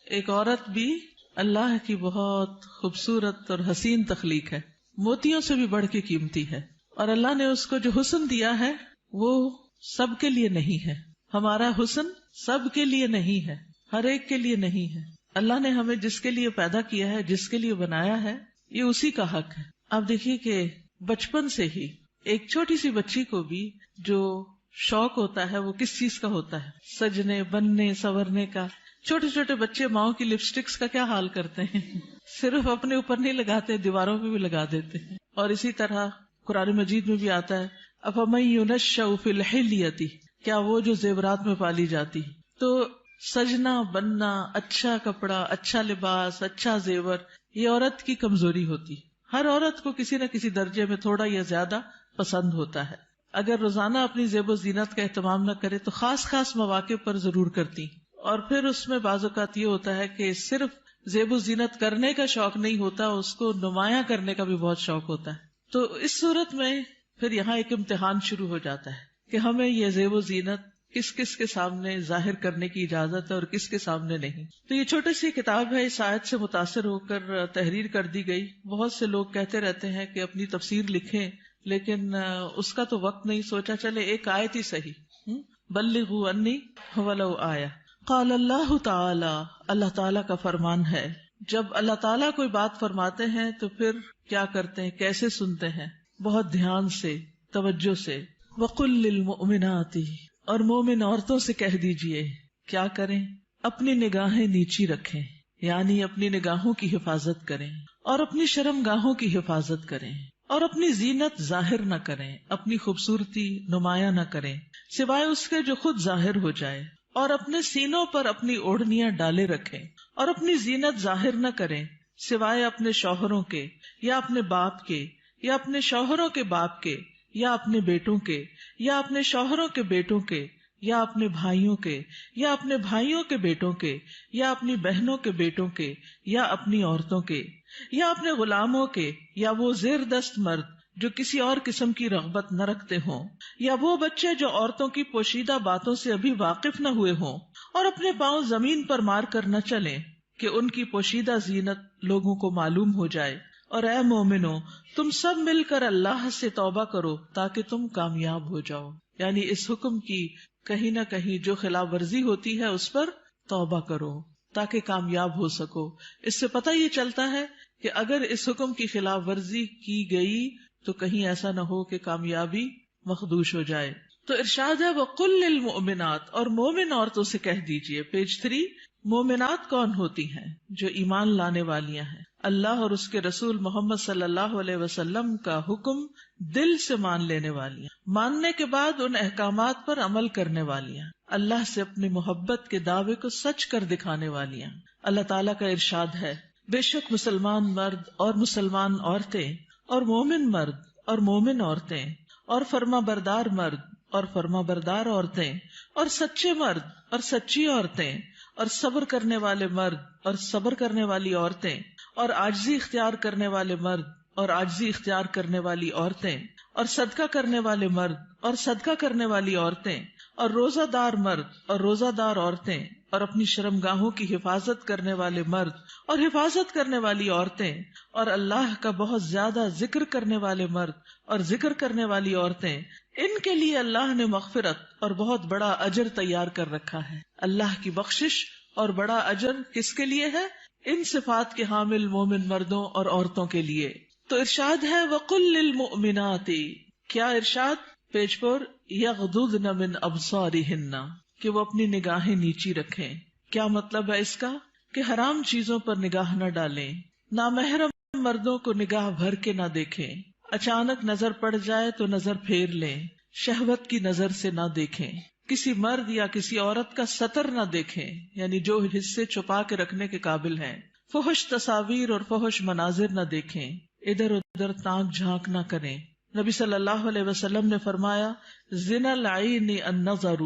ایک عورت بھی اللہ کی بہت خوبصورت اور حسین تخلیق ہے، موتیوں سے بھی بڑھ کے قیمتی ہے، اور اللہ نے اس کو جو حسن دیا ہے وہ سب کے لیے نہیں ہے. ہمارا حسن سب کے لیے نہیں ہے، ہر ایک کے لیے نہیں ہے. اللہ نے ہمیں جس کے لیے پیدا کیا ہے، جس کے لیے بنایا ہے، یہ اسی کا حق ہے. آپ دیکھیے کہ بچپن سے ہی ایک چھوٹی سی بچی کو بھی جو شوق ہوتا ہے وہ کس چیز کا ہوتا ہے؟ سجنے، بننے، سنورنے کا. چھوٹے چھوٹے بچے ماؤں کی لپسٹکس کا کیا حال کرتے ہیں، صرف اپنے اوپر نہیں لگاتے، دیواروں پہ بھی لگا دیتے ہیں. اور اسی طرح قرآن مجید میں بھی آتا ہے افمن ينشأ فی الحلیۃ، کیا وہ جو زیورات میں پالی جاتی. تو سجنا، بننا، اچھا کپڑا، اچھا لباس، اچھا زیور، یہ عورت کی کمزوری ہوتی. ہر عورت کو کسی نہ کسی درجے میں تھوڑا یا زیادہ پسند ہوتا ہے. اگر روزانہ اپنی زیب و زینت کا اہتمام نہ کرے تو خاص خاص مواقع پر ضرور کرتی. اور پھر اس میں بعض اوقات یہ ہوتا ہے کہ صرف زیب و زینت کرنے کا شوق نہیں ہوتا، اس کو نمایاں کرنے کا بھی بہت شوق ہوتا ہے. تو اس صورت میں پھر یہاں ایک امتحان شروع ہو جاتا ہے کہ ہمیں یہ زیب و زینت کس کس کے سامنے ظاہر کرنے کی اجازت ہے اور کس کے سامنے نہیں. تو یہ چھوٹی سی کتاب ہے، اس آیت سے متاثر ہو کر تحریر کر دی گئی. بہت سے لوگ کہتے رہتے ہیں کہ اپنی تفسیر لکھیں، لیکن اس کا تو وقت نہیں. سوچا چلے ایک آیت ہی صحیح. بلغوا انی ولو آیہ. قال اللہ تعالی، اللہ تعالیٰ کا فرمان ہے، جب اللہ تعالیٰ کوئی بات فرماتے ہیں تو پھر کیا کرتے ہیں، کیسے سنتے ہیں؟ بہت دھیان سے، توجہ سے. وقل للمؤمنات، اور مومن عورتوں سے کہہ دیجئے کیا کریں؟ اپنی نگاہیں نیچی رکھیں، یعنی اپنی نگاہوں کی حفاظت کریں، اور اپنی شرم گاہوں کی حفاظت کریں، اور اپنی زینت ظاہر نہ کریں، اپنی خوبصورتی نمایاں نہ کریں سوائے اس کے جو خود ظاہر ہو جائے، اور اپنے سینوں پر اپنی اوڑھنیاں ڈالے رکھیں، اور اپنی زینت ظاہر نہ کریں سوائے اپنے شوہروں کے، یا اپنے باپ کے، یا اپنے شوہروں کے باپ کے، یا اپنے بیٹوں کے، یا اپنے شوہروں کے بیٹوں کے، یا اپنے بھائیوں کے، یا اپنے بھائیوں کے بیٹوں کے، یا اپنی بہنوں کے بیٹوں کے، یا اپنی عورتوں کے، یا اپنے غلاموں کے، یا وہ زیر دست مرد جو کسی اور قسم کی رغبت نہ رکھتے ہوں، یا وہ بچے جو عورتوں کی پوشیدہ باتوں سے ابھی واقف نہ ہوئے ہوں، اور اپنے پاؤں زمین پر مار کر نہ چلیں کہ ان کی پوشیدہ زینت لوگوں کو معلوم ہو جائے. اور اے مومنو، تم سب مل کر اللہ سے توبہ کرو تاکہ تم کامیاب ہو جاؤ. یعنی اس حکم کی کہیں نہ کہیں جو خلاف ورزی ہوتی ہے اس پر توبہ کرو تاکہ کامیاب ہو سکو. اس سے پتہ یہ چلتا ہے کہ اگر اس حکم کی خلاف ورزی کی گئی تو کہیں ایسا نہ ہو کہ کامیابی مخدوش ہو جائے. تو ارشاد ہے وَقُلْ لِلْمُؤْمِنَاتِ، اور مومن عورتوں سے کہہ دیجئے. پیج 3. مومنات کون ہوتی ہیں؟ جو ایمان لانے والیاں ہیں، اللہ اور اس کے رسول محمد صلی اللہ علیہ وسلم کا حکم دل سے مان لینے والیاں، ماننے کے بعد ان احکامات پر عمل کرنے والیاں، اللہ سے اپنی محبت کے دعوے کو سچ کر دکھانے والیاں. اللہ تعالیٰ کا ارشاد ہے بے شک مسلمان مرد اور مسلمان عورتیں، اور مومن مرد اور مومن عورتیں، اور فرما بردار مرد اور فرما بردار عورتیں، اور سچے مرد اور سچی عورتیں، اور صبر کرنے والے مرد اور صبر کرنے والی عورتیں، اور عاجزی اختیار کرنے والے مرد اور عاجزی اختیار کرنے والی عورتیں، اور صدقہ کرنے والے مرد اور صدقہ کرنے والی عورتیں، اور روزہ دار مرد اور روزہ دار عورتیں، اور اپنی شرمگاہوں کی حفاظت کرنے والے مرد اور حفاظت کرنے والی عورتیں، اور اللہ کا بہت زیادہ ذکر کرنے والے مرد اور ذکر کرنے والی عورتیں. ان کے لیے اللہ نے مغفرت اور بہت بڑا اجر تیار کر رکھا ہے. اللہ کی بخشش اور بڑا اجر کس کے لیے ہے؟ ان صفات کے حامل مومن مردوں اور عورتوں کے لیے. تو ارشاد ہے وَقُلْ لِلْمُؤْمِنَاتِ، کیا ارشاد؟ پیج پر يَغْضُضْنَ مِنْ أَبْصَارِهِنَّ، کہ وہ اپنی نگاہیں نیچی رکھیں. کیا مطلب ہے اس کا؟ کہ حرام چیزوں پر نگاہ نہ ڈالیں، نامحرم مردوں کو نگاہ بھر کے نہ دیکھیں، اچانک نظر پڑ جائے تو نظر پھیر لیں، شہوت کی نظر سے نہ دیکھیں، کسی مرد یا کسی عورت کا سطر نہ دیکھیں، یعنی جو حصے چھپا کے رکھنے کے قابل ہیں، فحش تصاویر اور فحش مناظر نہ دیکھیں، ادھر ادھر تانک جھانک نہ کریں. نبی صلی اللہ علیہ وسلم نے فرمایا زنا العین النظر،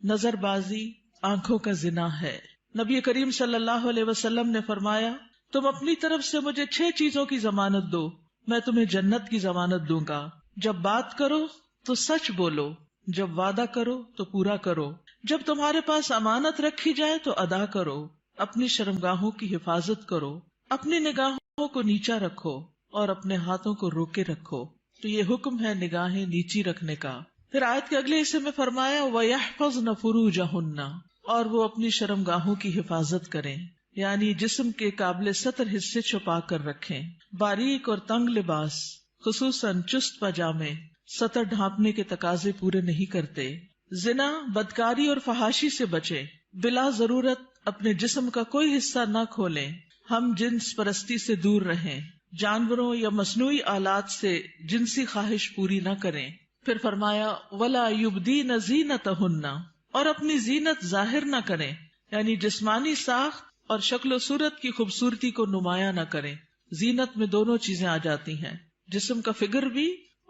نظر بازی آنکھوں کا زنا ہے. نبی کریم صلی اللہ علیہ وسلم نے فرمایا تم اپنی طرف سے مجھے 6 چیزوں کی ضمانت دو، میں تمہیں جنت کی ضمانت دوں گا. جب بات کرو تو سچ بولو، جب وعدہ کرو تو پورا کرو، جب تمہارے پاس امانت رکھی جائے تو ادا کرو، اپنی شرمگاہوں کی حفاظت کرو، اپنی نگاہوں کو نیچا رکھو اور اپنے ہاتھوں کو روکے رکھو. تو یہ حکم ہے نگاہیں نیچی رکھنے کا. پھر آیت کے اگلے حصے میں فرمایا وَيَحْفَظْنَ فُرُوجَهُنَّ، اور وہ اپنی شرمگاہوں کی حفاظت کریں، یعنی جسم کے قابل ستر حصے چھپا کر رکھیں. باریک اور تنگ لباس خصوصاً چست پاجامے سطر ڈھانپنے کے تقاضے پورے نہیں کرتے. زنا، بدکاری اور فحاشی سے بچیں. بلا ضرورت اپنے جسم کا کوئی حصہ نہ کھولیں. ہم جنس پرستی سے دور رہیں. جانوروں یا مصنوعی آلات سے جنسی خواہش پوری نہ کریں. پھر فرمایا وَلَا يُبْدِينَ زِينَتَهُنَّ، اور اپنی زینت ظاہر نہ کریں، یعنی جسمانی ساخت اور شکل و صورت کی خوبصورتی کو نمایاں نہ کریں. زینت میں دونوں چیزیں آ جاتی ہیں، جسم کا فگر بھی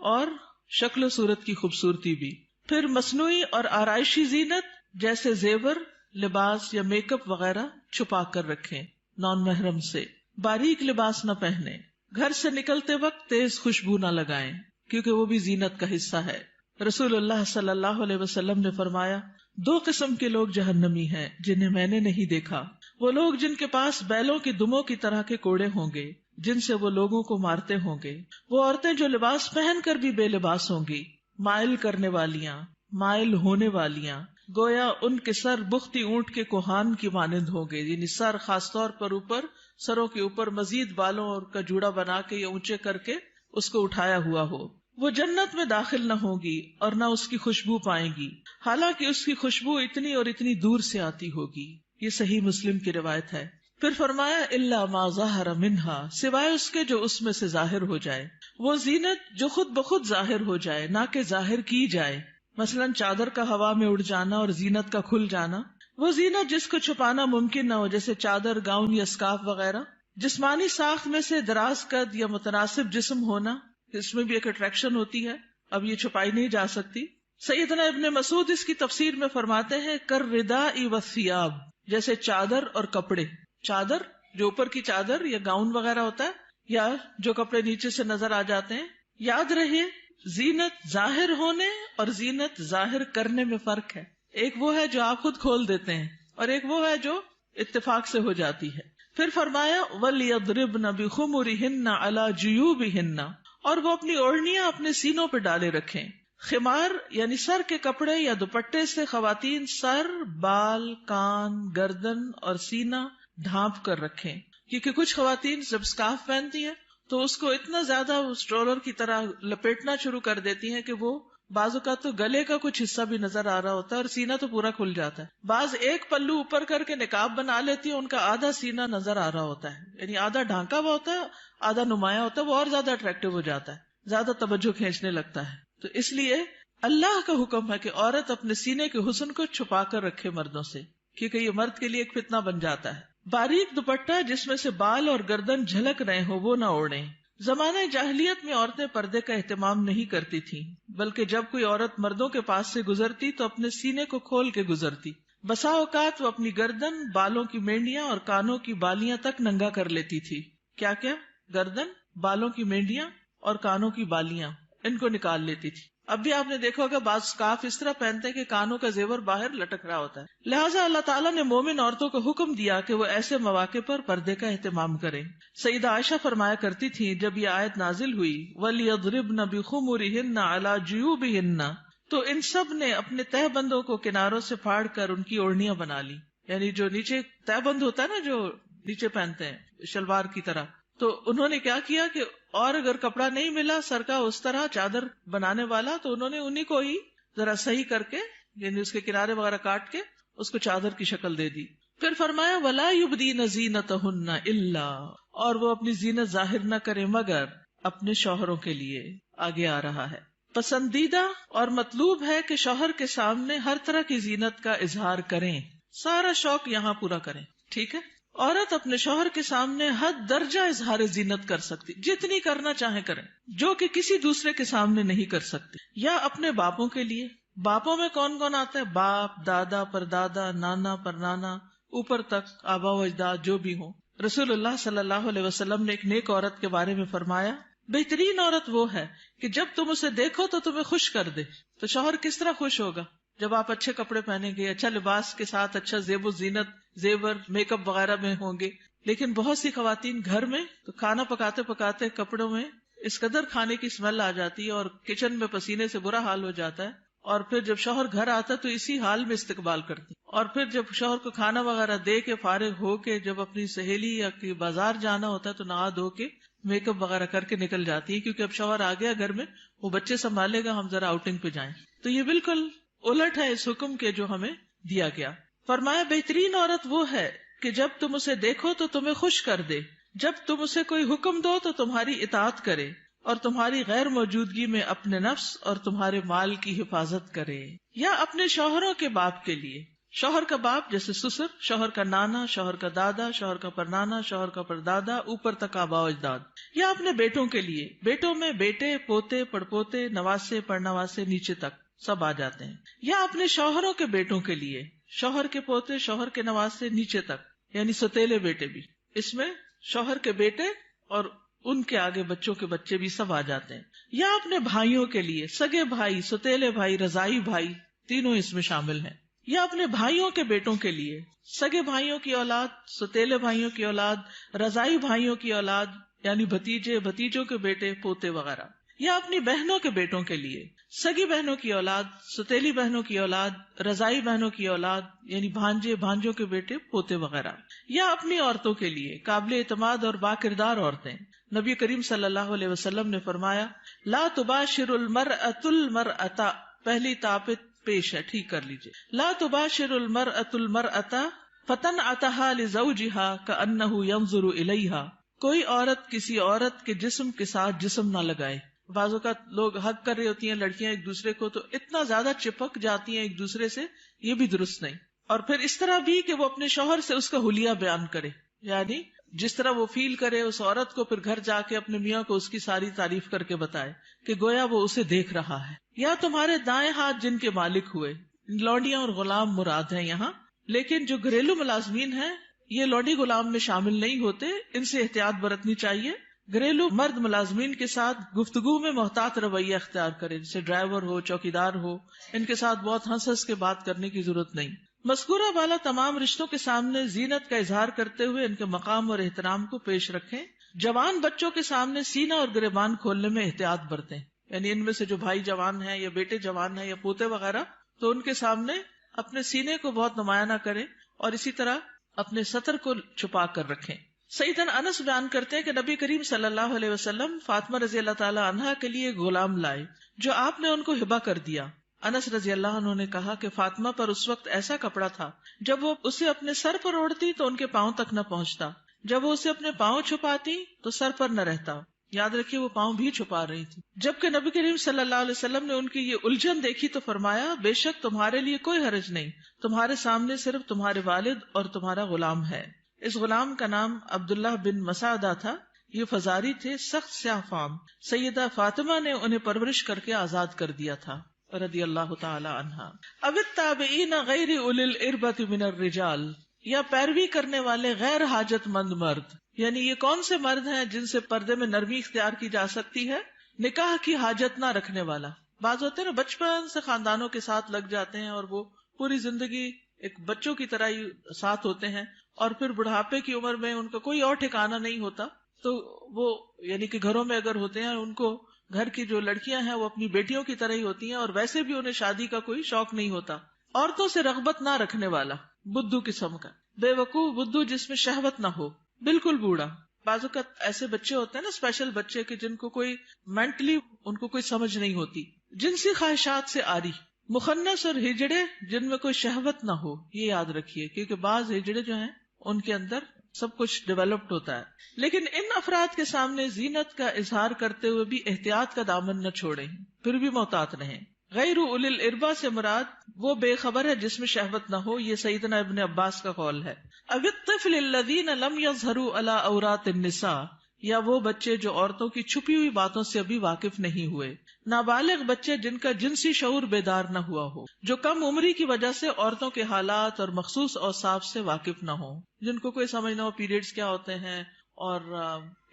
اور شکل و صورت کی خوبصورتی بھی. پھر مصنوعی اور آرائشی زینت جیسے زیور، لباس یا میک اپ وغیرہ چھپا کر رکھیں نان محرم سے. باریک لباس نہ پہنے. گھر سے نکلتے وقت تیز خوشبو نہ لگائیں کیونکہ وہ بھی زینت کا حصہ ہے. رسول اللہ صلی اللہ علیہ وسلم نے فرمایا 2 قسم کے لوگ جہنمی ہیں جنہیں میں نے نہیں دیکھا. وہ لوگ جن کے پاس بیلوں کی دموں کی طرح کے کوڑے ہوں گے جن سے وہ لوگوں کو مارتے ہوں گے. وہ عورتیں جو لباس پہن کر بھی بے لباس ہوں گی، مائل کرنے والیاں، مائل ہونے والیاں، گویا ان کے سر بختی اونٹ کے کوہان کی مانند ہوں گے، یعنی سر خاص طور پر اوپر، سروں کے اوپر مزید بالوں اور کا جوڑا بنا کے یا اونچے کر کے اس کو اٹھایا ہوا ہو. وہ جنت میں داخل نہ ہوگی اور نہ اس کی خوشبو پائیں گی، حالانکہ اس کی خوشبو اتنی اور اتنی دور سے آتی ہوگی. یہ صحیح مسلم کی روایت ہے. پھر فرمایا الا ما ظہر منہا، سوائے اس کے جو اس میں سے ظاہر ہو جائے. وہ زینت جو خود بخود ظاہر ہو جائے، نہ کہ ظاہر کی جائے، مثلا چادر کا ہوا میں اڑ جانا اور زینت کا کھل جانا. وہ زینت جس کو چھپانا ممکن نہ ہو، جیسے چادر، گاؤن یا اسکارف وغیرہ. جسمانی ساخت میں سے دراز قد یا متناسب جسم ہونا، اس میں بھی ایک اٹریکشن ہوتی ہے، اب یہ چھپائی نہیں جا سکتی. سیدنا ابن مسعود اس کی تفسیر میں فرماتے ہیں کالرداء والثیاب، جیسے چادر اور کپڑے. چادر جو اوپر کی چادر یا گاؤن وغیرہ ہوتا ہے، یا جو کپڑے نیچے سے نظر آ جاتے ہیں. یاد رہے زینت ظاہر ہونے اور زینت ظاہر کرنے میں فرق ہے. ایک وہ ہے جو آپ خود کھول دیتے ہیں اور ایک وہ ہے جو اتفاق سے ہو جاتی ہے. پھر فرمایا وَلْيَضْرِبْنَ بِخُمُرِهِنَّ عَلَى جُيُوبِهِنَّ، اور وہ اپنی اوڑھنیاں اپنے سینوں پہ ڈالے رکھیں. خمار یعنی سر کے کپڑے یا دوپٹے سے خواتین سر، بال، کان، گردن اور سینہ ڈھانپ کر رکھیں، کیونکہ کچھ خواتین جب اسکارف پہنتی ہیں تو اس کو اتنا زیادہ اسٹرولر کی طرح لپیٹنا شروع کر دیتی ہیں کہ وہ بعض اوقات تو گلے کا کچھ حصہ بھی نظر آ رہا ہوتا ہے اور سینہ تو پورا کھل جاتا ہے. بعض ایک پلو اوپر کر کے نقاب بنا لیتی ہے، ان کا آدھا سینہ نظر آ رہا ہوتا ہے، یعنی آدھا ڈھانکا ہوا ہوتا ہے، آدھا نمایاں ہوتا ہے، وہ اور زیادہ اٹریکٹیو ہو جاتا ہے، زیادہ توجہ کھینچنے لگتا ہے. تو اس لیے اللہ کا حکم ہے کہ عورت اپنے سینے کے حسن کو چھپا کر رکھے مردوں سے، کیونکہ یہ مرد کے لیے ایک فتنہ بن جاتا ہے. باریک دوپٹہ جس میں سے بال اور گردن جھلک رہے ہو وہ نہ اوڑھیں. زمانہ جاہلیت میں عورتیں پردے کا اہتمام نہیں کرتی تھیں، بلکہ جب کوئی عورت مردوں کے پاس سے گزرتی تو اپنے سینے کو کھول کے گزرتی. بسا اوقات وہ اپنی گردن، بالوں کی مینڈیاں اور کانوں کی بالیاں تک ننگا کر لیتی تھی. کیا کیا؟ گردن، بالوں کی مینڈیاں اور کانوں کی بالیاں، ان کو نکال لیتی تھی. اب بھی آپ نے دیکھا ہوگا بعض اسکارف اس طرح پہنتے ہیں کہ کانوں کا زیور باہر لٹک رہا ہوتا ہے. لہٰذا اللہ تعالیٰ نے مومن عورتوں کو حکم دیا کہ وہ ایسے مواقع پر پردے کا اہتمام کریں. سیدہ عائشہ فرمایا کرتی تھی جب یہ آیت نازل ہوئی وَلْيَضْرِبْنَ بِخُمُرِهِنَّ عَلَى جُيُوبِهِنَّ، تو ان سب نے اپنے تہ بندوں کو کناروں سے پھاڑ کر ان کی اوڑھنیاں بنا لی. یعنی جو نیچے تہ بند ہوتا ہے نا، جو نیچے پہنتے ہیں شلوار کی طرح، تو انہوں نے کیا کیا کہ اور اگر کپڑا نہیں ملا سر کا اس طرح چادر بنانے والا تو انہوں نے انہی کو ہی ذرا صحیح کر کے، یعنی اس کے کنارے وغیرہ کاٹ کے اس کو چادر کی شکل دے دی. پھر فرمایا وَلَا يُبْدِينَ زِينَتَهُنَّ إِلَّا، اور وہ اپنی زینت ظاہر نہ کریں مگر اپنے شوہروں کے لیے. آگے آ رہا ہے پسندیدہ اور مطلوب ہے کہ شوہر کے سامنے ہر طرح کی زینت کا اظہار کریں، سارا شوق یہاں پورا کریں. ٹھیک ہے، عورت اپنے شوہر کے سامنے حد درجہ اظہار زینت کر سکتی، جتنی کرنا چاہے کریں، جو کہ کسی دوسرے کے سامنے نہیں کر سکتی. یا اپنے باپوں کے لیے، باپوں میں کون کون آتا ہے؟ باپ، دادا، پردادا، نانا، پرنانا، اوپر تک آبا و اجداد جو بھی ہوں. رسول اللہ صلی اللہ علیہ وسلم نے ایک نیک عورت کے بارے میں فرمایا بہترین عورت وہ ہے کہ جب تم اسے دیکھو تو تمہیں خوش کر دے. تو شوہر کس طرح خوش ہوگا؟ جب آپ اچھے کپڑے پہنیں گے، اچھا لباس کے ساتھ اچھا زیب و زینت، زیور، میک اپ وغیرہ میں ہوں گے. لیکن بہت سی خواتین گھر میں تو کھانا پکاتے پکاتے کپڑوں میں اس قدر کھانے کی اسمیل آ جاتی ہے اور کچن میں پسینے سے برا حال ہو جاتا ہے، اور پھر جب شوہر گھر آتا ہے تو اسی حال میں استقبال کرتی، اور پھر جب شوہر کو کھانا وغیرہ دے کے فارغ ہو کے جب اپنی سہیلی یا کہ بازار جانا ہوتا ہے تو نہا دھو کے میک اپ وغیرہ کر کے نکل جاتی ہے، کیونکہ اب شوہر آ گیا گھر میں، وہ بچے سنبھالے گا، ہم ذرا آؤٹنگ پہ جائیں. تو یہ بالکل الٹ ہے اس حکم کے جو ہمیں دیا گیا. فرمایا بہترین عورت وہ ہے کہ جب تم اسے دیکھو تو تمہیں خوش کر دے، جب تم اسے کوئی حکم دو تو تمہاری اطاعت کرے، اور تمہاری غیر موجودگی میں اپنے نفس اور تمہارے مال کی حفاظت کرے. یا اپنے شوہروں کے باپ کے لیے، شوہر کا باپ جیسے سسر، شوہر کا نانا، شوہر کا دادا، شوہر کا پرنانا، شوہر کا پردادا، اوپر تک آباء و اجداد. یا اپنے بیٹوں کے لیے، بیٹوں میں بیٹے، پوتے، پڑپوتے، نواسے، پڑنواسے، نیچے تک سب آ جاتے ہیں. یا اپنے شوہروں کے بیٹوں کے لیے، شوہر کے پوتے، شوہر کے نواسے، نیچے تک، یعنی ستیلے بیٹے بھی. اس میں شوہر کے بیٹے اور ان کے آگے بچوں کے بچے بھی سب آ جاتے ہیں. یا اپنے بھائیوں کے لیے، سگے بھائی، ستیلے بھائی، رضائی بھائی، تینوں اس میں شامل ہیں. یا اپنے بھائیوں کے بیٹوں کے لیے، سگے بھائیوں کی اولاد، ستیلے بھائیوں کی اولاد، رضائی بھائیوں کی اولاد، یعنی بھتیجے، بھتیجوں کے بیٹے، پوتے وغیرہ. یا اپنی بہنوں کے بیٹوں کے لیے، سگی بہنوں کی اولاد، ستیلی بہنوں کی اولاد، رضائی بہنوں کی اولاد، یعنی بھانجے، بھانجوں کے بیٹے، پوتے وغیرہ. یا اپنی عورتوں کے لیے، قابل اعتماد اور باکردار عورتیں. نبی کریم صلی اللہ علیہ وسلم نے فرمایا، لا تباشر المرأة المرأة، پہلی تاپت پیش ہے، ٹھیک کر لیجئے. لا تباشر المرأة المرأة فتنعتها لزوجها كأنه ينظر إليها، کوئی عورت کسی عورت کے جسم کے ساتھ جسم نہ لگائے. بعض اوقات لوگ حق کر رہی ہوتی ہیں لڑکیاں ایک دوسرے کو، تو اتنا زیادہ چپک جاتی ہیں ایک دوسرے سے، یہ بھی درست نہیں. اور پھر اس طرح بھی کہ وہ اپنے شوہر سے اس کا حلیہ بیان کرے، یعنی جس طرح وہ فیل کرے اس عورت کو، پھر گھر جا کے اپنے میاں کو اس کی ساری تعریف کر کے بتائے کہ گویا وہ اسے دیکھ رہا ہے. یا تمہارے دائیں ہاتھ جن کے مالک ہوئے، لونڈیاں اور غلام مراد ہیں یہاں، لیکن جو گھریلو ملازمین ہیں یہ لونڈی غلام میں شامل نہیں ہوتے، ان سے احتیاط برتنی چاہیے. گھریلو مرد ملازمین کے ساتھ گفتگو میں محتاط رویہ اختیار کرے، جیسے ڈرائیور ہو، چوکیدار ہو، ان کے ساتھ بہت ہنس ہنس کے بات کرنے کی ضرورت نہیں. مذکورہ بالا تمام رشتوں کے سامنے زینت کا اظہار کرتے ہوئے ان کے مقام اور احترام کو پیش رکھیں. جوان بچوں کے سامنے سینہ اور گریبان کھولنے میں احتیاط برتیں، یعنی ان میں سے جو بھائی جوان ہیں یا بیٹے جوان ہیں یا پوتے وغیرہ، تو ان کے سامنے اپنے سینے کو بہت نمایاں نہ کریں، اور اسی طرح اپنے سطر کو چھپا کر رکھیں. سیدنا انس بیان کرتے ہیں کہ نبی کریم صلی اللہ علیہ وسلم فاطمہ رضی اللہ تعالی عنہا کے لیے غلام لائے جو آپ نے ان کو ہبہ کر دیا. انس رضی اللہ عنہ نے کہا کہ فاطمہ پر اس وقت ایسا کپڑا تھا جب وہ اسے اپنے سر پر اوڑھتی تو ان کے پاؤں تک نہ پہنچتا، جب وہ اسے اپنے پاؤں چھپاتی تو سر پر نہ رہتا. یاد رکھیے وہ پاؤں بھی چھپا رہی تھی. جبکہ نبی کریم صلی اللہ علیہ وسلم نے ان کی یہ الجھن دیکھی تو فرمایا، بے شک تمہارے لیے کوئی حرج نہیں، تمہارے سامنے صرف تمہارے والد اور تمہارا غلام ہے. اس غلام کا نام عبداللہ بن مسعدہ تھا. یہ فزاری تھے، سخت سیاہ فام. سیدہ فاطمہ نے انہیں پرورش کر کے آزاد کر دیا تھا رضی اللہ تعالی عنہا. اب التابعین غیر اولی الاربۃ من الرجال، یا پیروی کرنے والے غیر حاجت مند مرد، یعنی یہ کون سے مرد ہیں جن سے پردے میں نرمی اختیار کی جا سکتی ہے؟ نکاح کی حاجت نہ رکھنے والا. بعض ہوتے ہیں نا بچپن سے خاندانوں کے ساتھ لگ جاتے ہیں اور وہ پوری زندگی ایک بچوں کی طرح ہی ساتھ ہوتے ہیں، اور پھر بڑھاپے کی عمر میں ان کا کوئی اور ٹھکانہ نہیں ہوتا، تو وہ یعنی کہ گھروں میں اگر ہوتے ہیں ان کو گھر کی جو لڑکیاں ہیں وہ اپنی بیٹیوں کی طرح ہی ہوتی ہیں، اور ویسے بھی انہیں شادی کا کوئی شوق نہیں ہوتا. عورتوں سے رغبت نہ رکھنے والا، بدھو قسم کا، بے وقوف بدھو جس میں شہوت نہ ہو، بالکل بوڑھا. بعض اوقات ایسے بچے ہوتے ہیں نا اسپیشل بچے کہ جن کو کوئی مینٹلی ان کو کوئی سمجھ نہیں ہوتی، جنسی خواہشات سے آری. مخنث اور ہجڑے جن میں کوئی شہوت نہ ہو، یہ یاد رکھیے، کیونکہ بعض ہجڑے جو ہیں ان کے اندر سب کچھ ڈیولپڈ ہوتا ہے. لیکن ان افراد کے سامنے زینت کا اظہار کرتے ہوئے بھی احتیاط کا دامن نہ چھوڑیں، پھر بھی محتاط رہیں. غیر اولی الاربہ سے مراد وہ بے خبر ہے جس میں شہوت نہ ہو، یہ سیدنا ابن عباس کا قول ہے. اب الطفل الذین لم یظہروا علی عورات النساء، یا وہ بچے جو عورتوں کی چھپی ہوئی باتوں سے ابھی واقف نہیں ہوئے. نابالغ بچے جن کا جنسی شعور بیدار نہ ہوا ہو، جو کم عمری کی وجہ سے عورتوں کے حالات اور مخصوص اوصاف سے واقف نہ ہوں، جن کو کوئی سمجھ نہ ہو پیریڈز کیا ہوتے ہیں، اور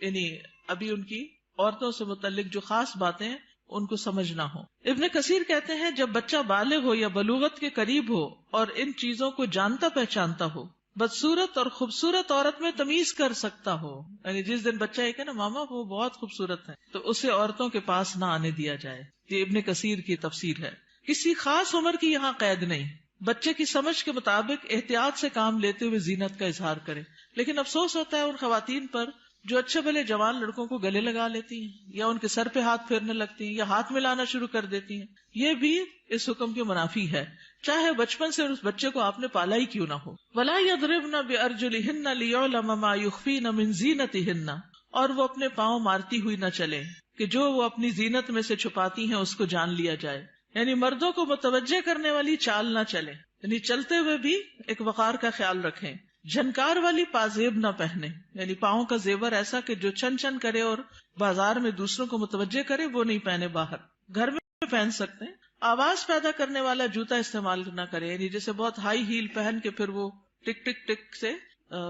یعنی ابھی ان کی عورتوں سے متعلق جو خاص باتیں ہیں ان کو سمجھ نہ ہو. ابن کثیر کہتے ہیں جب بچہ بالغ ہو یا بلوغت کے قریب ہو اور ان چیزوں کو جانتا پہچانتا ہو، بدصورت اور خوبصورت عورت میں تمیز کر سکتا ہو، یعنی جس دن بچہ یہ کہ نا ماما وہ بہت خوبصورت ہے، تو اسے عورتوں کے پاس نہ آنے دیا جائے. یہ ابن کثیر کی تفسیر ہے. کسی خاص عمر کی یہاں قید نہیں، بچے کی سمجھ کے مطابق احتیاط سے کام لیتے ہوئے زینت کا اظہار کرے. لیکن افسوس ہوتا ہے ان خواتین پر جو اچھے بھلے جوان لڑکوں کو گلے لگا لیتی ہیں یا ان کے سر پہ ہاتھ پھیرنے لگتی ہیں یا ہاتھ ملانا شروع کر دیتی ہیں. یہ بھی اس حکم کے منافی ہے، چاہے بچپن سے اس بچے کو آپ نے پالا ہی کیوں نہ ہو. وَلَا يَضْرِبْنَ بِأَرْجُلِهِنَّ لِيُعْلَمَ مَا يُخْفِينَ مِنْ زِينَتِهِنَّ، اور وہ اپنے پاؤں مارتی ہوئی نہ چلیں کہ جو وہ اپنی زینت میں سے چھپاتی ہیں اس کو جان لیا جائے. یعنی مردوں کو متوجہ کرنے والی چال نہ چلیں، یعنی چلتے ہوئے بھی ایک وقار کا خیال رکھیں. جھنکار والی پازیب نہ پہنے، یعنی پاؤں کا زیور ایسا کہ جو چھن چھن کرے اور بازار میں دوسروں کو متوجہ کرے وہ نہیں پہنے. باہر گھر میں پہن سکتے ہیں. آواز پیدا کرنے والا جوتا استعمال نہ کرے، یعنی جیسے بہت ہائی ہیل پہن کے پھر وہ ٹک ٹک ٹک سے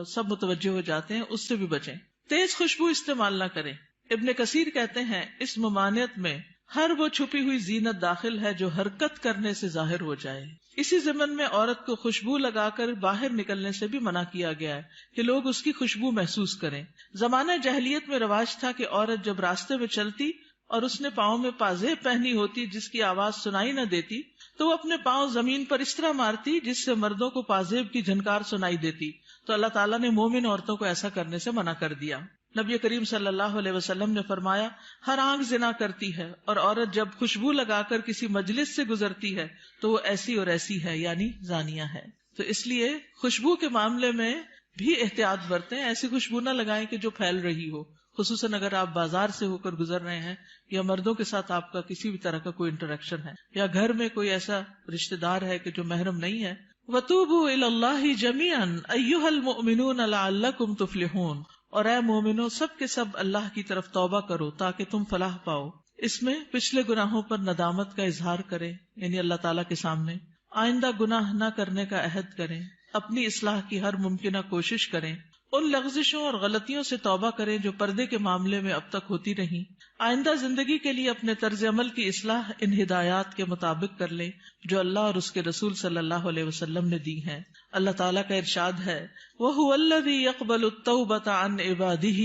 سب متوجہ ہو جاتے ہیں، اس سے بھی بچیں. تیز خوشبو استعمال نہ کریں. ابن کثیر کہتے ہیں اس ممانعت میں ہر وہ چھپی ہوئی زینت داخل ہے جو حرکت کرنے سے ظاہر ہو جائے. اسی ضمن میں عورت کو خوشبو لگا کر باہر نکلنے سے بھی منع کیا گیا ہے کہ لوگ اس کی خوشبو محسوس کریں. زمانہ جاہلیت میں رواج تھا کہ عورت جب راستے میں چلتی اور اس نے پاؤں میں پازیب پہنی ہوتی جس کی آواز سنائی نہ دیتی تو وہ اپنے پاؤں زمین پر اس طرح مارتی جس سے مردوں کو پازیب کی جھنکار سنائی دیتی. تو اللہ تعالیٰ نے مومن عورتوں کو ایسا کرنے سے منع کر دیا. نبی کریم صلی اللہ علیہ وسلم نے فرمایا ہر آنکھ زنا کرتی ہے، اور عورت جب خوشبو لگا کر کسی مجلس سے گزرتی ہے تو وہ ایسی اور ایسی ہے، یعنی زانیہ ہے. تو اس لیے خوشبو کے معاملے میں بھی احتیاط برتیں. ایسی خوشبو نہ لگائیں کہ جو پھیل رہی ہو، خصوصاً اگر آپ بازار سے ہو کر گزر رہے ہیں یا مردوں کے ساتھ آپ کا کسی بھی طرح کا کوئی انٹریکشن ہے یا گھر میں کوئی ایسا رشتہ دار ہے کہ جو محرم نہیں ہے. وَتُوبُوا إِلَى اللَّهِ جَمِيعًا أَيُّهَا الْمُؤْمِنُونَ لَعَلَّكُمْ تُفْلِحُونَ، اور اے مومنو سب کے سب اللہ کی طرف توبہ کرو تاکہ تم فلاح پاؤ. اس میں پچھلے گناہوں پر ندامت کا اظہار کریں، یعنی اللہ تعالیٰ کے سامنے آئندہ گناہ نہ کرنے کا عہد کریں، اپنی اصلاح کی ہر ممکنہ کوشش کریں، ان لغزشوں اور غلطیوں سے توبہ کریں جو پردے کے معاملے میں اب تک ہوتی رہیں. آئندہ زندگی کے لیے اپنے طرز عمل کی اصلاح ان ہدایات کے مطابق کر لیں جو اللہ اور اس کے رسول صلی اللہ علیہ وسلم نے دی ہیں. اللہ تعالیٰ کا ارشاد ہے وَهُوَ الَّذِي يَقْبَلُ التَّوْبَةَ عَنْ عِبَادِهِ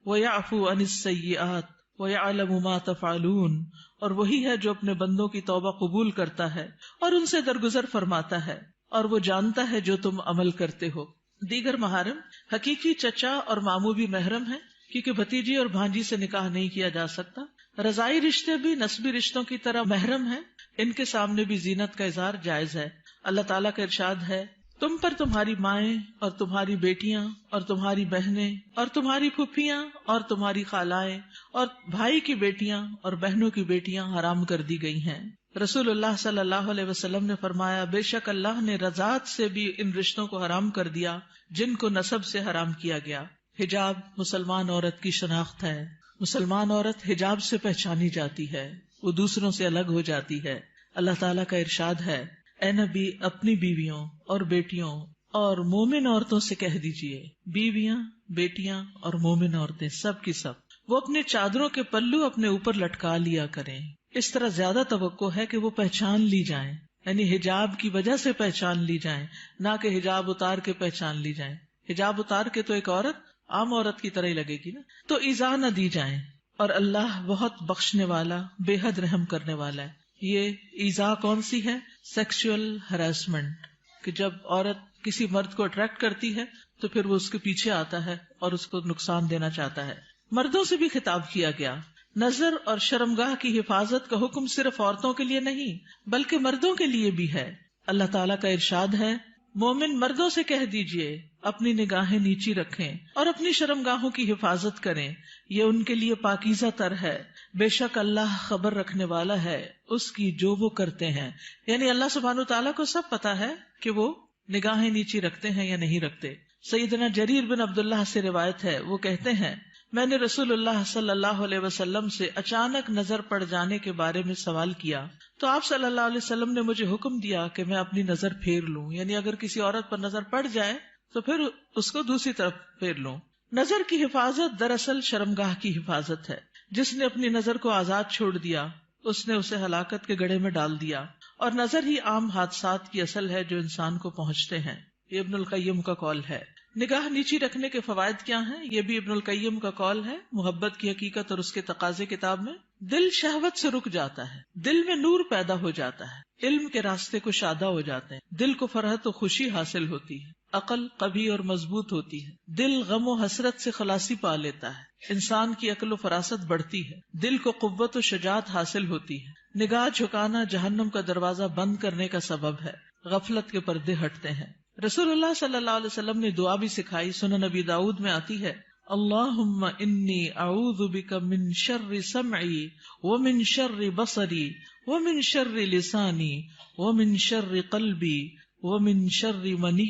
وَيَعْفُو عَنِ السَّيِّئَاتِ وَيَعْلَمُ مَا تَفْعَلُونَ، اور وہی ہے جو اپنے بندوں کی توبہ قبول کرتا ہے اور ان سے درگزر فرماتا ہے، اور وہ جانتا ہے جو تم عمل کرتے ہو. دیگر محارم حقیقی چچا اور ماموں بھی محرم ہیں کیونکہ بھتیجی اور بھانجی سے نکاح نہیں کیا جا سکتا. رضائی رشتے بھی نسبی رشتوں کی طرح محرم ہیں، ان کے سامنے بھی زینت کا اظہار جائز ہے. اللہ تعالیٰ کا ارشاد ہے تم پر تمہاری مائیں اور تمہاری بیٹیاں اور تمہاری بہنیں اور تمہاری پھپھیاں اور تمہاری خالائیں اور بھائی کی بیٹیاں اور بہنوں کی بیٹیاں حرام کر دی گئی ہیں. رسول اللہ صلی اللہ علیہ وسلم نے فرمایا بے شک اللہ نے رضاعت سے بھی ان رشتوں کو حرام کر دیا جن کو نسب سے حرام کیا گیا. حجاب مسلمان عورت کی شناخت ہے. مسلمان عورت حجاب سے پہچانی جاتی ہے، وہ دوسروں سے الگ ہو جاتی ہے. اللہ تعالیٰ کا ارشاد ہے اے نبی اپنی بیویوں اور بیٹیوں اور مومن عورتوں سے کہہ دیجئے، بیویاں بیٹیاں اور مومن عورتیں سب کی سب وہ اپنے چادروں کے پلو اپنے اوپر لٹکا لیا کریں. اس طرح زیادہ توقع ہے کہ وہ پہچان لی جائیں، یعنی حجاب کی وجہ سے پہچان لی جائیں، نہ کہ حجاب اتار کے پہچان لی جائیں. حجاب اتار کے تو ایک عورت عام عورت کی طرح ہی لگے گی نا، تو ایذا نہ دی جائیں. اور اللہ بہت بخشنے والا بے حد رحم کرنے والا ہے. یہ ایذا کون سی ہے؟ سیکشل ہراسمنٹ، کہ جب عورت کسی مرد کو اٹریکٹ کرتی ہے تو پھر وہ اس کے پیچھے آتا ہے اور اس کو نقصان دینا چاہتا ہے. مردوں سے بھی خطاب کیا گیا. نظر اور شرمگاہ کی حفاظت کا حکم صرف عورتوں کے لیے نہیں بلکہ مردوں کے لیے بھی ہے. اللہ تعالیٰ کا ارشاد ہے مومن مردوں سے کہہ دیجئے اپنی نگاہیں نیچی رکھیں اور اپنی شرمگاہوں کی حفاظت کریں، یہ ان کے لیے پاکیزہ تر ہے. بے شک اللہ خبر رکھنے والا ہے اس کی جو وہ کرتے ہیں. یعنی اللہ سبحانہ تعالیٰ کو سب پتا ہے کہ وہ نگاہیں نیچی رکھتے ہیں یا نہیں رکھتے. سیدنا جریر بن عبداللہ سے روایت ہے، وہ کہتے ہیں میں نے رسول اللہ صلی اللہ علیہ وسلم سے اچانک نظر پڑ جانے کے بارے میں سوال کیا تو آپ صلی اللہ علیہ وسلم نے مجھے حکم دیا کہ میں اپنی نظر پھیر لوں، یعنی اگر کسی عورت پر نظر پڑ جائے تو پھر اس کو دوسری طرف پھیر لوں. نظر کی حفاظت دراصل شرمگاہ کی حفاظت ہے. جس نے اپنی نظر کو آزاد چھوڑ دیا اس نے اسے ہلاکت کے گڑھے میں ڈال دیا، اور نظر ہی عام حادثات کی اصل ہے جو انسان کو پہنچتے ہیں. یہ ابن القیم کا قول ہے. نگاہ نیچی رکھنے کے فوائد کیا ہیں؟ یہ بھی ابن القیم کا قول ہے محبت کی حقیقت اور اس کے تقاضے کتاب میں. دل شہوت سے رک جاتا ہے، دل میں نور پیدا ہو جاتا ہے، علم کے راستے کو شادہ ہو جاتے ہیں، دل کو فرحت و خوشی حاصل ہوتی ہے، عقل قوی اور مضبوط ہوتی ہے، دل غم و حسرت سے خلاصی پا لیتا ہے، انسان کی عقل و فراست بڑھتی ہے، دل کو قوت و شجاعت حاصل ہوتی ہے. نگاہ جھکانا جہنم کا دروازہ بند کرنے کا سبب ہے، غفلت کے پردے ہٹتے ہیں. رسول اللہ صلی اللہ علیہ وسلم نے دعا بھی سکھائی، سنن نبی داؤد میں آتی ہے، اللہم انی اعوذ بک من شر سمعی ومن شر بصری ومن شر لسانی ومن شر قلبی ومن شر منی.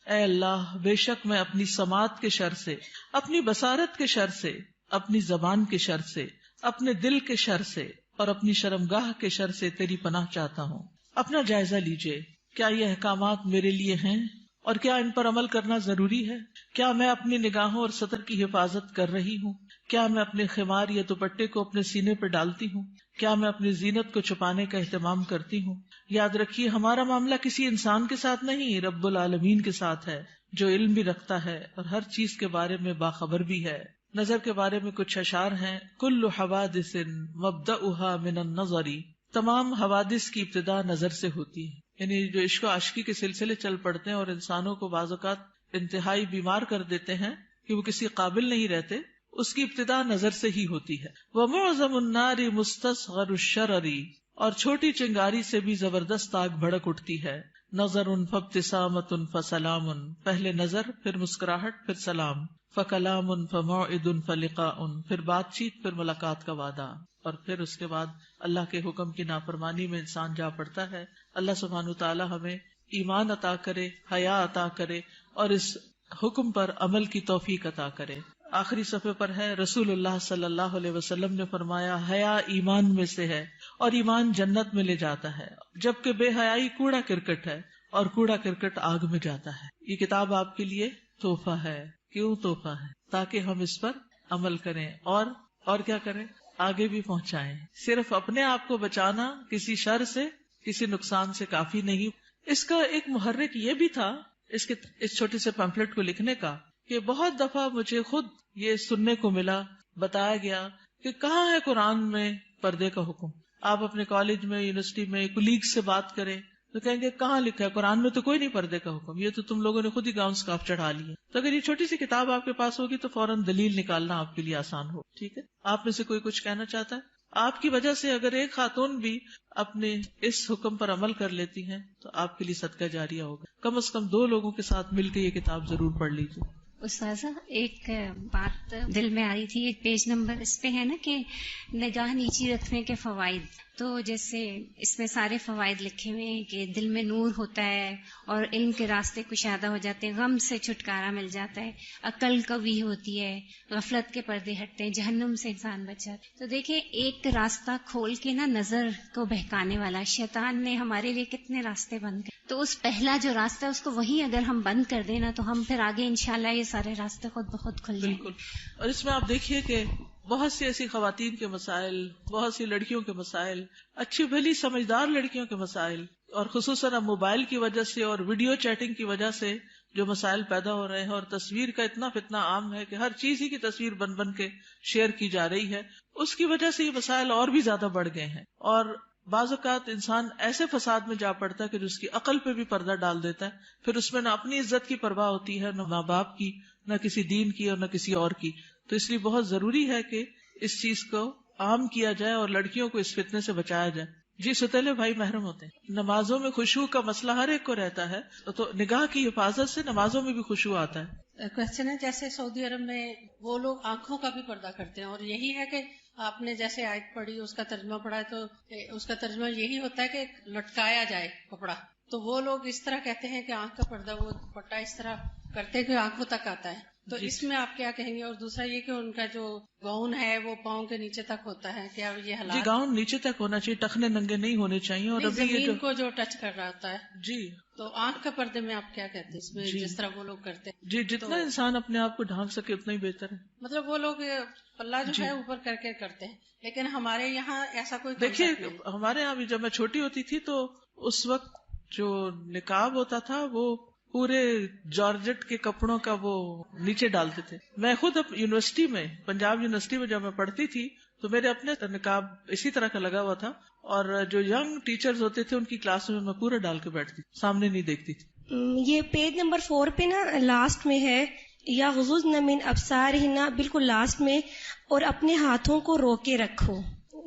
اے اللہ، بے شک میں اپنی سماعت کے شر سے، اپنی بصارت کے شر سے، اپنی زبان کے شر سے، اپنے دل کے شر سے اور اپنی شرمگاہ کے شر سے تیری پناہ چاہتا ہوں. اپنا جائزہ لیجئے، کیا یہ احکامات میرے لیے ہیں اور کیا ان پر عمل کرنا ضروری ہے؟ کیا میں اپنی نگاہوں اور سطر کی حفاظت کر رہی ہوں؟ کیا میں اپنے خمار یا دوپٹے کو اپنے سینے پر ڈالتی ہوں؟ کیا میں اپنی زینت کو چھپانے کا اہتمام کرتی ہوں؟ یاد رکھیے، ہمارا معاملہ کسی انسان کے ساتھ نہیں، رب العالمین کے ساتھ ہے، جو علم بھی رکھتا ہے اور ہر چیز کے بارے میں باخبر بھی ہے. نظر کے بارے میں کچھ اشعار ہیں. کل حوادث مبدأها من النظر، تمام حوادث کی ابتدا نظر سے ہوتی ہے. یعنی جو عشق و عاشقی کے سلسلے چل پڑتے ہیں اور انسانوں کو بعض اوقات انتہائی بیمار کر دیتے ہیں کہ وہ کسی قابل نہیں رہتے، اس کی ابتدا نظر سے ہی ہوتی ہے. وَمُعْظَمُ النَّارِ مُسْتَصْغَرُ الشَّرَرِ، اور چھوٹی چنگاری سے بھی زبردست آگ بھڑک اٹھتی ہے. نَظَرٌ فَابْتِسَامَةٌ فَسَلَامٌ، پہلے نظر، پھر مسکراہٹ، پھر سلام. فَكَلَامٌ فَمَوْعِدٌ فَلِقَاءٌ، پھر بات چیت، پھر ملاقات کا وعدہ. اور پھر اس کے بعد اللہ کے حکم کی نافرمانی میں انسان جا پڑتا ہے. اللہ سبحانہ وتعالی ہمیں ایمان عطا کرے، حیا عطا کرے اور اس حکم پر عمل کی توفیق عطا کرے. آخری صفحے پر ہے، رسول اللہ صلی اللہ علیہ وسلم نے فرمایا، حیا ایمان میں سے ہے اور ایمان جنت میں لے جاتا ہے، جبکہ بے حیائی کوڑا کرکٹ ہے اور کوڑا کرکٹ آگ میں جاتا ہے. یہ کتاب آپ کے لیے تحفہ ہے. کیوں تحفہ ہے؟ تاکہ ہم اس پر عمل کریں اور کیا کریں؟ آگے بھی پہنچائیں. صرف اپنے آپ کو بچانا کسی شر سے، کسی نقصان سے کافی نہیں. اس کا ایک محرک یہ بھی تھا اس چھوٹے سے پمفلٹ کو لکھنے کا کہ بہت دفعہ مجھے خود یہ سننے کو ملا، بتایا گیا کہ کہاں ہے قرآن میں پردے کا حکم. آپ اپنے کالج میں، یونیورسٹی میں کولیگ سے بات کریں تو کہیں گے کہاں لکھا ہے قرآن میں؟ تو کوئی نہیں پردے کا حکم، یہ تو تم لوگوں نے خود ہی گاؤن سکارف چڑھا لی ہے. تو اگر یہ چھوٹی سی کتاب آپ کے پاس ہوگی تو فوراً دلیل نکالنا آپ کے لیے آسان ہو. ٹھیک ہے، آپ میں سے کوئی کچھ کہنا چاہتا ہے؟ آپ کی وجہ سے اگر ایک خاتون بھی اپنے اس حکم پر عمل کر لیتی ہیں تو آپ کے لیے صدقہ جاریہ ہوگا. کم از کم 2 لوگوں کے ساتھ مل کے یہ کتاب ضرور پڑھ لیجیے. استاذہ، ایک بات دل میں آ رہی تھی، ایک پیج نمبر اس پہ ہے نا کہ نگاہ نیچی رکھنے کے فوائد. تو جیسے اس میں سارے فوائد لکھے ہوئے ہیں کہ دل میں نور ہوتا ہے اور علم کے راستے کشادہ ہو جاتے ہیں، غم سے چھٹکارا مل جاتا ہے، عقل قوی ہوتی ہے، غفلت کے پردے ہٹتے ہیں، جہنم سے انسان بچ جاتا ہے. تو دیکھیں، ایک راستہ کھول کے نا نظر کو بہکانے والا شیطان نے ہمارے لیے کتنے راستے بند کر، تو اس پہلا جو راستہ ہے اس کو وہی اگر ہم بند کر دیں نا تو ہم پھر آگے انشاءاللہ یہ سارے راستے خود بخود کھل جائیں. بالکل. اور اس میں آپ دیکھیے کہ بہت سی ایسی خواتین کے مسائل، بہت سی لڑکیوں کے مسائل، اچھی بھلی سمجھدار لڑکیوں کے مسائل، اور خصوصاً اب موبائل کی وجہ سے اور ویڈیو چیٹنگ کی وجہ سے جو مسائل پیدا ہو رہے ہیں، اور تصویر کا اتنا فتنہ عام ہے کہ ہر چیز ہی کی تصویر بن بن کے شیئر کی جا رہی ہے، اس کی وجہ سے یہ مسائل اور بھی زیادہ بڑھ گئے ہیں. اور بعض اوقات انسان ایسے فساد میں جا پڑتا ہے کہ جو اس کی عقل پہ بھی پردہ ڈال دیتا ہے، پھر اس میں نہ اپنی عزت کی پرواہ ہوتی ہے، نہ ماں باپ کی، نہ کسی دین کی اور نہ کسی اور کی. تو اس لیے بہت ضروری ہے کہ اس چیز کو عام کیا جائے اور لڑکیوں کو اس فتنے سے بچایا جائے. جی، ستیلے بھائی محرم ہوتے ہیں. نمازوں میں خشوع کا مسئلہ ہر ایک کو رہتا ہے، تو نگاہ کی حفاظت سے نمازوں میں بھی خشوع آتا ہے. کوشچن ہے، جیسے سعودی عرب میں وہ لوگ آنکھوں کا بھی پردہ کرتے ہیں، اور یہی ہے کہ آپ نے جیسے آیت پڑھی، اس کا ترجمہ پڑھا ہے، تو اس کا ترجمہ یہی ہوتا ہے کہ لٹکایا جائے کپڑا. تو وہ لوگ اس طرح کہتے ہیں کہ آنکھ کا پردہ، وہ دوپٹہ اس طرح کرتے کہ آنکھوں تک آتا ہے. تو اس میں آپ کیا کہیں گے؟ اور دوسرا یہ کہ ان کا جو گاؤن ہے وہ پاؤں کے نیچے تک ہوتا ہے، کیا یہ حالات؟ جی، گاؤن نیچے تک ہونا چاہیے، ٹخنے ننگے نہیں ہونے چاہیے. اور ابھی یہ زمین کو جو ٹچ کر رہا ہوتا ہے. جی، تو آنکھ کے پردے میں آپ کیا کہتے ہیں اس میں؟ جس طرح وہ لوگ کرتے ہیں جی، جتنا انسان اپنے آپ کو ڈھانک سکے اتنا ہی بہتر ہے. مطلب وہ لوگ پلہ جو ہے اوپر کر کے کرتے ہیں، لیکن ہمارے یہاں ایسا کوئی دیکھیے ہمارے یہاں بھی جب میں چھوٹی ہوتی تھی تو اس وقت جو نقاب ہوتا تھا وہ پورے جارجٹ کے کپڑوں کا وہ نیچے ڈالتے تھے. میں خود یونیورسٹی میں، پنجاب یونیورسٹی میں جب میں پڑھتی تھی تو میرے اپنے نقاب اسی طرح کا لگا ہوا تھا، اور جو ینگ ٹیچرز ہوتے تھے ان کی کلاس میں پورا ڈال کے بیٹھتی تھی، سامنے نہیں دیکھتی تھی. یہ پیج نمبر 4 پہ نا لاسٹ میں ہے یا غضضن من ابصارہن، بالکل لاسٹ میں، اور اپنے ہاتھوں کو روکے رکھو.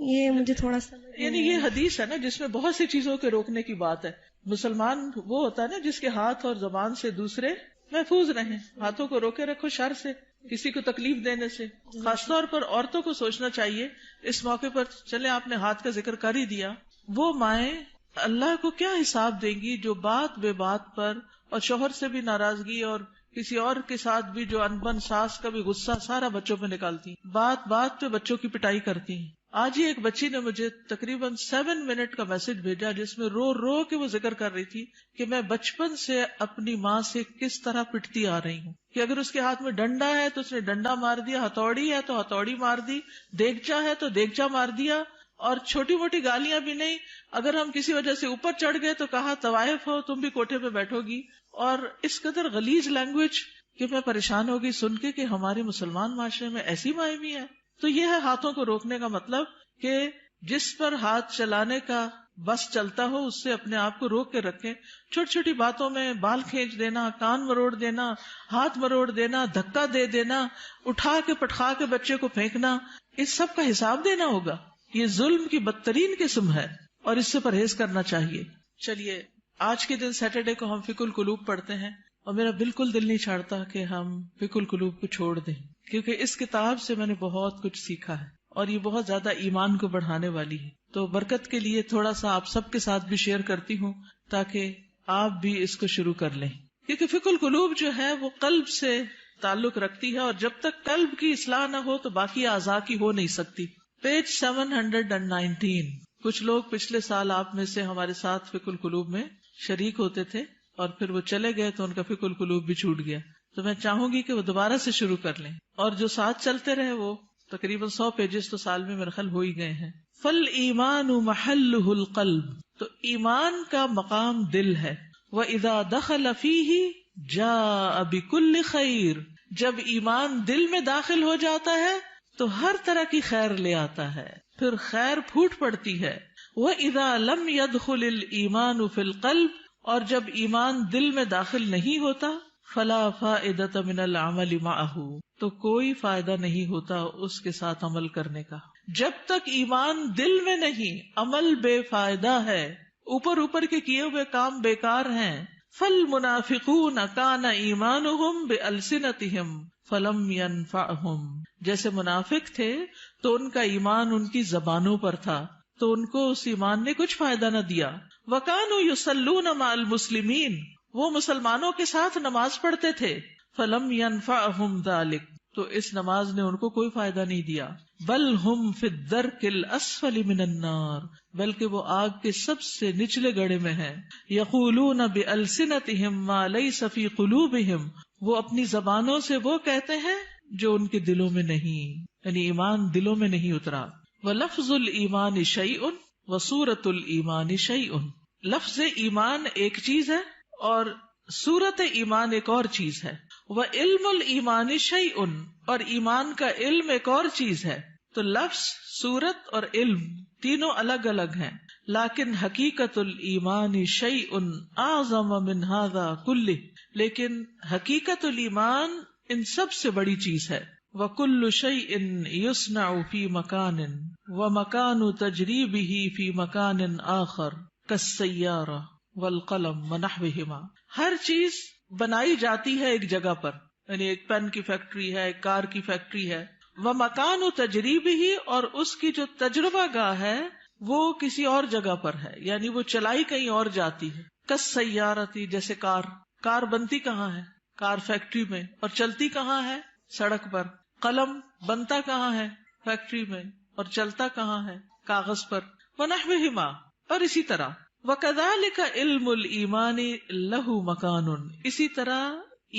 یہ مجھے تھوڑا سا یعنی یہ حدیث ہے نا جس میں بہت سی چیزوں کے روکنے کی بات ہے. مسلمان وہ ہوتا ہے نا جس کے ہاتھ اور زبان سے دوسرے محفوظ رہیں. ہاتھوں کو روکے رکھو شر سے، کسی کو تکلیف دینے سے. خاص طور پر عورتوں کو سوچنا چاہیے اس موقع پر. چلے آپ نے ہاتھ کا ذکر کر ہی دیا، وہ مائیں اللہ کو کیا حساب دیں گی جو بات بے بات پر اور شوہر سے بھی ناراضگی اور کسی اور کے ساتھ بھی جو انبن ساس کا بھی غصہ سارا بچوں پہ نکالتی، بات بات پہ بچوں کی پٹائی کرتی ہیں. آج ہی ایک بچی نے مجھے تقریباً 7 منٹ کا میسج بھیجا جس میں رو رو کے وہ ذکر کر رہی تھی کہ میں بچپن سے اپنی ماں سے کس طرح پٹتی آ رہی ہوں کہ اگر اس کے ہاتھ میں ڈنڈا ہے تو اس نے ڈنڈا مار دیا، ہتھوڑی ہے تو ہتھوڑی مار دی، دیگچا ہے تو دیگچا مار دیا، اور چھوٹی موٹی گالیاں بھی نہیں. اگر ہم کسی وجہ سے اوپر چڑھ گئے تو کہا طوائف ہو تم بھی کوٹھے پہ بیٹھو گی. اور اس قدر غلیظ لینگویج کہ میں پریشان ہوگی سن کے کہ ہمارے مسلمان معاشرے میں ایسی مائیں بھی ہیں. تو یہ ہے ہاتھوں کو روکنے کا مطلب کہ جس پر ہاتھ چلانے کا بس چلتا ہو اس سے اپنے آپ کو روک کے رکھیں. چھوٹی چھوٹی باتوں میں بال کھینچ دینا، کان مروڑ دینا، ہاتھ مروڑ دینا، دھکا دے دینا، اٹھا کے پٹخا کے بچے کو پھینکنا، اس سب کا حساب دینا ہوگا. یہ ظلم کی بدترین قسم ہے اور اس سے پرہیز کرنا چاہیے. چلیے آج کے دن سیٹرڈے کو ہم فقہ القلوب پڑھتے ہیں اور میرا بالکل دل نہیں چاہتا کہ ہم فقہ القلوب کو چھوڑ دیں، کیونکہ اس کتاب سے میں نے بہت کچھ سیکھا ہے اور یہ بہت زیادہ ایمان کو بڑھانے والی ہے. تو برکت کے لیے تھوڑا سا آپ سب کے ساتھ بھی شیئر کرتی ہوں تاکہ آپ بھی اس کو شروع کر لیں، کیونکہ فقہ القلوب جو ہے وہ قلب سے تعلق رکھتی ہے اور جب تک قلب کی اصلاح نہ ہو تو باقی اعضاء کی ہو نہیں سکتی. پیج 719. کچھ لوگ پچھلے سال آپ میں سے ہمارے ساتھ فقہ القلوب میں شریک ہوتے تھے اور پھر وہ چلے گئے تو ان کا فقہ القلوب بھی چھوٹ گیا. تو میں چاہوں گی کہ وہ دوبارہ سے شروع کر لیں، اور جو ساتھ چلتے رہے وہ تقریباً 100 پیجز تو سال میں میرے خیال ہو ہی گئے ہیں. فالایمان محلہ القلب، تو ایمان کا مقام دل ہے. وَإِذَا دَخَلَ فِيهِ جَاءَ بِكُلِّ خَيْرٍ، جب ایمان دل میں داخل ہو جاتا ہے تو ہر طرح کی خیر لے آتا ہے، پھر خیر پھوٹ پڑتی ہے. وَإِذَا لَمْ يَدْخُلِ الْإِيمَانُ فِي الْقَلْبِ، اور جب ایمان دل میں داخل نہیں ہوتا فَلَا فَائِدَةَ مِنَ الْعَمَلِ مَعَهُ، تو کوئی فائدہ نہیں ہوتا اس کے ساتھ عمل کرنے کا. جب تک ایمان دل میں نہیں عمل بے فائدہ ہے، اوپر اوپر کے کیے ہوئے کام بیکار ہیں. فَالْمُنَافِقُونَ كَانَ إِيمَانُهُمْ بِأَلْسِنَتِهِمْ فَلَمْ يَنْفَعْهُمْ، جیسے منافق تھے تو ان کا ایمان ان کی زبانوں پر تھا تو ان کو اس ایمان نے کچھ فائدہ نہ دیا. وَكَانُوا يُصَلُّونَ مَعَ الْمُسْلِمِينَ، وہ مسلمانوں کے ساتھ نماز پڑھتے تھے. فَلَمْ يَنْفَعْهُمْ ذَلِكَ، تو اس نماز نے ان کو کوئی فائدہ نہیں دیا. بل ہم فی الدرک الاسفل من النار، بلکہ وہ آگ کے سب سے نچلے گڑھے میں ہیں. یقولون بألسنتہم ما لیس فی قلوبہم، وہ اپنی زبانوں سے وہ کہتے ہیں جو ان کے دلوں میں نہیں، یعنی ایمان دلوں میں نہیں اترا. وَلَفْظُ الْإِيمَانِ شَيْءٌ وَصُورَةُ الْإِيمَانِ شَيْءٌ، لفظ ایمان ایک چیز ہے اور صورت ایمان ایک اور چیز ہے. وَعِلْمُ الْإِيمَانِ شَيْءٌ، اور ایمان کا علم ایک اور چیز ہے. تو لفظ، صورت اور علم تینوں الگ الگ ہیں، لیکن حقیقت الایمان شیء اعظم من هذا کلہ، لیکن حقیقت الایمان ان سب سے بڑی چیز ہے. وَكُلُّ شَيْءٍ يُصْنَعُ فِي مَكَانٍ وَمَكَانُ تَجْرِيبِهِ فِي مَكَانٍ آخر كَالسَّيَّارَةِ وَالْقَلَمِ وَنَحْوِهِمَا، ہر چیز بنائی جاتی ہے ایک جگہ پر، یعنی ایک پین کی فیکٹری ہے، ایک کار کی فیکٹری ہے. وَمَكَانُ تَجْرِيبِهِ، اور اس کی جو تجربہ گاہ ہے وہ کسی اور جگہ پر ہے، یعنی وہ چلائی کہیں اور جاتی ہے. كَالسَّيَّارَةِ، جیسے کار بنتی کہاں ہے؟ کار فیکٹری میں، اور چلتی کہاں ہے؟ سڑک پر. قلم بنتا کہاں ہے؟ فیکٹری میں، اور چلتا کہاں ہے؟ کاغذ پر. وَنَحْوِهِمَا، اور اسی طرح. وَكَذَلِكَ عِلْمُ الْإِيمَانِ لَهُ مَكَانٌ، اسی طرح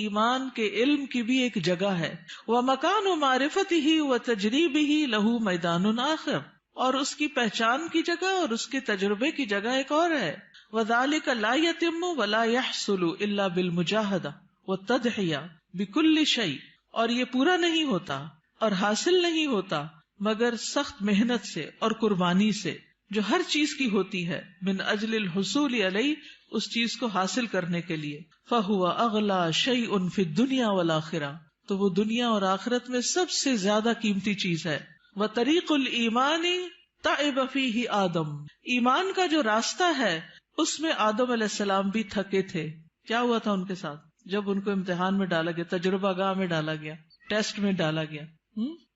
ایمان کے علم کی بھی ایک جگہ ہے. وَمَكَانُ مَعْرِفَتِهِ وَتَجْرِيبِهِ لَهُ مَيْدَانٌ آخر، اور اس کی پہچان کی جگہ اور اس کے تجربے کی جگہ ایک اور ہے. وَذَلِكَ لَا يَتِمُّ وَلَا يَحْصُلُ إِلَّا بِالْمُجَاهَدَةِ وَالتَّضْحِيَةِ بِكُلِّ شَيْءٍ، اور یہ پورا نہیں ہوتا اور حاصل نہیں ہوتا مگر سخت محنت سے اور قربانی سے، جو ہر چیز کی ہوتی ہے، من اجل الحصول علیہ، اس چیز کو حاصل کرنے کے لیے. فَهُوَ أَغْلَى شَيْءٌ فِي الدُّنْيَا وَالْآخِرَةِ، تو وہ دنیا اور آخرت میں سب سے زیادہ قیمتی چیز ہے. وَطَرِيقُ الْإِيمَانِ تَعِبَ فِيهِ آدم، ایمان کا جو راستہ ہے اس میں آدم علیہ السلام بھی تھکے تھے. کیا ہوا تھا ان کے ساتھ جب ان کو امتحان میں ڈالا گیا، تجربہ گاہ میں ڈالا گیا، ٹیسٹ میں ڈالا گیا،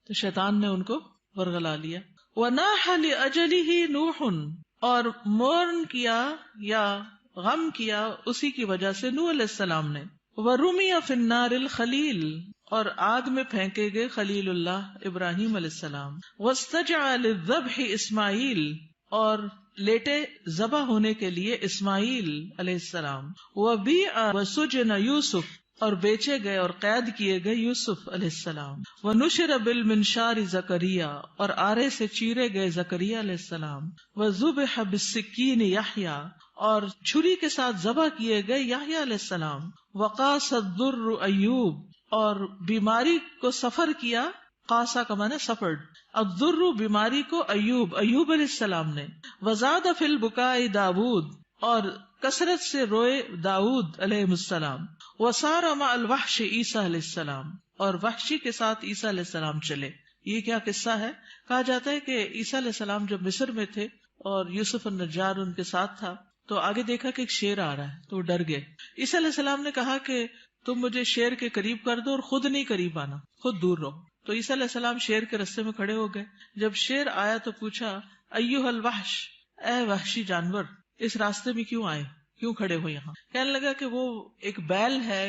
تو شیطان نے ان کو ورغلا لیا. وَنَاحَ لِأَجَلِهِ نُوحٌ، اور مورن کیا یا غم کیا اسی کی وجہ سے نوح علیہ السلام نے. وَرُمِيَ فِي النَّارِ الْخَلِيلِ، اور آگ میں پھینکے گئے خلیل اللہ ابراہیم علیہ السلام. وَاسْتَجَعَ لِلذَّبْحِ اسماعیل، اور لیٹے ذبح ہونے کے لیے اسماعیل علیہ السلام. وَبِيعَ وَسُجِنَ یوسف، اور بیچے گئے اور قید کیے گئے یوسف علیہ السلام. وَنُشِرَ بِالْمِنشَارِ زکریا، اور آرے سے چیرے گئے زکریا علیہ السلام. وَذُبِحَ بِالسِّكِّينِ یحییٰ، اور چھری کے ساتھ ذبح کیے گئے یحییٰ علیہ السلام. وَقَاسَ الضُّرُّ ایوب، اور بیماری کو سفر کیا، قاسا کا معنی سفرڈ، الضر بیماری کو ایوب علیہ السلام نے. وَزَادَ فِي الْبُكَاءِ داود، اور کثرت سے روئے داؤد علیہ السلام. وَصَارَ مَعَ الْوَحْشِ عیسیٰ علیہ السلام، اور وحشی کے ساتھ عیسیٰ علیہ السلام چلے. یہ کیا قصہ ہے؟ کہا جاتا ہے کہ عیسیٰ علیہ السلام جب مصر میں تھے اور یوسف النجار ان کے ساتھ تھا، تو آگے دیکھا کہ ایک شیر آ رہا ہے تو وہ ڈر گئے. عیسیٰ علیہ السلام نے کہا کہ تم مجھے شیر کے قریب کر دو اور خود نہیں قریب آنا، خود دور رہو. تو عیسیٰ علیہ السلام شیر کے رستے میں کھڑے ہو گئے. جب شیر آیا تو پوچھا ایھا الوحش، اے وحشی جانور، اس راستے میں کیوں آئے، کیوں کھڑے ہو یہاں؟ کہنے لگا کہ وہ ایک بیل ہے،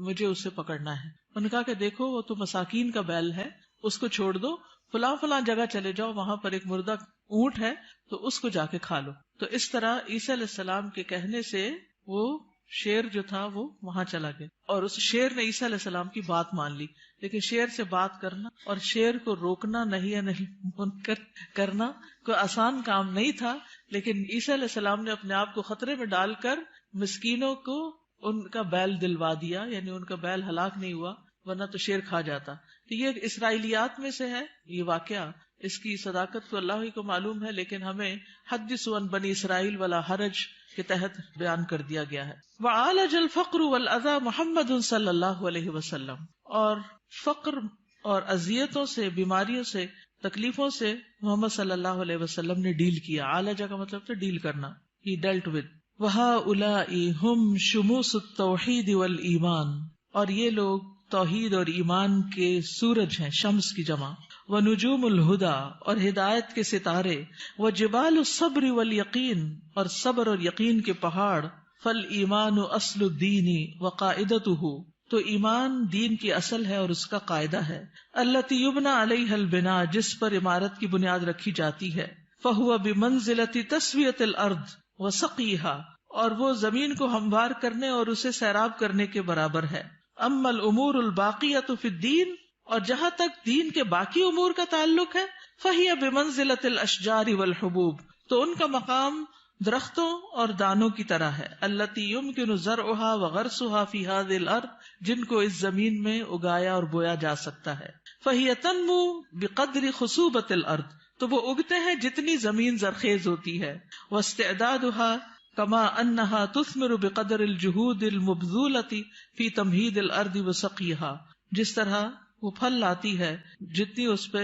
مجھے اسے پکڑنا ہے. انہوں نے کہا کہ دیکھو وہ تو مساکین کا بیل ہے، اس کو چھوڑ دو، فلاں فلاں جگہ چلے جاؤ، وہاں پر ایک مردہ اونٹ ہے تو اس کو جا کے کھا لو. تو اس طرح عیسیٰ علیہ السلام کے کہنے سے وہ شیر جو تھا وہ وہاں چلا گیا، اور اس شیر نے عیسیٰ علیہ السلام کی بات مان لی. لیکن شیر سے بات کرنا اور شیر کو روکنا نہیں منکر کرنا کوئی آسان کام نہیں تھا. لیکن عیسیٰ علیہ السلام نے اپنے آپ کو خطرے میں ڈال کر مسکینوں کو ان کا بیل دلوا دیا، یعنی ان کا بیل ہلاک نہیں ہوا، ورنہ تو شیر کھا جاتا. تو یہ اسرائیلیات میں سے ہے یہ واقعہ. اس کی صداقت تو اللہ ہی کو معلوم ہے، لیکن ہمیں حدثوا عن بنی اسرائیل ولا حرج کے تحت بیان کر دیا گیا ہے. وعالج الفقر والاذى محمد صلی اللہ علیہ وسلم، اور فقر اور اذیتوں سے، بیماریوں سے، تکلیفوں سے محمد صلی اللہ علیہ وسلم نے ڈیل کیا. عالجہ کا مطلب تھا ڈیل کرنا، he dealt with. وَهَؤُلَاءِ هُمْ شُمُوسُ التَّوْحِيدِ وَالْإِيمَانِ، اور یہ لوگ توحید اور ایمان کے سورج ہیں، شمس کی جمع. وَنُجُومُ الْهُدَى، اور ہدایت کے ستارے. وَجِبَالُ الصَّبْرِ وَالْيَقِينِ، اور صبر اور یقین کے پہاڑ. فَالْإِيمَانُ أَصْلُ الدِّينِ وَقَاعِدَتُهُ، تو ایمان دین کی اصل ہے اور اس کا قاعدہ ہے. الَّتِي يُبْنَى عَلَيْهَا الْبِنَاءُ، جس پر عمارت کی بنیاد رکھی جاتی ہے. فَهُوَ بِمَنزِلَةِ تَسْوِيَةِ الْأَرْضِ وَسَقْيِهَا، اور وہ زمین کو ہموار کرنے اور اسے سیراب کرنے کے برابر ہے. اما الامور الباقیۃ فی الدین، اور جہاں تک دین کے باقی امور کا تعلق ہے، فہی بمنزلۃ الاشجار والحبوب، تو ان کا مقام درختوں اور دانوں کی طرح ہے. التی یمکن زرعها وغرسها فی هذه الارض، جن کو اس زمین میں اگایا اور بویا جا سکتا ہے. فہی تنمو بقدر خصوبۃ الارض، تو وہ اگتے ہیں جتنی زمین زرخیز ہوتی ہے. واستعدادها کما انہا تثمر بقدر الجہود المبذولۃ فی تمہید الارض وسقیها، جس طرح وہ پھل لاتی ہے جتنی اس پہ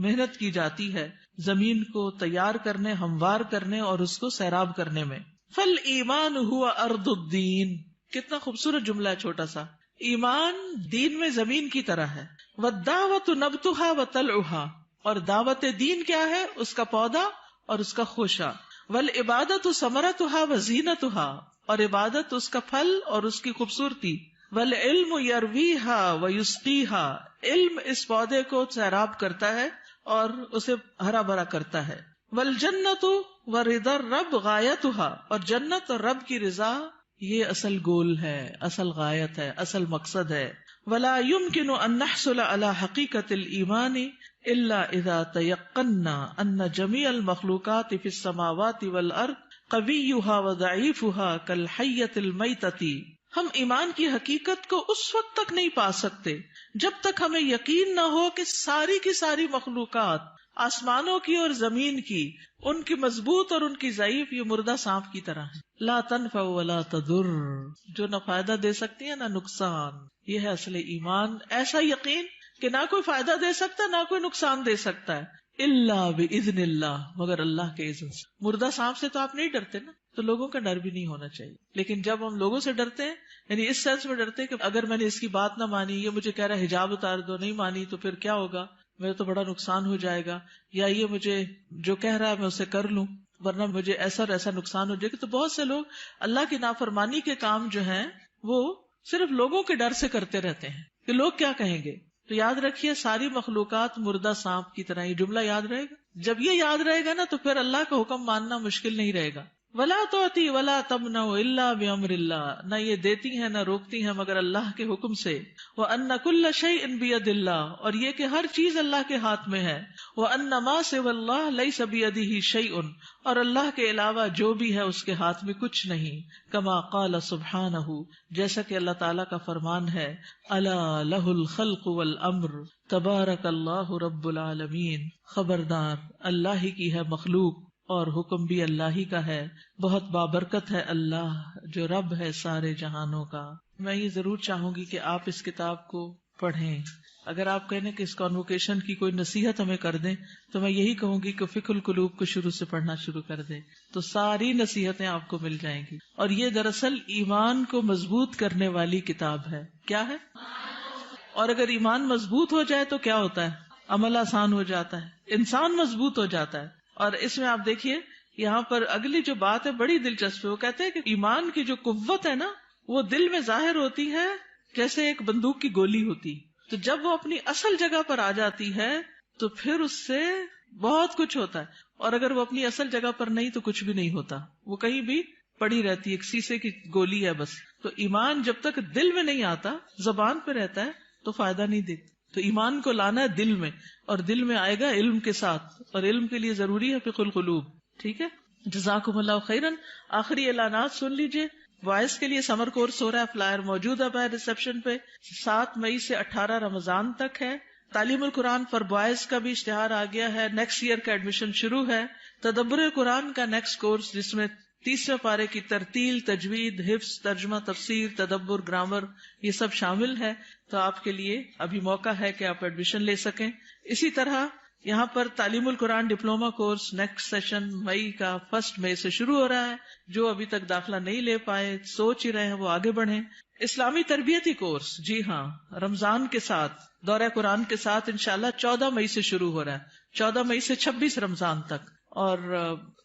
محنت کی جاتی ہے زمین کو تیار کرنے، ہموار کرنے اور اس کو سیراب کرنے میں. فالایمان هو ارض الدین، کتنا خوبصورت جملہ ہے چھوٹا سا. ایمان دین میں زمین کی طرح ہے. والدعوۃ نبتها وطلعها، اور دعوت دین کیا ہے؟ اس کا پودا اور اس کا خوشہ. والعبادت ثمرتها وزینتها، اور عبادت اس کا پھل اور اس کی خوبصورتی. والعلم یرویها ویسقیها، علم اس پودے کو سیراب کرتا ہے اور اسے ہرا بھرا کرتا ہے. والجنت ورضا الرب غایتها، اور جنت اور رب کی رضا یہ اصل گول ہے، اصل غایت ہے، اصل مقصد ہے. ولا يمكن ان نحصل على حقیقت الایمان الا اذا تيقنا ان جميع المخلوقات في السماوات والارض قویها وضعیفها كالحیۃ المیتۃ. ہم ایمان کی حقیقت کو اس وقت تک نہیں پا سکتے جب تک ہمیں یقین نہ ہو کہ ساری کی ساری مخلوقات، آسمانوں کی اور زمین کی، ان کی مضبوط اور ان کی ضعیف یہ مردہ سانپ کی طرح ہے. لا تنفع ولا تضر، جو نہ فائدہ دے سکتی ہے نہ نقصان. یہ ہے اصل ایمان، ایسا یقین کہ نہ کوئی فائدہ دے سکتا نہ کوئی نقصان دے سکتا ہے، الا باذن اللہ، مگر اللہ کے اذن سے. مردہ سانپ سے تو آپ نہیں ڈرتے نا، تو لوگوں کا ڈر بھی نہیں ہونا چاہیے. لیکن جب ہم لوگوں سے ڈرتے ہیں، یعنی اس سینس میں ڈرتے ہیں کہ اگر میں نے اس کی بات نہ مانی، یہ مجھے کہہ رہا ہے حجاب اتار دو، نہیں مانی تو پھر کیا ہوگا، میرا تو بڑا نقصان ہو جائے گا، یا یہ مجھے جو کہہ رہا ہے میں اسے کر لوں ورنہ مجھے ایسا اور ایسا نقصان ہو جائے گا. تو بہت سے لوگ اللہ کی نافرمانی کے کام جو ہیں وہ صرف لوگوں کے ڈر سے کرتے رہتے ہیں کہ لوگ کیا کہیں گے. تو یاد رکھیے ساری مخلوقات مردہ سانپ کی طرح، یہ جملہ یاد رہے گا. جب یہ یاد رہے گا نا تو پھر اللہ کا حکم ماننا مشکل نہیں رہے گا. ولا تعطی ولا تمنع الا بامر اللہ، نہ یہ دیتی ہیں نہ روکتی ہیں مگر اللہ کے حکم سے. وان کل شیء بید اللہ، اور یہ کہ ہر چیز اللہ کے ہاتھ میں ہے. وان ما سوى اللہ لیس بیدہ شیء، اور اللہ کے علاوہ جو بھی ہے اس کے ہاتھ میں کچھ نہیں. کما قال سبحانہ، جیسا کہ اللہ تعالیٰ کا فرمان ہے، الا لہ الخلق والامر تبارک اللہ رب العالمین. خبردار، اللہ ہی کی ہے مخلوق اور حکم بھی اللہ ہی کا ہے، بہت بابرکت ہے اللہ جو رب ہے سارے جہانوں کا. میں یہ ضرور چاہوں گی کہ آپ اس کتاب کو پڑھیں. اگر آپ کہیں کہ اس کانوکیشن کی کوئی نصیحت ہمیں کر دیں تو میں یہی کہوں گی کہ فقہ القلوب کو شروع سے پڑھنا شروع کر دیں، تو ساری نصیحتیں آپ کو مل جائیں گی. اور یہ دراصل ایمان کو مضبوط کرنے والی کتاب ہے. کیا ہے؟ اور اگر ایمان مضبوط ہو جائے تو کیا ہوتا ہے؟ عمل آسان ہو جاتا ہے، انسان مضبوط ہو جاتا ہے. اور اس میں آپ دیکھیے یہاں پر اگلی جو بات ہے بڑی دلچسپ ہے. وہ کہتے ہیں کہ ایمان کی جو قوت ہے نا وہ دل میں ظاہر ہوتی ہے جیسے ایک بندوق کی گولی ہوتی. تو جب وہ اپنی اصل جگہ پر آ جاتی ہے تو پھر اس سے بہت کچھ ہوتا ہے. اور اگر وہ اپنی اصل جگہ پر نہیں تو کچھ بھی نہیں ہوتا، وہ کہیں بھی پڑی رہتی ہے، ایک شیشے کی گولی ہے بس. تو ایمان جب تک دل میں نہیں آتا، زبان پہ رہتا ہے تو فائدہ نہیں دیتا. تو ایمان کو لانا ہے دل میں، اور دل میں آئے گا علم کے ساتھ، اور علم کے لیے ضروری ہے فقہ القلوب. ٹھیک ہے، جزاکم اللہ خیرن. آخری اعلانات سن لیجئے. وائس کے لیے سمر کورس ہو رہا ہے، فلائر موجود ہے باہر ریسپشن پہ. 7 مئی سے 18 رمضان تک ہے. تعلیم القرآن فار بوائز کا بھی اشتہار آ گیا ہے، نیکسٹ ایئر کا ایڈمیشن شروع ہے. تدبر قرآن کا نیکسٹ کورس جس میں 30ویں پارے کی ترتیل، تجوید، حفظ، ترجمہ، تفسیر، تدبر، گرامر یہ سب شامل ہے. تو آپ کے لیے ابھی موقع ہے کہ آپ ایڈمیشن لے سکیں. اسی طرح یہاں پر تعلیم القرآن ڈپلوما کورس نیکسٹ سیشن مئی کا 1 مئی سے شروع ہو رہا ہے. جو ابھی تک داخلہ نہیں لے پائے، سوچ ہی رہے ہیں، وہ آگے بڑھیں. اسلامی تربیتی کورس، جی ہاں، رمضان کے ساتھ دورہ قرآن کے ساتھ انشاءاللہ 14 مئی سے شروع ہو رہا ہے، 14 مئی سے 26 رمضان تک. اور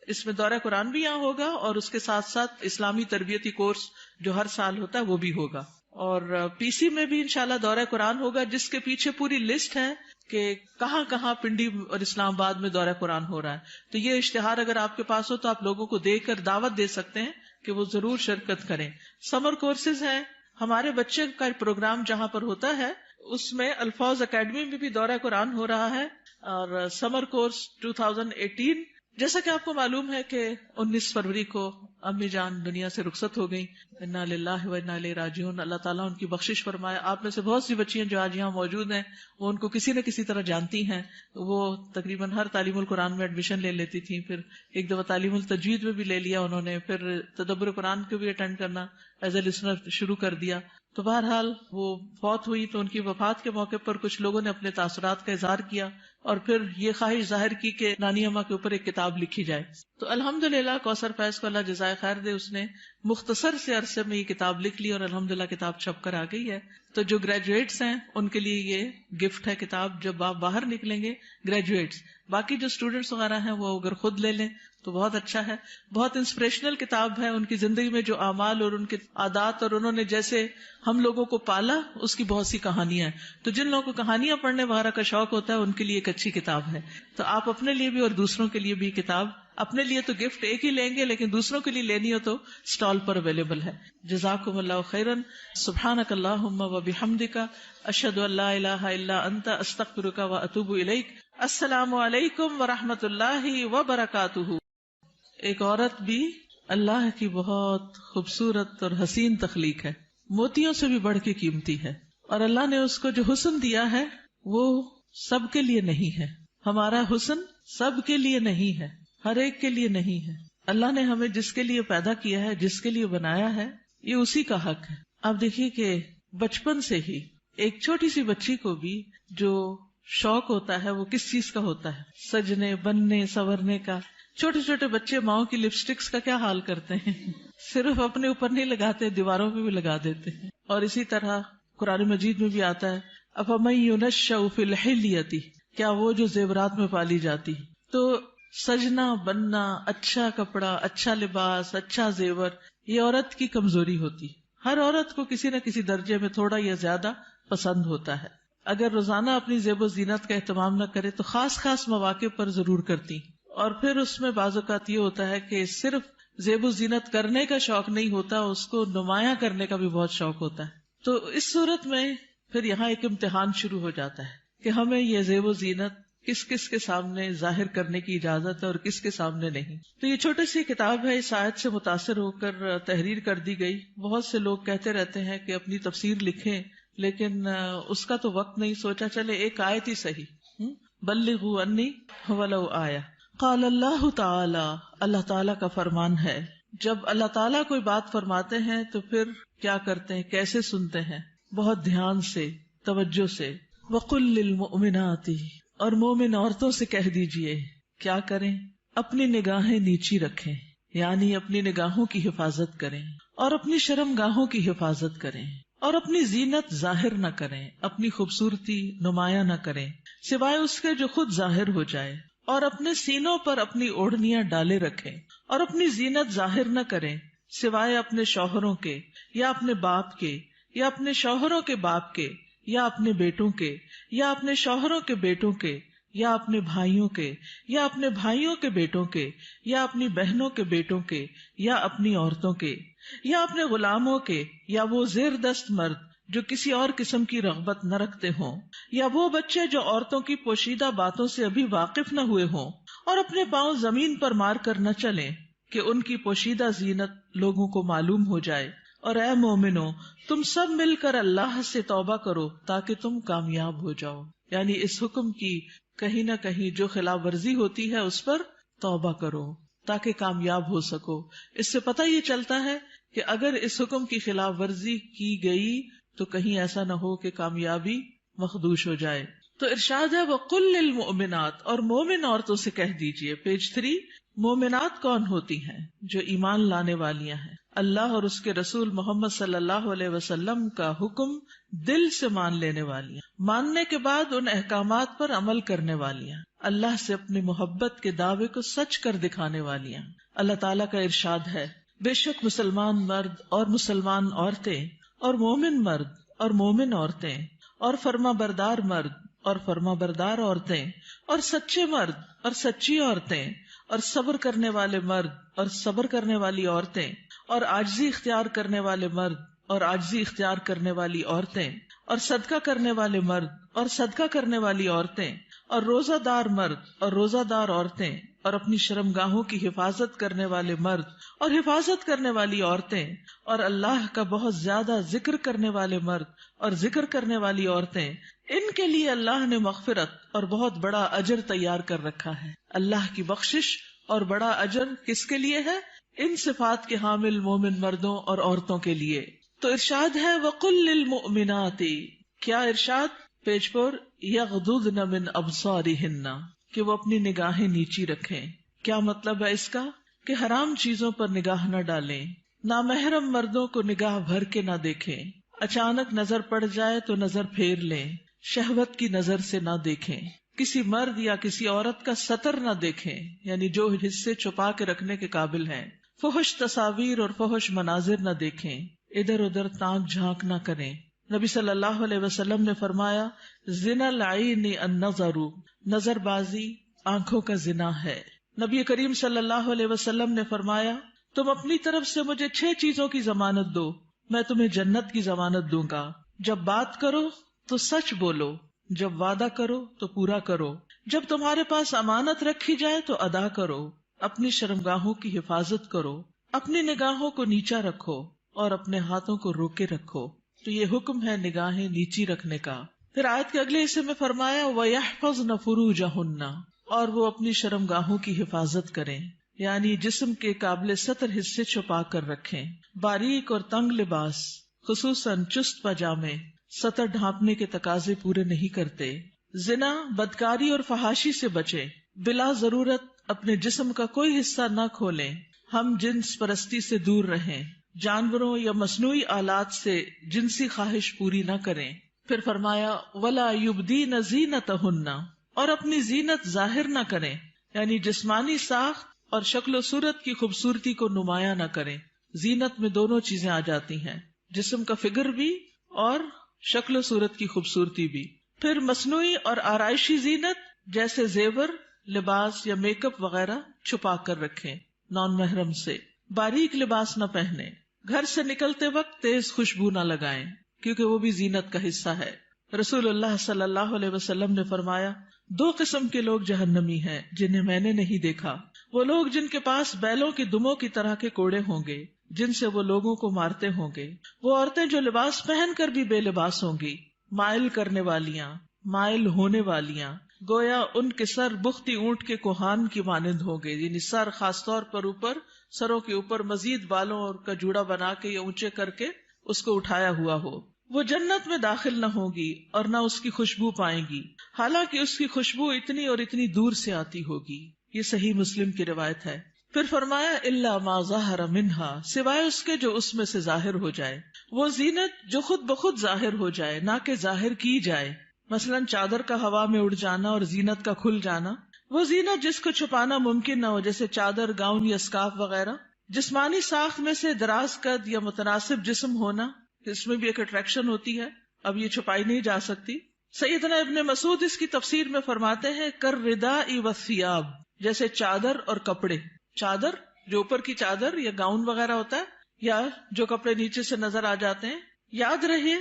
اس میں دورہ قرآن بھی یہاں ہوگا اور اس کے ساتھ ساتھ اسلامی تربیتی کورس جو ہر سال ہوتا ہے وہ بھی ہوگا. اور پی سی میں بھی انشاءاللہ دورہ قرآن ہوگا، جس کے پیچھے پوری لسٹ ہے کہ کہاں کہاں پنڈی اور اسلام آباد میں دورہ قرآن ہو رہا ہے. تو یہ اشتہار اگر آپ کے پاس ہو تو آپ لوگوں کو دے کر دعوت دے سکتے ہیں کہ وہ ضرور شرکت کریں. سمر کورسز ہیں ہمارے بچے کا پروگرام جہاں پر ہوتا ہے اس میں الفاظ اکیڈمی میں بھی دورہ قرآن ہو رہا ہے. اور سمر کورس 2018 جیسا کہ آپ کو معلوم ہے کہ 19 فروری کو امی جان دنیا سے رخصت ہو گئی. انا للہ و انا الیہ راجعون. اللہ تعالیٰ ان کی بخشش فرمائے. آپ میں سے بہت سی بچیاں جو آج یہاں موجود ہیں وہ ان کو کسی نہ کسی طرح جانتی ہیں. وہ تقریباً ہر تعلیم القرآن میں ایڈمیشن لے لیتی تھیں، پھر ایک دفعہ تعلیم التجوید میں بھی لے لیا انہوں نے، پھر تدبر قرآن کو بھی اٹینڈ کرنا ایز اے لسنر شروع کر دیا. تو بہرحال وہ فوت ہوئی تو ان کی وفات کے موقع پر کچھ لوگوں نے اپنے تاثرات کا اظہار کیا اور پھر یہ خواہش ظاہر کی کہ نانی اماں کے اوپر ایک کتاب لکھی جائے. تو الحمدللہ کوثر فیض کو اللہ جزائے خیر دے، اس نے مختصر سے عرصے میں یہ کتاب لکھ لی اور الحمدللہ کتاب چھپ کر آ گئی ہے. تو جو گریجویٹس ہیں ان کے لیے یہ گفٹ ہے کتاب، جب آپ باہر نکلیں گے گریجویٹس. باقی جو اسٹوڈینٹس وغیرہ ہیں وہ اگر خود لے لیں تو بہت اچھا ہے. بہت انسپریشنل کتاب ہے، ان کی زندگی میں جو اعمال اور ان کے عادات اور انہوں نے جیسے ہم لوگوں کو پالا اس کی بہت سی کہانیاں ہیں. تو جن لوگوں کو کہانیاں پڑھنے وغیرہ کا شوق ہوتا ہے ان کے لیے ایک اچھی کتاب ہے. تو آپ اپنے لیے بھی اور دوسروں کے لیے بھی کتاب، اپنے لیے تو گفٹ ایک ہی لیں گے لیکن دوسروں کے لیے لینی ہو تو اسٹال پر اویلیبل ہے. جزاکم اللہ خیرا. سبحانک اللہم و بحمدک، اشہد ان لا الہ الا انت، استغفرک و اتوب الیک. السلام علیکم ورحمۃ اللہ وبرکاتہ. ایک عورت بھی اللہ کی بہت خوبصورت اور حسین تخلیق ہے، موتیوں سے بھی بڑھ کے قیمتی ہے، اور اللہ نے اس کو جو حسن دیا ہے وہ سب کے لیے نہیں ہے. ہمارا حسن سب کے لیے نہیں ہے، ہر ایک کے لیے نہیں ہے. اللہ نے ہمیں جس کے لیے پیدا کیا ہے، جس کے لیے بنایا ہے، یہ اسی کا حق ہے. آپ دیکھیے کہ بچپن سے ہی ایک چھوٹی سی بچی کو بھی جو شوق ہوتا ہے وہ کس چیز کا ہوتا ہے؟ سجنے، بننے، سنورنے کا. چھوٹے چھوٹے بچے ماؤں کی لپسٹکس کا کیا حال کرتے ہیں، صرف اپنے اوپر نہیں لگاتے، دیواروں پہ بھی لگا دیتے ہیں. اور اسی طرح قرآن مجید میں بھی آتا ہے أَفَمَن يُنَشَّأُ فِي الْحِلْيَةِ، کیا وہ جو زیورات میں پالی جاتی. تو سجنا، بننا، اچھا کپڑا، اچھا لباس، اچھا زیور، یہ عورت کی کمزوری ہوتی. ہر عورت کو کسی نہ کسی درجے میں تھوڑا یا زیادہ پسند ہوتا ہے. اگر روزانہ اپنی زیب و زینت کا اہتمام نہ کرے تو خاص خاص مواقع پر ضرور کرتی. اور پھر اس میں بعض اوقات یہ ہوتا ہے کہ صرف زیب و زینت کرنے کا شوق نہیں ہوتا، اس کو نمایاں کرنے کا بھی بہت شوق ہوتا ہے. تو اس صورت میں پھر یہاں ایک امتحان شروع ہو جاتا ہے کہ ہمیں یہ زیب و زینت کس کس کے سامنے ظاہر کرنے کی اجازت ہے اور کس کے سامنے نہیں. تو یہ چھوٹی سی کتاب ہے، اس آیت سے متاثر ہو کر تحریر کر دی گئی. بہت سے لوگ کہتے رہتے ہیں کہ اپنی تفسیر لکھیں، لیکن اس کا تو وقت نہیں. سوچا چلے ایک آیت ہی صحیح، بلغوا انی ولو آیہ. قال اللہ تعالی، اللہ تعالیٰ کا فرمان ہے، جب اللہ تعالیٰ کوئی بات فرماتے ہیں تو پھر کیا کرتے ہیں، کیسے سنتے ہیں؟ بہت دھیان سے، توجہ سے. وقل للمؤمنات، اور مومن عورتوں سے کہہ دیجئے کیا کریں؟ اپنی نگاہیں نیچی رکھیں، یعنی اپنی نگاہوں کی حفاظت کریں، اور اپنی شرم گاہوں کی حفاظت کریں، اور اپنی زینت ظاہر نہ کریں، اپنی خوبصورتی نمایاں نہ کریں سوائے اس کے جو خود ظاہر ہو جائے، اور اپنے سینوں پر اپنی اوڑھنیاں ڈالے رکھیں، اور اپنی زینت ظاہر نہ کریں سوائے اپنے شوہروں کے، یا اپنے باپ کے، یا اپنے شوہروں کے باپ کے، یا اپنے بیٹوں کے، یا اپنے شوہروں کے بیٹوں کے، یا اپنے بھائیوں کے، یا اپنے بھائیوں کے بیٹوں کے، یا اپنی بہنوں کے بیٹوں کے، یا اپنی عورتوں کے، یا اپنے غلاموں کے، یا وہ زیر دست مرد جو کسی اور قسم کی رغبت نہ رکھتے ہوں، یا وہ بچے جو عورتوں کی پوشیدہ باتوں سے ابھی واقف نہ ہوئے ہوں، اور اپنے پاؤں زمین پر مار کر نہ چلیں کہ ان کی پوشیدہ زینت لوگوں کو معلوم ہو جائے. اور اے مومنو، تم سب مل کر اللہ سے توبہ کرو تاکہ تم کامیاب ہو جاؤ. یعنی اس حکم کی کہیں نہ کہیں جو خلاف ورزی ہوتی ہے اس پر توبہ کرو تاکہ کامیاب ہو سکو. اس سے پتہ یہ چلتا ہے کہ اگر اس حکم کی خلاف ورزی کی گئی تو کہیں ایسا نہ ہو کہ کامیابی مخدوش ہو جائے. تو ارشاد ہے وَقُلْ لِلْمُؤْمِنَاتِ، اور مومن عورتوں سے کہہ دیجئے. پیج 3. مومنات کون ہوتی ہیں؟ جو ایمان لانے والیاں ہیں، اللہ اور اس کے رسول محمد صلی اللہ علیہ وسلم کا حکم دل سے مان لینے والیاں، ماننے کے بعد ان احکامات پر عمل کرنے والیاں، اللہ سے اپنی محبت کے دعوے کو سچ کر دکھانے والیاں. اللہ تعالیٰ کا ارشاد ہے بے شک مسلمان مرد اور مسلمان عورتیں، اور مومن مرد اور مومن عورتیں، اور فرما بردار مرد اور فرما بردار عورتیں، اور سچے مرد اور سچی عورتیں، اور صبر کرنے والے مرد اور صبر کرنے والی عورتیں، اور عاجزی اختیار کرنے والے مرد اور عاجزی اختیار کرنے والی عورتیں، اور صدقہ کرنے والے مرد اور صدقہ کرنے والی عورتیں، اور روزہ دار مرد اور روزہ دار عورتیں، اور اپنی شرم گاہوں کی حفاظت کرنے والے مرد اور حفاظت کرنے والی عورتیں، اور اللہ کا بہت زیادہ ذکر کرنے والے مرد اور ذکر کرنے والی عورتیں. ان کے لیے اللہ نے مغفرت اور بہت بڑا اجر تیار کر رکھا ہے. اللہ کی بخشش اور بڑا اجر کس کے لیے ہے؟ ان صفات کے حامل مومن مردوں اور عورتوں کے لیے. تو ارشاد ہے وَقُلْ لِلْمُؤْمِنَاتِ، کیا ارشاد؟ پیج پر یغضضن من ابصارہن، کہ وہ اپنی نگاہیں نیچی رکھیں. کیا مطلب ہے اس کا؟ کہ حرام چیزوں پر نگاہ نہ ڈالیں، نامحرم مردوں کو نگاہ بھر کے نہ دیکھیں، اچانک نظر پڑ جائے تو نظر پھیر لیں، شہوت کی نظر سے نہ دیکھیں، کسی مرد یا کسی عورت کا سطر نہ دیکھیں، یعنی جو حصے چھپا کے رکھنے کے قابل ہیں، فحش تصاویر اور فحش مناظر نہ دیکھیں، ادھر ادھر تانک جھانک نہ کریں۔ نبی صلی اللہ علیہ وسلم نے فرمایا، زنا العین النظر، نظر بازی آنکھوں کا زنا ہے۔ نبی کریم صلی اللہ علیہ وسلم نے فرمایا، تم اپنی طرف سے مجھے 6 چیزوں کی ضمانت دو، میں تمہیں جنت کی ضمانت دوں گا۔ جب بات کرو تو سچ بولو، جب وعدہ کرو تو پورا کرو، جب تمہارے پاس امانت رکھی جائے تو ادا کرو، اپنی شرمگاہوں کی حفاظت کرو، اپنی نگاہوں کو نیچا رکھو اور اپنے ہاتھوں کو روکے رکھو۔ تو یہ حکم ہے نگاہیں نیچی رکھنے کا۔ پھر آیت کے اگلے حصے میں فرمایا، وَيَحْفَظْنَ فُرُوجَهُنَّ، اور وہ اپنی شرمگاہوں کی حفاظت کریں، یعنی جسم کے قابل سطر حصے چھپا کر رکھیں۔ باریک اور تنگ لباس، خصوصاً چست پاجامے، سطر ڈھانپنے کے تقاضے پورے نہیں کرتے۔ زنا، بدکاری اور فحاشی سے بچیں، بلا ضرورت اپنے جسم کا کوئی حصہ نہ کھولیں، ہم جنس پرستی سے دور رہیں، جانوروں یا مصنوعی آلات سے جنسی خواہش پوری نہ کریں۔ پھر فرمایا، وَلَا يُبْدِينَ زِينَتَهُنَّ، اور اپنی زینت ظاہر نہ کریں، یعنی جسمانی ساخت اور شکل و صورت کی خوبصورتی کو نمایاں نہ کریں۔ زینت میں دونوں چیزیں آ جاتی ہیں، جسم کا فگر بھی اور شکل و صورت کی خوبصورتی بھی۔ پھر مصنوعی اور آرائشی زینت جیسے زیور، لباس یا میک اپ وغیرہ چھپا کر رکھیں، نان محرم سے۔ باریک لباس نہ پہنیں، گھر سے نکلتے وقت تیز خوشبو نہ لگائیں، کیونکہ وہ بھی زینت کا حصہ ہے۔ رسول اللہ صلی اللہ علیہ وسلم نے فرمایا، 2 قسم کے لوگ جہنمی ہیں جنہیں میں نے نہیں دیکھا، وہ لوگ جن کے پاس بیلوں کی دموں کی طرح کے کوڑے ہوں گے جن سے وہ لوگوں کو مارتے ہوں گے، وہ عورتیں جو لباس پہن کر بھی بے لباس ہوں گی، مائل کرنے والیاں، مائل ہونے والیاں، گویا ان کے سر بختی اونٹ کے کوہان کی مانند ہوں گے، یعنی سر خاص طور پر اوپر، سروں کے اوپر مزید بالوں اور کا جوڑا بنا کے یا اونچے کر کے اس کو اٹھایا ہوا ہو۔ وہ جنت میں داخل نہ ہوگی اور نہ اس کی خوشبو پائیں گی، حالانکہ اس کی خوشبو اتنی اور اتنی دور سے آتی ہوگی۔ یہ صحیح مسلم کی روایت ہے۔ پھر فرمایا، الا ما ظہر منہا، سوائے اس کے جو اس میں سے ظاہر ہو جائے، وہ زینت جو خود بخود ظاہر ہو جائے، نہ کہ ظاہر کی جائے، مثلا چادر کا ہوا میں اڑ جانا اور زینت کا کھل جانا، وہ زینت جس کو چھپانا ممکن نہ ہو، جیسے چادر، گاؤن یا اسکارف وغیرہ۔ جسمانی ساخت میں سے دراز قد یا متناسب جسم ہونا، اس میں بھی ایک اٹریکشن ہوتی ہے، اب یہ چھپائی نہیں جا سکتی۔ سیدنا ابن مسعود اس کی تفسیر میں فرماتے ہیں، کالرداء والثیاب، جیسے چادر اور کپڑے۔ چادر جو اوپر کی چادر یا گاؤن وغیرہ ہوتا ہے، یا جو کپڑے نیچے سے نظر آ جاتے ہیں۔ یاد رہے،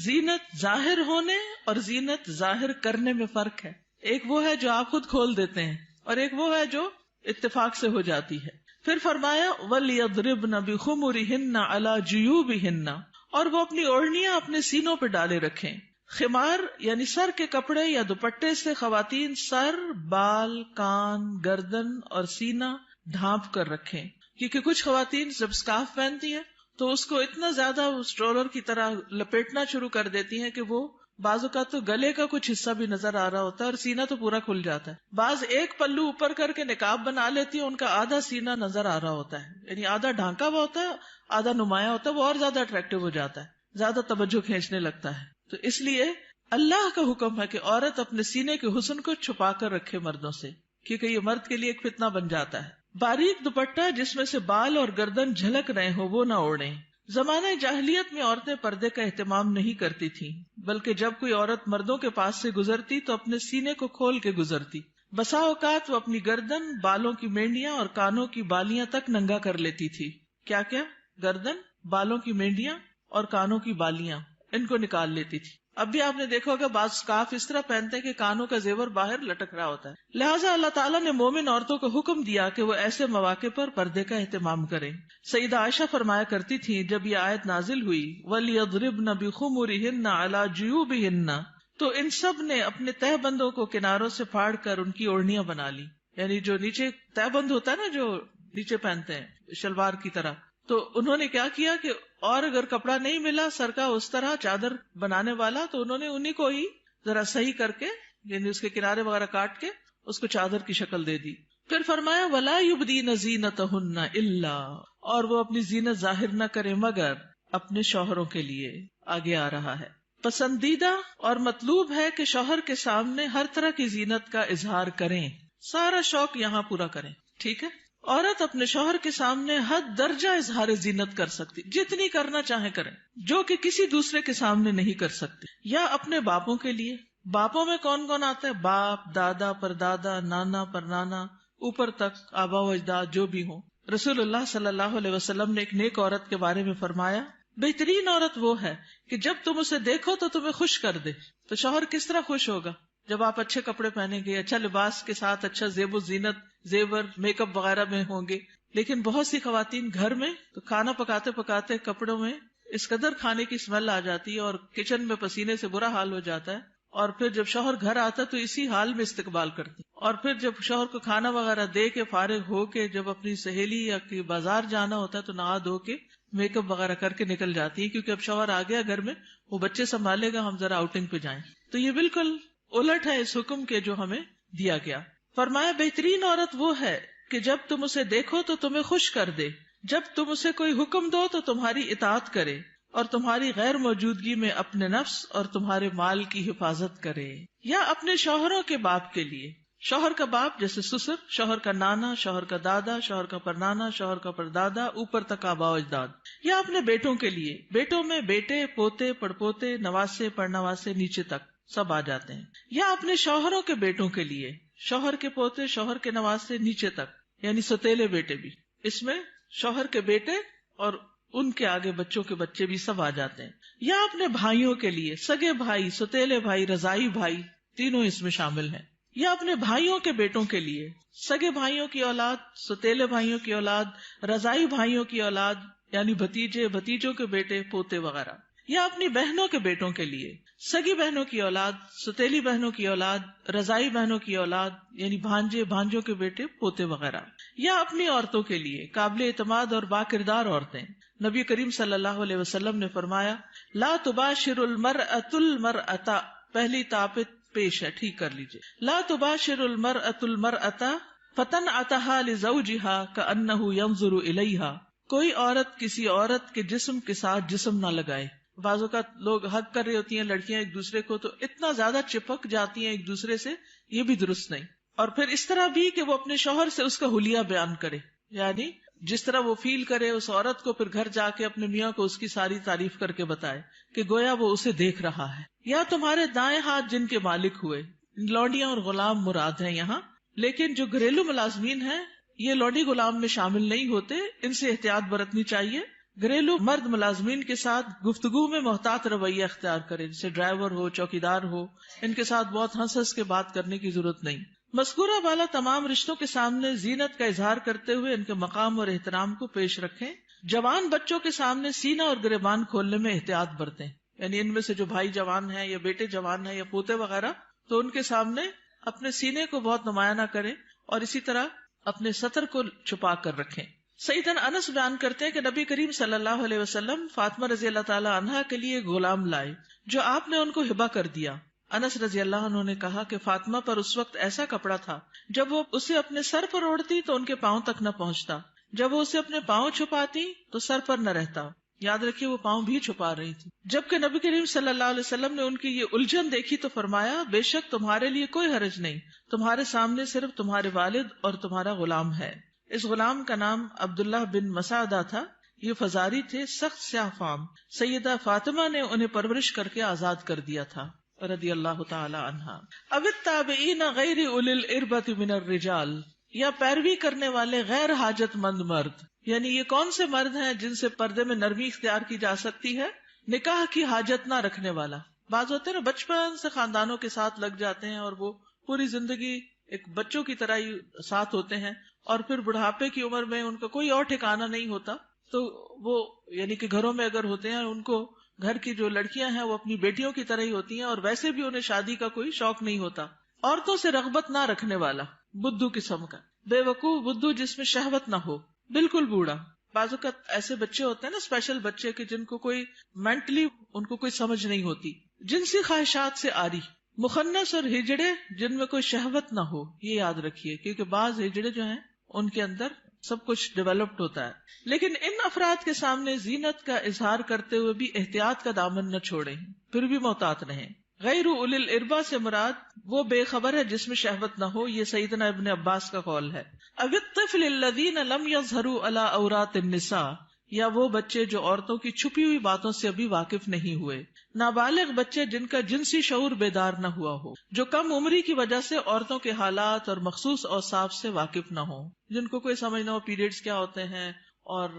زینت ظاہر ہونے اور زینت ظاہر کرنے میں فرق ہے۔ ایک وہ ہے جو آپ خود کھول دیتے ہیں، اور ایک وہ ہے جو اتفاق سے ہو جاتی ہے۔ پھر فرمایا، وَلْيَضْرِبْنَ بِخُمُرِهِنَّ عَلَى جُيُوبِهِنَّ، اور وہ اپنی اوڑھنیاں اپنے سینوں پہ ڈالے رکھیں۔ خمار یعنی سر کے کپڑے یا دوپٹے سے خواتین سر، بال، کان، گردن اور سینہ ڈھانپ کر رکھیں، کیونکہ کچھ خواتین جب اسکارف پہنتی ہیں تو اس کو اتنا زیادہ اسٹرولر کی طرح لپیٹنا شروع کر دیتی ہیں کہ وہ بعض اوقات تو گلے کا کچھ حصہ بھی نظر آ رہا ہوتا ہے اور سینہ تو پورا کھل جاتا ہے۔ بعض ایک پلو اوپر کر کے نقاب بنا لیتی ہیں، ان کا آدھا سینہ نظر آ رہا ہوتا ہے، یعنی آدھا ڈھانکا ہوا ہوتا ہے، آدھا نمایاں ہوتا ہے، وہ اور زیادہ اٹریکٹیو ہو جاتا ہے، زیادہ توجہ کھینچنے لگتا ہے۔ تو اس لیے اللہ کا حکم ہے کہ عورت اپنے سینے کے حسن کو چھپا کر رکھے مردوں سے، کیونکہ یہ مرد کے لیے ایک فتنہ بن جاتا ہے۔ باریک دوپٹہ جس میں سے بال اور گردن جھلک رہے ہو وہ نہ اوڑھیں۔ زمانہ جاہلیت میں عورتیں پردے کا اہتمام نہیں کرتی تھیں، بلکہ جب کوئی عورت مردوں کے پاس سے گزرتی تو اپنے سینے کو کھول کے گزرتی۔ بسا اوقات وہ اپنی گردن، بالوں کی مینڈیاں اور کانوں کی بالیاں تک ننگا کر لیتی تھی۔ کیا کیا؟ گردن، بالوں کی مینڈیاں اور کانوں کی بالیاں، ان کو نکال لیتی تھی۔ اب بھی آپ نے دیکھا ہوگا بعض اسکارف اس طرح پہنتے ہیں کہ کانوں کا زیور باہر لٹک رہا ہوتا ہے۔ لہٰذا اللہ تعالیٰ نے مومن عورتوں کو حکم دیا کہ وہ ایسے مواقع پر پردے کا اہتمام کریں۔ سیدہ عائشہ فرمایا کرتی تھی، جب یہ آیت نازل ہوئی وَلْيَضْرِبْنَ بِخُمُرِهِنَّ عَلَى جُيُوبِهِنَّ، تو ان سب نے اپنے تہہ بندوں کو کناروں سے پھاڑ کر ان کی اوڑھنیاں بنا لی، یعنی جو نیچے تہہ بند ہوتا ہے نا، جو نیچے پہنتے ہیں شلوار کی طرح، تو انہوں نے کیا کیا کہ اور اگر کپڑا نہیں ملا سر کا اس طرح چادر بنانے والا تو انہوں نے انہی کو ہی ذرا صحیح کر کے، یعنی اس کے کنارے وغیرہ کاٹ کے اس کو چادر کی شکل دے دی۔ پھر فرمایا وَلَا يُبْدِينَ زِينَتَهُنَّ إِلَّا، اور وہ اپنی زینت ظاہر نہ کرے مگر اپنے شوہروں کے لیے. آگے آ رہا ہے پسندیدہ اور مطلوب ہے کہ شوہر کے سامنے ہر طرح کی زینت کا اظہار کریں، سارا شوق یہاں پورا کریں. ٹھیک ہے، عورت اپنے شوہر کے سامنے حد درجہ اظہار زینت کر سکتی، جتنی کرنا چاہے کریں، جو کہ کسی دوسرے کے سامنے نہیں کر سکتی. یا اپنے باپوں کے لیے، باپوں میں کون کون آتا ہے؟ باپ، دادا، پردادا، نانا، پرنانا، اوپر تک آبا و اجداد جو بھی ہوں. رسول اللہ صلی اللہ علیہ وسلم نے ایک نیک عورت کے بارے میں فرمایا بہترین عورت وہ ہے کہ جب تم اسے دیکھو تو تمہیں خوش کر دے. تو شوہر کس طرح خوش ہوگا؟ جب آپ اچھے کپڑے پہنیں گے، اچھا لباس کے ساتھ، اچھا زیب و زینت، زیور، میک اپ وغیرہ میں ہوں گے. لیکن بہت سی خواتین گھر میں تو کھانا پکاتے پکاتے کپڑوں میں اس قدر کھانے کی اسمیل آ جاتی ہے اور کچن میں پسینے سے برا حال ہو جاتا ہے، اور پھر جب شوہر گھر آتا ہے تو اسی حال میں استقبال کرتی. اور پھر جب شوہر کو کھانا وغیرہ دے کے فارغ ہو کے جب اپنی سہیلی یا بازار جانا ہوتا ہے تو نہا دھو کے میک اپ وغیرہ کر کے نکل جاتی ہے، کیونکہ اب شوہر آ گیا گھر میں، وہ بچے سنبھالے گا، ہم ذرا آؤٹنگ پہ جائیں. تو یہ بالکل الٹ ہے اس حکم کے جو ہمیں دیا گیا. فرمایا بہترین عورت وہ ہے کہ جب تم اسے دیکھو تو تمہیں خوش کر دے، جب تم اسے کوئی حکم دو تو تمہاری اطاعت کرے، اور تمہاری غیر موجودگی میں اپنے نفس اور تمہارے مال کی حفاظت کرے. یا اپنے شوہروں کے باپ کے لیے، شوہر کا باپ جیسے سسر، شوہر کا نانا، شوہر کا دادا، شوہر کا پرنانا، شوہر کا پردادا، اوپر تک آبا و اجداد. یا اپنے بیٹوں کے لیے، بیٹوں میں بیٹے، پوتے، پڑپوتے، نواسے، پڑنواسے، نیچے تک سب آ جاتے ہیں. یا اپنے شوہروں کے بیٹوں کے لیے، شوہر کے پوتے، شوہر کے نواسے، نیچے تک، یعنی ستیلے بیٹے بھی. اس میں شوہر کے بیٹے اور ان کے آگے بچوں کے بچے بھی سب آ جاتے ہیں. یا اپنے بھائیوں کے لیے، سگے بھائی، ستیلے بھائی، رضائی بھائی، تینوں اس میں شامل ہیں. یا اپنے بھائیوں کے بیٹوں کے لیے، سگے بھائیوں کی اولاد، ستیلے بھائیوں کی اولاد، رضائی بھائیوں کی اولاد، یعنی بھتیجے، بھتیجوں کے بیٹے، پوتے وغیرہ. یا اپنی بہنوں کے بیٹوں کے لیے، سگی بہنوں کی اولاد، ستیلی بہنوں کی اولاد، رضائی بہنوں کی اولاد، یعنی بھانجے، بھانجوں کے بیٹے، پوتے وغیرہ. یا اپنی عورتوں کے لیے، قابل اعتماد اور باکردار عورتیں. نبی کریم صلی اللہ علیہ وسلم نے فرمایا لا تباشر المرأة المرأة، پہلی تابت پیش ہے، ٹھیک کر لیجئے. لا تباشر المرأة المرأة فتنعتها لزوجها كأنه ينظر إليها، کوئی عورت کسی عورت کے جسم کے ساتھ جسم نہ لگائے. بعض اوقات لوگ حق کر رہی ہوتی ہیں لڑکیاں ایک دوسرے کو، تو اتنا زیادہ چپک جاتی ہیں ایک دوسرے سے، یہ بھی درست نہیں. اور پھر اس طرح بھی کہ وہ اپنے شوہر سے اس کا حلیہ بیان کرے، یعنی جس طرح وہ فیل کرے اس عورت کو، پھر گھر جا کے اپنے میاں کو اس کی ساری تعریف کر کے بتائے کہ گویا وہ اسے دیکھ رہا ہے. یا تمہارے دائیں ہاتھ جن کے مالک ہوئے، لونڈیاں اور غلام مراد ہیں یہاں، لیکن جو گھریلو ملازمین ہیں یہ لونڈی غلام میں شامل نہیں ہوتے، ان سے احتیاط برتنی چاہیے. گھریلو مرد ملازمین کے ساتھ گفتگو میں محتاط رویہ اختیار کرے، جیسے ڈرائیور ہو، چوکیدار ہو، ان کے ساتھ بہت ہنس ہنس کے بات کرنے کی ضرورت نہیں. مذکورہ بالا تمام رشتوں کے سامنے زینت کا اظہار کرتے ہوئے ان کے مقام اور احترام کو پیش رکھیں. جوان بچوں کے سامنے سینہ اور گریبان کھولنے میں احتیاط برتیں، یعنی ان میں سے جو بھائی جوان ہیں یا بیٹے جوان ہیں یا پوتے وغیرہ، تو ان کے سامنے اپنے سینے کو بہت نمایاں نہ کریں، اور اسی طرح اپنے سطر کو چھپا کر رکھیں. سیدنا انس بیان کرتے ہیں کہ نبی کریم صلی اللہ علیہ وسلم فاطمہ رضی اللہ تعالی عنہا کے لیے غلام لائے جو آپ نے ان کو ہبہ کر دیا. انس رضی اللہ عنہ نے کہا کہ فاطمہ پر اس وقت ایسا کپڑا تھا جب وہ اسے اپنے سر پر اوڑھتی تو ان کے پاؤں تک نہ پہنچتا، جب وہ اسے اپنے پاؤں چھپاتی تو سر پر نہ رہتا. یاد رکھیے وہ پاؤں بھی چھپا رہی تھی. جبکہ نبی کریم صلی اللہ علیہ وسلم نے ان کی یہ الجھن دیکھی تو فرمایا بے شک تمہارے لیے کوئی حرج نہیں، تمہارے سامنے صرف تمہارے والد اور تمہارا غلام ہے. اس غلام کا نام عبداللہ بن مسعدہ تھا. یہ فزاری تھے، سخت سیاہ فام. سیدہ فاطمہ نے انہیں پرورش کر کے آزاد کر دیا تھا رضی اللہ تعالی عنہا. اب التابعین غیر اولی الاربۃ من الرجال، یا پیروی کرنے والے غیر حاجت مند مرد، یعنی یہ کون سے مرد ہیں جن سے پردے میں نرمی اختیار کی جا سکتی ہے؟ نکاح کی حاجت نہ رکھنے والا. بعض ہوتے ہیں نا بچپن سے خاندانوں کے ساتھ لگ جاتے ہیں اور وہ پوری زندگی ایک بچوں کی طرح ہی ساتھ ہوتے ہیں، اور پھر بڑھاپے کی عمر میں ان کا کوئی اور ٹھکانہ نہیں ہوتا، تو وہ یعنی کہ گھروں میں اگر ہوتے ہیں ان کو گھر کی جو لڑکیاں ہیں وہ اپنی بیٹیوں کی طرح ہی ہوتی ہیں، اور ویسے بھی انہیں شادی کا کوئی شوق نہیں ہوتا. عورتوں سے رغبت نہ رکھنے والا، بدھو قسم کا، بے وقوف بدھو جس میں شہوت نہ ہو، بالکل بوڑھا. بعض اوقات ایسے بچے ہوتے ہیں نا اسپیشل بچے کہ جن کو کوئی مینٹلی ان کو کوئی سمجھ نہیں ہوتی، جنسی خواہشات سے آری. مخنث اور ہجڑے جن میں کوئی شہوت نہ ہو، یہ یاد رکھیے، کیونکہ بعض ہجڑے جو ہیں ان کے اندر سب کچھ ڈیولپڈ ہوتا ہے، لیکن ان افراد کے سامنے زینت کا اظہار کرتے ہوئے بھی احتیاط کا دامن نہ چھوڑیں، پھر بھی محتاط رہیں۔ غیر اولی الاربا سے مراد وہ بے خبر ہے جس میں شہوت نہ ہو، یہ سیدنا ابن عباس کا قول ہے۔ اب الطفل الذین لم یظہروا علی عورات النساء، یا وہ بچے جو عورتوں کی چھپی ہوئی باتوں سے ابھی واقف نہیں ہوئے، نابالغ بچے جن کا جنسی شعور بیدار نہ ہوا ہو، جو کم عمری کی وجہ سے عورتوں کے حالات اور مخصوص اوصاف سے واقف نہ ہو، جن کو کوئی سمجھ نہ ہو پیریڈز کیا ہوتے ہیں، اور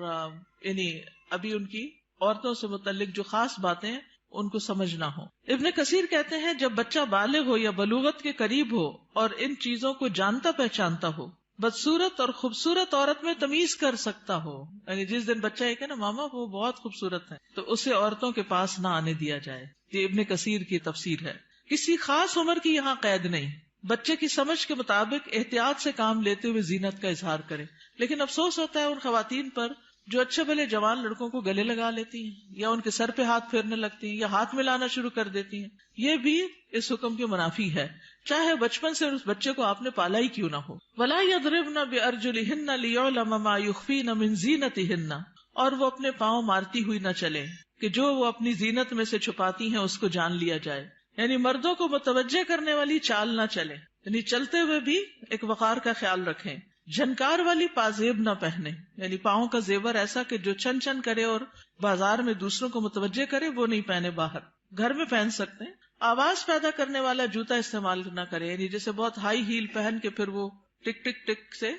یعنی ابھی ان کی عورتوں سے متعلق جو خاص باتیں ہیں ان کو سمجھ نہ ہو۔ ابن کثیر کہتے ہیں جب بچہ بالغ ہو یا بلوغت کے قریب ہو اور ان چیزوں کو جانتا پہچانتا ہو، بدصورت اور خوبصورت عورت میں تمیز کر سکتا ہو، یعنی جس دن بچہ یہ کہ نا ماما وہ بہت خوبصورت ہے، تو اسے عورتوں کے پاس نہ آنے دیا جائے۔ یہ ابن کثیر کی تفسیر ہے۔ کسی خاص عمر کی یہاں قید نہیں، بچے کی سمجھ کے مطابق احتیاط سے کام لیتے ہوئے زینت کا اظہار کرے۔ لیکن افسوس ہوتا ہے ان خواتین پر جو اچھے بھلے جوان لڑکوں کو گلے لگا لیتی ہیں، یا ان کے سر پہ ہاتھ پھیرنے لگتی ہیں، یا ہاتھ ملانا شروع کر دیتی ہیں، یہ بھی اس حکم کے منافی ہے، چاہے بچپن سے اس بچے کو آپ نے پالا ہی کیوں نہ ہو۔ وَلَا يَضْرِبْنَ بِأَرْجُلِهِنَّ لِيُعْلَمَ مَا يُخْفِينَ مِنْ زِينَتِهِنَّ، اور وہ اپنے پاؤں مارتی ہوئی نہ چلیں کہ جو وہ اپنی زینت میں سے چھپاتی ہیں اس کو جان لیا جائے، یعنی مردوں کو متوجہ کرنے والی چال نہ چلیں، یعنی چلتے ہوئے بھی ایک وقار کا خیال رکھیں۔ جھنکار والی پازیب نہ پہنے، یعنی پاؤں کا زیور ایسا کہ جو چن چن کرے اور بازار میں دوسروں کو متوجہ کرے، وہ نہیں پہنے، باہر گھر میں پہن سکتے ہیں۔ آواز پیدا کرنے والا جوتا استعمال نہ کرے، یعنی جیسے بہت ہائی ہیل پہن کے پھر وہ ٹک ٹک ٹک سے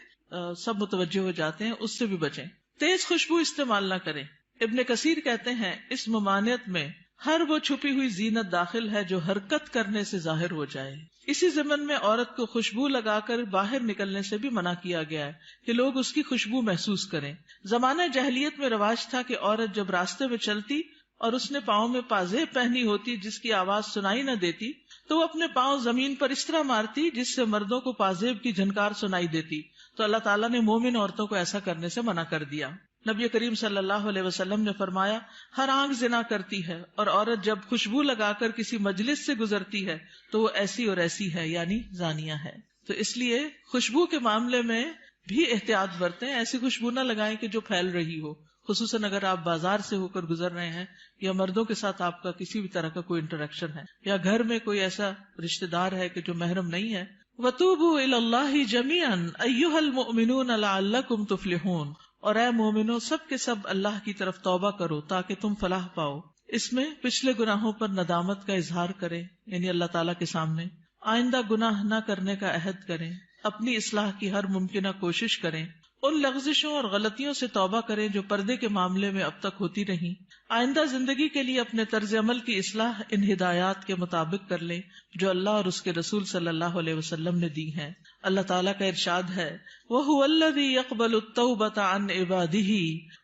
سب متوجہ ہو جاتے ہیں، اس سے بھی بچیں۔ تیز خوشبو استعمال نہ کریں۔ ابن کثیر کہتے ہیں اس ممانعت میں ہر وہ چھپی ہوئی زینت داخل ہے جو حرکت کرنے سے ظاہر ہو جائے۔ اسی ضمن میں عورت کو خوشبو لگا کر باہر نکلنے سے بھی منع کیا گیا ہے کہ لوگ اس کی خوشبو محسوس کریں۔ زمانہ جاہلیت میں رواج تھا کہ عورت جب راستے میں چلتی اور اس نے پاؤں میں پازیب پہنی ہوتی جس کی آواز سنائی نہ دیتی تو وہ اپنے پاؤں زمین پر اس طرح مارتی جس سے مردوں کو پازیب کی جھنکار سنائی دیتی، تو اللہ تعالیٰ نے مومن عورتوں کو ایسا کرنے سے منع کر دیا۔ نبی کریم صلی اللہ علیہ وسلم نے فرمایا ہر آنکھ زنا کرتی ہے، اور عورت جب خوشبو لگا کر کسی مجلس سے گزرتی ہے تو وہ ایسی اور ایسی ہے، یعنی زانیہ ہے۔ تو اس لیے خوشبو کے معاملے میں بھی احتیاط برتیں، ایسی خوشبو نہ لگائیں کہ جو پھیل رہی ہو، خصوصاً اگر آپ بازار سے ہو کر گزر رہے ہیں یا مردوں کے ساتھ آپ کا کسی بھی طرح کا کوئی انٹریکشن ہے، یا گھر میں کوئی ایسا رشتہ دار ہے کہ جو محرم نہیں ہے۔ وَتُوبُوا إِلَى اللَّهِ جَمِيعًا أَيُّهَا الْمُؤْمِنُونَ لَعَلَّكُمْ تُفْلِحُونَ، اور اے مومنو سب کے سب اللہ کی طرف توبہ کرو تاکہ تم فلاح پاؤ۔ اس میں پچھلے گناہوں پر ندامت کا اظہار کریں، یعنی اللہ تعالیٰ کے سامنے، آئندہ گناہ نہ کرنے کا عہد کریں، اپنی اصلاح کی ہر ممکنہ کوشش کریں، ان لغزشوں اور غلطیوں سے توبہ کریں جو پردے کے معاملے میں اب تک ہوتی رہیں، آئندہ زندگی کے لیے اپنے طرز عمل کی اصلاح ان ہدایات کے مطابق کر لیں جو اللہ اور اس کے رسول صلی اللہ علیہ وسلم نے دی ہیں۔ اللہ تعالیٰ کا ارشاد ہے وَهُوَ الَّذِي يَقْبَلُ التَّوْبَةَ عَنْ عِبَادِهِ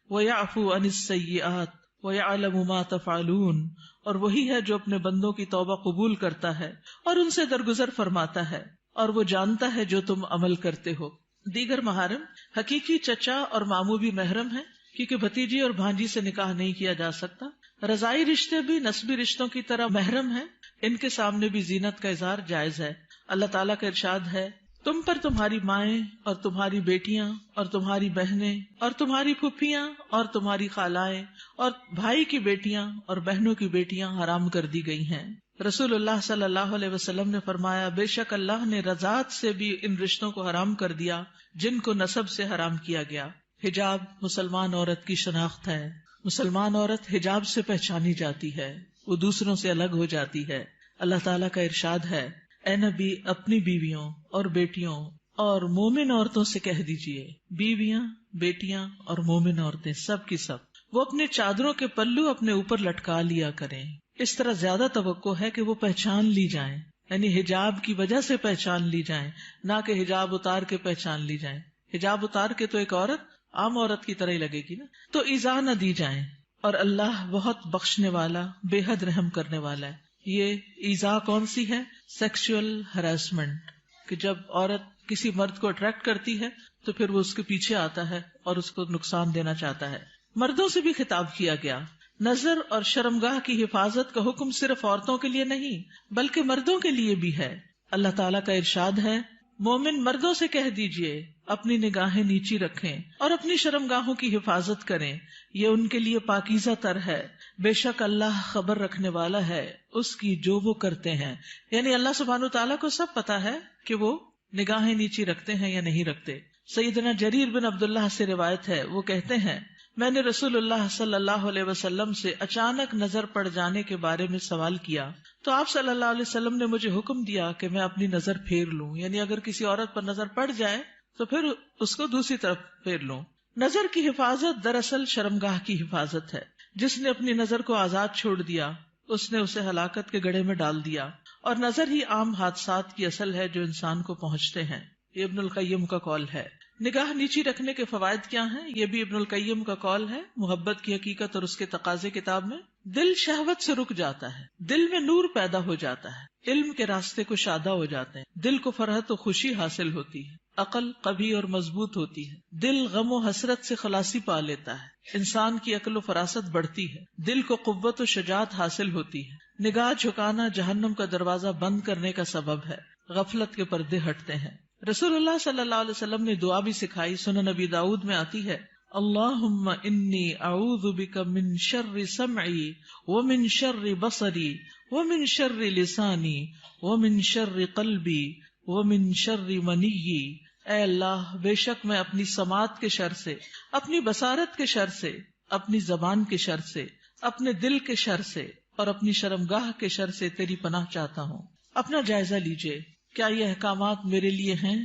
وَيَعْفُو عَنِ السَّيِّئَاتِ وَيَعْلَمُ مَا تَفْعَلُونَ، اور وہی ہے جو اپنے بندوں کی توبہ قبول کرتا ہے اور ان سے درگزر فرماتا ہے، اور وہ جانتا ہے جو تم عمل کرتے ہو۔ دیگر محارم حقیقی چچا اور ماموں بھی محرم ہیں، کیونکہ بھتیجی اور بھانجی سے نکاح نہیں کیا جا سکتا۔ رضائی رشتے بھی نسبی رشتوں کی طرح محرم ہیں، ان کے سامنے بھی زینت کا اظہار جائز ہے۔ اللہ تعالیٰ کا ارشاد ہے تم پر تمہاری مائیں اور تمہاری بیٹیاں اور تمہاری بہنیں اور تمہاری پھپھیاں اور تمہاری خالائیں اور بھائی کی بیٹیاں اور بہنوں کی بیٹیاں حرام کر دی گئی ہیں۔ رسول اللہ صلی اللہ علیہ وسلم نے فرمایا بے شک اللہ نے رضاعت سے بھی ان رشتوں کو حرام کر دیا جن کو نسب سے حرام کیا گیا۔ حجاب مسلمان عورت کی شناخت ہے، مسلمان عورت حجاب سے پہچانی جاتی ہے، وہ دوسروں سے الگ ہو جاتی ہے۔ اللہ تعالیٰ کا ارشاد ہے اے نبی اپنی بیویوں اور بیٹیوں اور مومن عورتوں سے کہہ دیجئے، بیویاں بیٹیاں اور مومن عورتیں سب کی سب وہ اپنے چادروں کے پلو اپنے اوپر لٹکا لیا کریں۔ اس طرح زیادہ توقع ہے کہ وہ پہچان لی جائیں، یعنی حجاب کی وجہ سے پہچان لی جائیں، نہ کہ حجاب اتار کے پہچان لی جائیں۔ حجاب اتار کے تو ایک عورت عام عورت کی طرح ہی لگے گی نا، تو ایذا نہ دی جائیں، اور اللہ بہت بخشنے والا بے حد رحم کرنے والا ہے۔ یہ ایذا کون سی ہے؟ سیکسول ہراسمنٹ، کہ جب عورت کسی مرد کو اٹریکٹ کرتی ہے تو پھر وہ اس کے پیچھے آتا ہے اور اس کو نقصان دینا چاہتا ہے۔ مردوں سے بھی خطاب کیا گیا۔ نظر اور شرمگاہ کی حفاظت کا حکم صرف عورتوں کے لیے نہیں بلکہ مردوں کے لیے بھی ہے۔ اللہ تعالیٰ کا ارشاد ہے مومن مردوں سے کہہ دیجئے اپنی نگاہیں نیچی رکھیں اور اپنی شرمگاہوں کی حفاظت کریں، یہ ان کے لیے پاکیزہ تر ہے، بے شک اللہ خبر رکھنے والا ہے اس کی جو وہ کرتے ہیں. یعنی اللہ سبحانہ تعالیٰ کو سب پتا ہے کہ وہ نگاہیں نیچی رکھتے ہیں یا نہیں رکھتے. سیدنا جریر بن عبداللہ سے روایت ہے، وہ کہتے ہیں میں نے رسول اللہ صلی اللہ علیہ وسلم سے اچانک نظر پڑ جانے کے بارے میں سوال کیا تو آپ صلی اللہ علیہ وسلم نے مجھے حکم دیا کہ میں اپنی نظر پھیر لوں، یعنی اگر کسی عورت پر نظر پڑ جائے تو پھر اس کو دوسری طرف پھیر لوں. نظر کی حفاظت دراصل شرمگاہ کی حفاظت ہے. جس نے اپنی نظر کو آزاد چھوڑ دیا اس نے اسے ہلاکت کے گڑھے میں ڈال دیا، اور نظر ہی عام حادثات کی اصل ہے جو انسان کو پہنچتے ہیں. یہ ابن القیم کا قول ہے. نگاہ نیچی رکھنے کے فوائد کیا ہیں؟ یہ بھی ابن القیم کا قول ہے. محبت کی حقیقت اور اس کے تقاضے کتاب میں دل شہوت سے رک جاتا ہے، دل میں نور پیدا ہو جاتا ہے، علم کے راستے کو شادہ ہو جاتے ہیں، دل کو فرحت و خوشی حاصل ہوتی ہے، عقل قوی اور مضبوط ہوتی ہے، دل غم و حسرت سے خلاصی پا لیتا ہے، انسان کی عقل و فراست بڑھتی ہے، دل کو قوت و شجاعت حاصل ہوتی ہے. نگاہ جھکانا جہنم کا دروازہ بند کرنے کا سبب ہے، غفلت کے پردے ہٹتے ہیں. رسول اللہ صلی اللہ علیہ وسلم نے دعا بھی سکھائی. سنن نبی داؤد میں آتی ہے، اللہم انی اعوذ بک من شر سمعی ومن شر بصری ومن شر لسانی ومن شر قلبی ومن شر منی. اے اللہ، بے شک میں اپنی سماعت کے شر سے، اپنی بصارت کے شر سے، اپنی زبان کے شر سے، اپنے دل کے شر سے اور اپنی شرمگاہ کے شر سے تیری پناہ چاہتا ہوں. اپنا جائزہ لیجئے، کیا یہ احکامات میرے لیے ہیں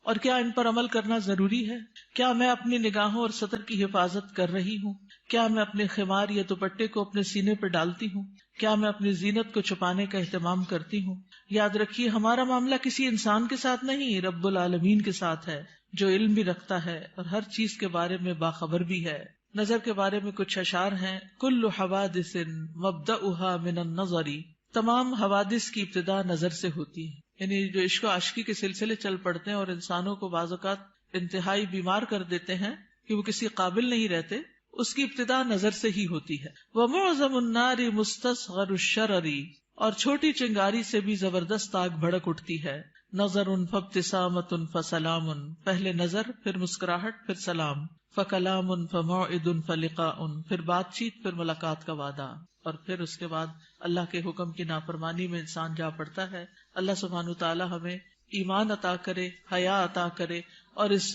اور کیا ان پر عمل کرنا ضروری ہے؟ کیا میں اپنی نگاہوں اور سطر کی حفاظت کر رہی ہوں؟ کیا میں اپنے خمار یا دوپٹے کو اپنے سینے پر ڈالتی ہوں؟ کیا میں اپنی زینت کو چھپانے کا اہتمام کرتی ہوں؟ یاد رکھیے ہمارا معاملہ کسی انسان کے ساتھ نہیں، رب العالمین کے ساتھ ہے، جو علم بھی رکھتا ہے اور ہر چیز کے بارے میں باخبر بھی ہے. نظر کے بارے میں کچھ اشعار ہیں. کل حوادث مبدأها من النظر، تمام حوادث کی ابتدا نظر سے ہوتی ہے. یعنی جو عشق و عاشقی کے سلسلے چل پڑتے ہیں اور انسانوں کو بعض اوقات انتہائی بیمار کر دیتے ہیں کہ وہ کسی قابل نہیں رہتے، اس کی ابتدا نظر سے ہی ہوتی ہے. وَمُعْظَمُ النَّارِ مُسْتَصْغَرُ الشَّرَرِ، اور چھوٹی چنگاری سے بھی زبردست آگ بھڑک اٹھتی ہے. نَظَرٌ فَابْتِسَامَةٌ فَسَلَامٌ، پہلے نظر، پھر مسکراہٹ، پھر سلام. فَكَلَامٌ فَمَوْعِدٌ فَلِقَاءٌ، پھر بات چیت، پھر ملاقات کا وعدہ. اور پھر اس کے بعد اللہ کے حکم کی نافرمانی میں انسان جا پڑتا ہے. اللہ سبحانہ تعالی ہمیں ایمان عطا کرے، حیا عطا کرے اور اس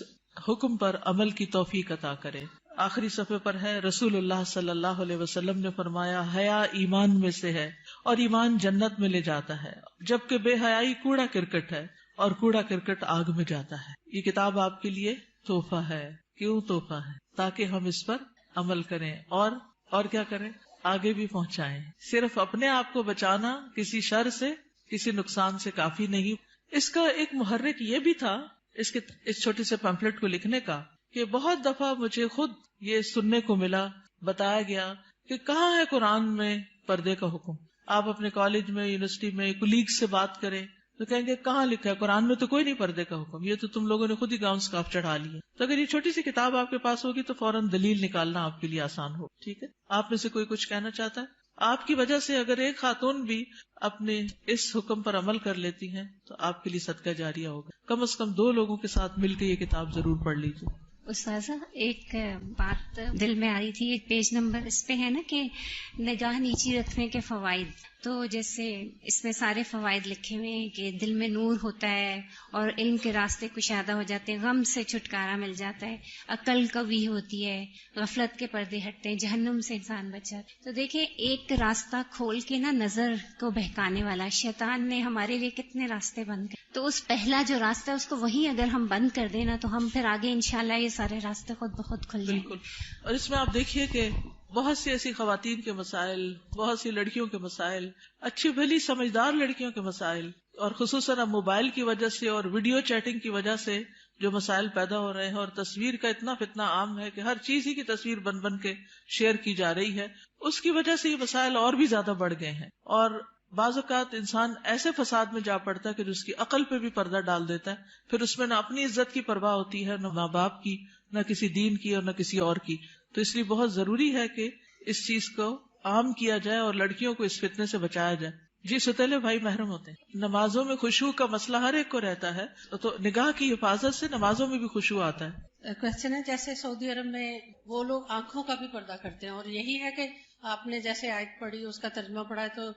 حکم پر عمل کی توفیق عطا کرے. آخری صفحے پر ہے، رسول اللہ صلی اللہ علیہ وسلم نے فرمایا، حیا ایمان میں سے ہے اور ایمان جنت میں لے جاتا ہے، جبکہ بے حیائی کوڑا کرکٹ ہے اور کوڑا کرکٹ آگ میں جاتا ہے. یہ کتاب آپ کے لیے تحفہ ہے. کیوں تحفہ ہے؟ تاکہ ہم اس پر عمل کریں اور کیا کریں؟ آگے بھی پہنچائیں. صرف اپنے آپ کو بچانا کسی شر سے، کسی نقصان سے کافی نہیں. اس کا ایک محرک یہ بھی تھا اس چھوٹے سے پمفلٹ کو لکھنے کا کہ بہت دفعہ مجھے خود یہ سننے کو ملا، بتایا گیا کہ کہاں ہے قرآن میں پردے کا حکم. آپ اپنے کالج میں، یونیورسٹی میں کولیگ سے بات کریں تو کہیں گے کہاں لکھا ہے قرآن میں؟ تو کوئی نہیں پردے کا حکم، یہ تو تم لوگوں نے خود ہی گاؤن سکارف چڑھا لی. تو اگر یہ چھوٹی سی کتاب آپ کے پاس ہوگی تو فوراً دلیل نکالنا آپ کے لیے آسان ہو. ٹھیک ہے، آپ میں سے کوئی کچھ کہنا چاہتا ہے؟ آپ کی وجہ سے اگر ایک خاتون بھی اپنے اس حکم پر عمل کر لیتی ہیں تو آپ کے لیے صدقہ جاریہ ہوگا. کم از کم 2 لوگوں کے ساتھ مل کے یہ کتاب ضرور پڑھ لیجیے. استاذہ ایک بات دل میں آ رہی تھی، ایک پیج نمبر اس پہ ہے نا کہ نگاہ نیچی رکھنے کے فوائد. تو جیسے اس میں سارے فوائد لکھے ہوئے ہیں کہ دل میں نور ہوتا ہے اور علم کے راستے کشادہ ہو جاتے ہیں، غم سے چھٹکارا مل جاتا ہے، عقل قوی ہوتی ہے، غفلت کے پردے ہٹتے ہیں، جہنم سے انسان بچ جاتا ہے. تو دیکھیں ایک راستہ کھول کے نا نظر کو بہکانے والا شیطان نے ہمارے لیے کتنے راستے بند کر، تو اس پہلا جو راستہ ہے اس کو وہیں اگر ہم بند کر دیں نا تو ہم پھر آگے انشاءاللہ یہ سارے راستے خود بخود کھل جائیں. بالکل. اور اس میں آپ دیکھیے کہ بہت سی ایسی خواتین کے مسائل، بہت سی لڑکیوں کے مسائل، اچھی بھلی سمجھدار لڑکیوں کے مسائل، اور خصوصاً اب موبائل کی وجہ سے اور ویڈیو چیٹنگ کی وجہ سے جو مسائل پیدا ہو رہے ہیں، اور تصویر کا اتنا فتنہ عام ہے کہ ہر چیز ہی کی تصویر بن بن کے شیئر کی جا رہی ہے، اس کی وجہ سے یہ مسائل اور بھی زیادہ بڑھ گئے ہیں. اور بعض اوقات انسان ایسے فساد میں جا پڑتا ہے کہ جو اس کی عقل پہ بھی پردہ ڈال دیتا ہے، پھر اس میں نہ اپنی عزت کی پرواہ ہوتی ہے، نہ ماں باپ کی، نہ کسی دین کی اور نہ کسی اور کی. تو اس لیے بہت ضروری ہے کہ اس چیز کو عام کیا جائے اور لڑکیوں کو اس فتنے سے بچایا جائے. جی ستیلے بھائی محرم ہوتے ہیں. نمازوں میں خشوع کا مسئلہ ہر ایک کو رہتا ہے، تو نگاہ کی حفاظت سے نمازوں میں بھی خشوع آتا ہے. کوشچن ہے جیسے سعودی عرب میں وہ لوگ آنکھوں کا بھی پردہ کرتے ہیں، اور یہی ہے کہ آپ نے جیسے آیت پڑھی اس کا ترجمہ پڑھا ہے، تو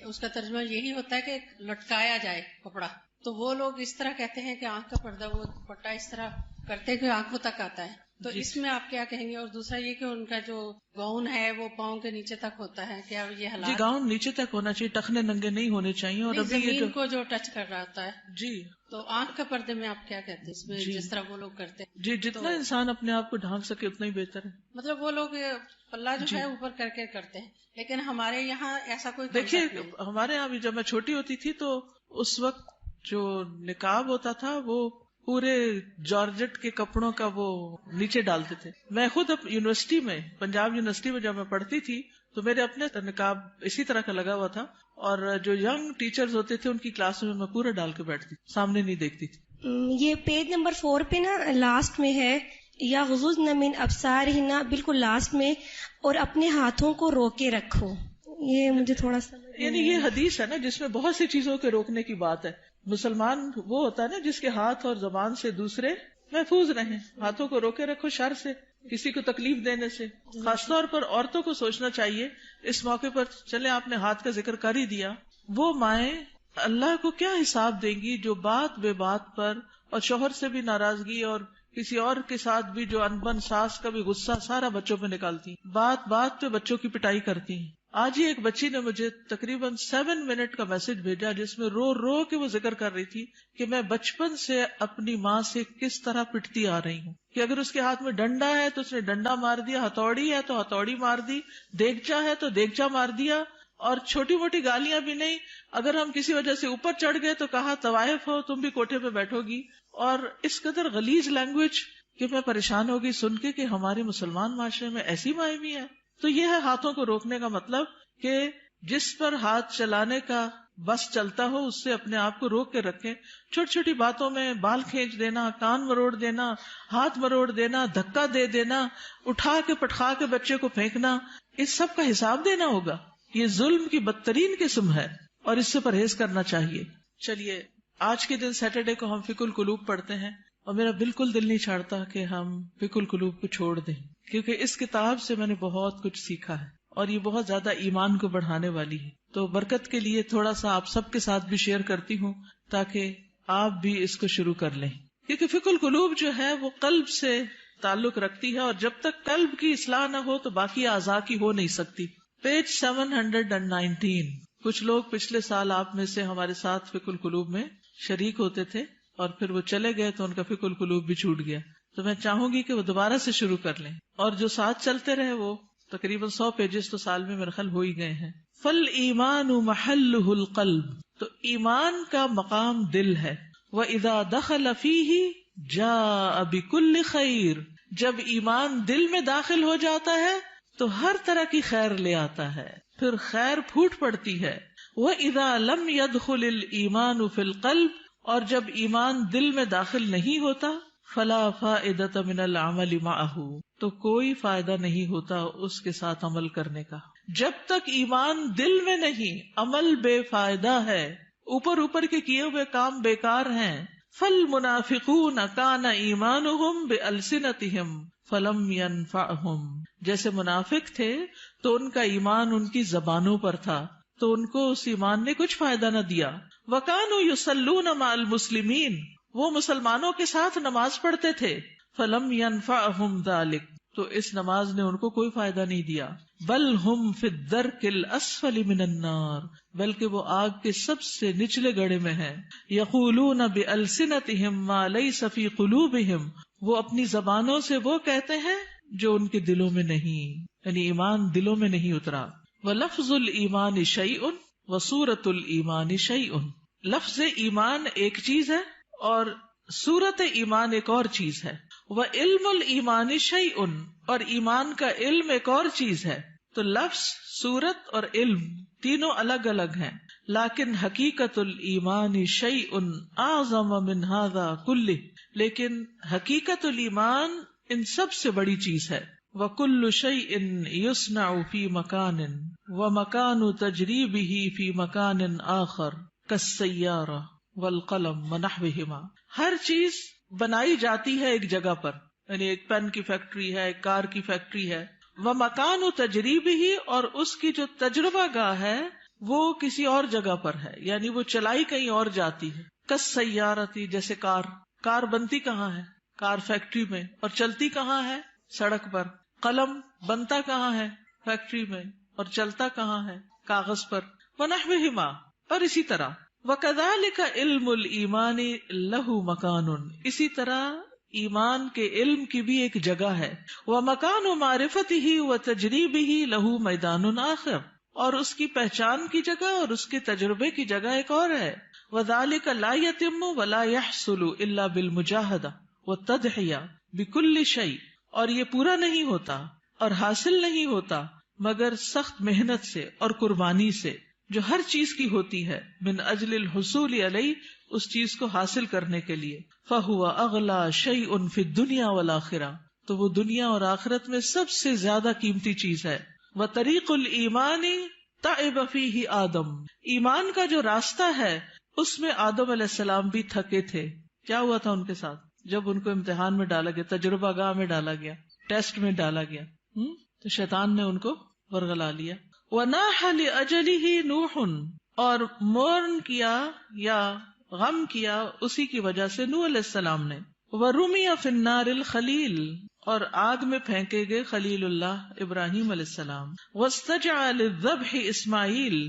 اس کا ترجمہ یہی ہوتا ہے کہ لٹکایا جائے کپڑا. تو وہ لوگ اس طرح کہتے ہیں کہ آنکھ کا پردہ وہ پٹا اس طرح کرتے ہیں کہ آنکھوں تک آتا ہے. تو اس میں آپ کیا کہیں گے؟ اور دوسرا یہ کہ ان کا جو گاؤن ہے وہ پاؤں کے نیچے تک ہوتا ہے، کیا یہ حالات؟ جی گاؤن نیچے تک ہونا چاہیے، ٹخنے ننگے نہیں ہونے چاہیے. اور ابھی یہ زمین کو جو ٹچ کر رہا ہوتا ہے. جی تو آنکھ کے پردے میں آپ کیا کہتے ہیں اس میں؟ جس طرح وہ لوگ کرتے ہیں جی، جتنا انسان اپنے آپ کو ڈھانک سکے اتنا ہی بہتر ہے. مطلب وہ لوگ پلہ جو ہے اوپر کر کے کرتے ہیں، لیکن ہمارے یہاں ایسا کوئی دیکھیے ہمارے یہاں بھی جب میں چھوٹی ہوتی تھی تو اس وقت جو نقاب ہوتا تھا وہ پورے جارجٹ کے کپڑوں کا وہ نیچے ڈالتے تھے. میں خود یونیورسٹی میں، پنجاب یونیورسٹی میں جب میں پڑھتی تھی تو میرے اپنے نقاب اسی طرح کا لگا ہوا تھا، اور جو ینگ ٹیچرز ہوتے تھے ان کی کلاسوں میں پورا ڈال کے بیٹھتی تھی، سامنے نہیں دیکھتی تھی. یہ پیج نمبر 4 پہ نا لاسٹ میں ہے، یا غضضن من ابصارہن، بالکل لاسٹ میں، اور اپنے ہاتھوں کو روکے رکھو. یہ مجھے تھوڑا سا یعنی یہ حدیث ہے نا جس میں بہت سی چیزوں کے روکنے کی بات ہے. مسلمان وہ ہوتا ہے نا جس کے ہاتھ اور زبان سے دوسرے محفوظ رہیں. ہاتھوں کو روکے رکھو شر سے، کسی کو تکلیف دینے سے. خاص طور پر عورتوں کو سوچنا چاہیے اس موقع پر. چلے آپ نے ہاتھ کا ذکر کر ہی دیا، وہ مائیں اللہ کو کیا حساب دیں گی جو بات بے بات پر اور شوہر سے بھی ناراضگی اور کسی اور کے ساتھ بھی جو انبن ساس کا بھی غصہ سارا بچوں پہ نکالتی، بات بات پہ بچوں کی پٹائی کرتی ہیں. آج ہی ایک بچی نے مجھے تقریباً 7 منٹ کا میسج بھیجا جس میں رو رو کے وہ ذکر کر رہی تھی کہ میں بچپن سے اپنی ماں سے کس طرح پٹتی آ رہی ہوں، کہ اگر اس کے ہاتھ میں ڈنڈا ہے تو اس نے ڈنڈا مار دیا، ہتھوڑی ہے تو ہتھوڑی مار دی، دیگچا ہے تو دیگچا مار دیا. اور چھوٹی موٹی گالیاں بھی نہیں، اگر ہم کسی وجہ سے اوپر چڑھ گئے تو کہا طوائف ہو تم بھی کوٹھے پہ بیٹھو گی. اور اس قدر غلیظ لینگویج کہ میں پریشان ہوگی سن کے کہ ہمارے مسلمان معاشرے میں ایسی مائیں بھی ہیں. تو یہ ہے ہاتھوں کو روکنے کا مطلب کہ جس پر ہاتھ چلانے کا بس چلتا ہو اس سے اپنے آپ کو روک کے رکھیں. چھوٹی چھوٹی باتوں میں بال کھینچ دینا، کان مروڑ دینا، ہاتھ مروڑ دینا، دھکا دے دینا، اٹھا کے پٹخا کے بچے کو پھینکنا، اس سب کا حساب دینا ہوگا. یہ ظلم کی بدترین قسم ہے اور اس سے پرہیز کرنا چاہیے. چلیے آج کے دن سیٹرڈے کو ہم فقہ القلوب پڑھتے ہیں، اور میرا بالکل دل نہیں چاہتا کہ ہم فقہ القلوب کو چھوڑ دیں، کیونکہ اس کتاب سے میں نے بہت کچھ سیکھا ہے اور یہ بہت زیادہ ایمان کو بڑھانے والی ہے. تو برکت کے لیے تھوڑا سا آپ سب کے ساتھ بھی شیئر کرتی ہوں تاکہ آپ بھی اس کو شروع کر لیں، کیونکہ فقہ القلوب جو ہے وہ قلب سے تعلق رکھتی ہے، اور جب تک قلب کی اصلاح نہ ہو تو باقی اعضاء کی ہو نہیں سکتی. پیج 719. کچھ لوگ پچھلے سال آپ میں سے ہمارے ساتھ فقہ القلوب میں شریک ہوتے تھے اور پھر وہ چلے گئے تو ان کا فقہ القلوب بھی چھوٹ گیا. تو میں چاہوں گی کہ وہ دوبارہ سے شروع کر لیں، اور جو ساتھ چلتے رہے وہ تقریباً 100 پیجز تو سال میں میرے خیال ہو ہی گئے ہیں. فل ایمان محلہ القلب، تو ایمان کا مقام دل ہے. وَإِذَا دَخَلَ فِيهِ جَاءَ بِكُلِّ خَيْرٍ، جب ایمان دل میں داخل ہو جاتا ہے تو ہر طرح کی خیر لے آتا ہے، پھر خیر پھوٹ پڑتی ہے. وَإِذَا لَمْ يَدْخُلِ الْإِيمَانُ فِي الْقَلْبِ، اور جب ایمان دل میں داخل نہیں ہوتا، فَلَا فَائِدَةَ مِنَ الْعَمَلِ مَعَهُ، تو کوئی فائدہ نہیں ہوتا اس کے ساتھ عمل کرنے کا. جب تک ایمان دل میں نہیں، عمل بے فائدہ ہے، اوپر اوپر کے کیے ہوئے کام بیکار ہیں. فَالْمُنَافِقُونَ كَانَ إِيمَانُهُمْ بِأَلْسِنَتِهِمْ فَلَمْ يَنْفَعْهُمْ، جیسے منافق تھے تو ان کا ایمان ان کی زبانوں پر تھا تو ان کو اس ایمان نے کچھ فائدہ نہ دیا. وَكَانُوا يُصَلُّونَ مَعَ الْمُسْلِمِينَ، وہ مسلمانوں کے ساتھ نماز پڑھتے تھے. فَلَمْ يَنْفَعْهُمْ ذَلِكَ، تو اس نماز نے ان کو کوئی فائدہ نہیں دیا. بل ہم فی الدرک الاسفل من النار، بلکہ وہ آگ کے سب سے نچلے گڑھے میں ہیں. یقولون بألسنتہم ما لیس فی قلوبہم، وہ اپنی زبانوں سے وہ کہتے ہیں جو ان کے دلوں میں نہیں، یعنی ایمان دلوں میں نہیں اترا. وَلَفْظُ الْإِيمَانِ شَيْءٌ وَصُورَةُ الْإِيمَانِ شَيْءٌ، لفظ ایمان ایک چیز ہے اور صورت ایمان ایک اور چیز ہے. وَعِلْمُ الْإِيمَانِ شَيْءٌ، اور ایمان کا علم ایک اور چیز ہے. تو لفظ، صورت اور علم تینوں الگ الگ ہیں، لیکن حقیقت الایمان شیء اعظم من ھذا کلہ، لیکن حقیقت الایمان ان سب سے بڑی چیز ہے. وَكُلُّ شَيْءٍ يُصْنَعُ فِي مَكَانٍ وَمَكَانُ تَجْرِيبِهِ فِي مَكَانٍ آخر كَالسَّيَّارَةِ وَالْقَلَمِ وَنَحْوِهِمَا. ہر چیز بنائی جاتی ہے ایک جگہ پر، یعنی ایک پین کی فیکٹری ہے، ایک کار کی فیکٹری ہے. وَمَكَانُ تَجْرِيبِهِ، اور اس کی جو تجربہ گاہ ہے وہ کسی اور جگہ پر ہے، یعنی وہ چلائی کہیں اور جاتی ہے. كَالسَّيَّارَةِ، جیسے کار بنتی کہاں ہے؟ کار فیکٹری میں، اور چلتی کہاں ہے؟ سڑک پر. قلم بنتا کہاں ہے؟ فیکٹری میں، اور چلتا کہاں ہے؟ کاغذ پر. وَنَحْوِهِمَا، اور اسی طرح. وَكَذَلِكَ عِلْمُ الْإِيمَانِ لَهُ مَكَانٌ، اسی طرح ایمان کے علم کی بھی ایک جگہ ہے. وَمَكَانُ مَعْرِفَتِهِ وَتَجْرِيبِهِ لَهُ مَيْدَانٌ آخر، اور اس کی پہچان کی جگہ اور اس کے تجربے کی جگہ ایک اور ہے. وَذَلِكَ لَا يَتِمُّ وَلَا يَحْصُلُ إِلَّا بِالْمُجَاهَدَةِ وَالتَّضْحِيَةِ بِكُلِّ شَيْءٍ، اور یہ پورا نہیں ہوتا اور حاصل نہیں ہوتا مگر سخت محنت سے اور قربانی سے، جو ہر چیز کی ہوتی ہے، من اجل الحصول علیہ، اس چیز کو حاصل کرنے کے لیے. فَهُوَ أَغْلَى شَيْءٌ فِي الدُّنْيَا وَالْآخِرَةِ، تو وہ دنیا اور آخرت میں سب سے زیادہ قیمتی چیز ہے. وَطَرِيقُ الْإِيمَانِ تَعِبَ فِيهِ آدم، ایمان کا جو راستہ ہے اس میں آدم علیہ السلام بھی تھکے تھے. کیا ہوا تھا ان کے ساتھ؟ جب ان کو امتحان میں ڈالا گیا، تجربہ گاہ میں ڈالا گیا، ٹیسٹ میں ڈالا گیا، تو شیطان نے ان کو ورغلا لیا. وَنَاحَ لِأَجَلِهِ نُوحٌ، اور مورن کیا یا غم کیا اسی کی وجہ سے نوح علیہ السلام نے. وَرُمِيَ فِي النَّارِ الْخَلِيلِ، اور آگ میں پھینکے گئے خلیل اللہ ابراہیم علیہ السلام. وَاسْتَجَعَ لِلذَّبْحِ اسماعیل،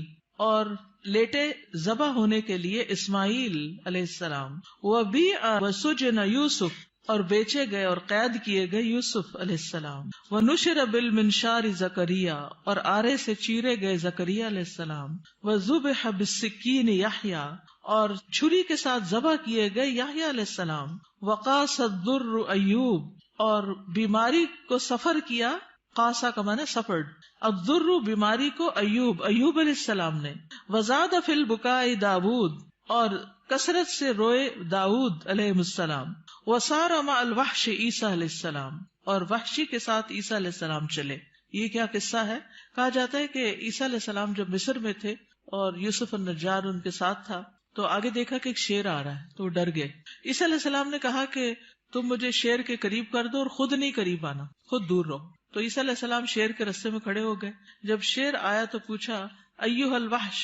اور لیٹے ذبح ہونے کے لیے اسماعیل علیہ السلام. وَبِيعَ وَسُجِنَ یوسف، اور بیچے گئے اور قید کیے گئے یوسف علیہ السلام. وَنُشِرَ بِالْمِنشَارِ زکریا، اور آرے سے چیرے گئے زکریا علیہ السلام. وَذُبِحَ بِالسِّكِّينِ یحییٰ، اور چھری کے ساتھ ذبح کیے گئے یحییٰ علیہ السلام. وَقَاسَ الضُّرُّ ایوب، اور بیماری کو سفر کیا، قاسا کا معنی سفرڈ، الضر بیماری کو ایوب علیہ السلام نے. وزاد فی البکاء داود، اور کثرت سے روئے داود علیہ السلام. وسار مع الوحش عیسیٰ علیہ السلام، اور وحشی کے ساتھ عیسیٰ علیہ السلام چلے. یہ کیا قصہ ہے؟ کہا جاتا ہے کہ عیسیٰ علیہ السلام جب مصر میں تھے اور یوسف النجار ان کے ساتھ تھا تو آگے دیکھا کہ ایک شیر آ رہا ہے تو وہ ڈر گئے. عیسیٰ علیہ السلام نے کہا کہ تم مجھے شیر کے قریب کر دو اور خود نہیں قریب آنا، خود دور رہو. تو عیسیٰ علیہ السلام شیر کے رستے میں کھڑے ہو گئے. جب شیر آیا تو پوچھا ایھا الوحش،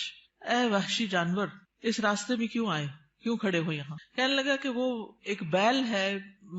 اے وحشی جانور، اس راستے میں کیوں آئے، کیوں کھڑے ہو یہاں؟ کہنے لگا کہ وہ ایک بیل ہے،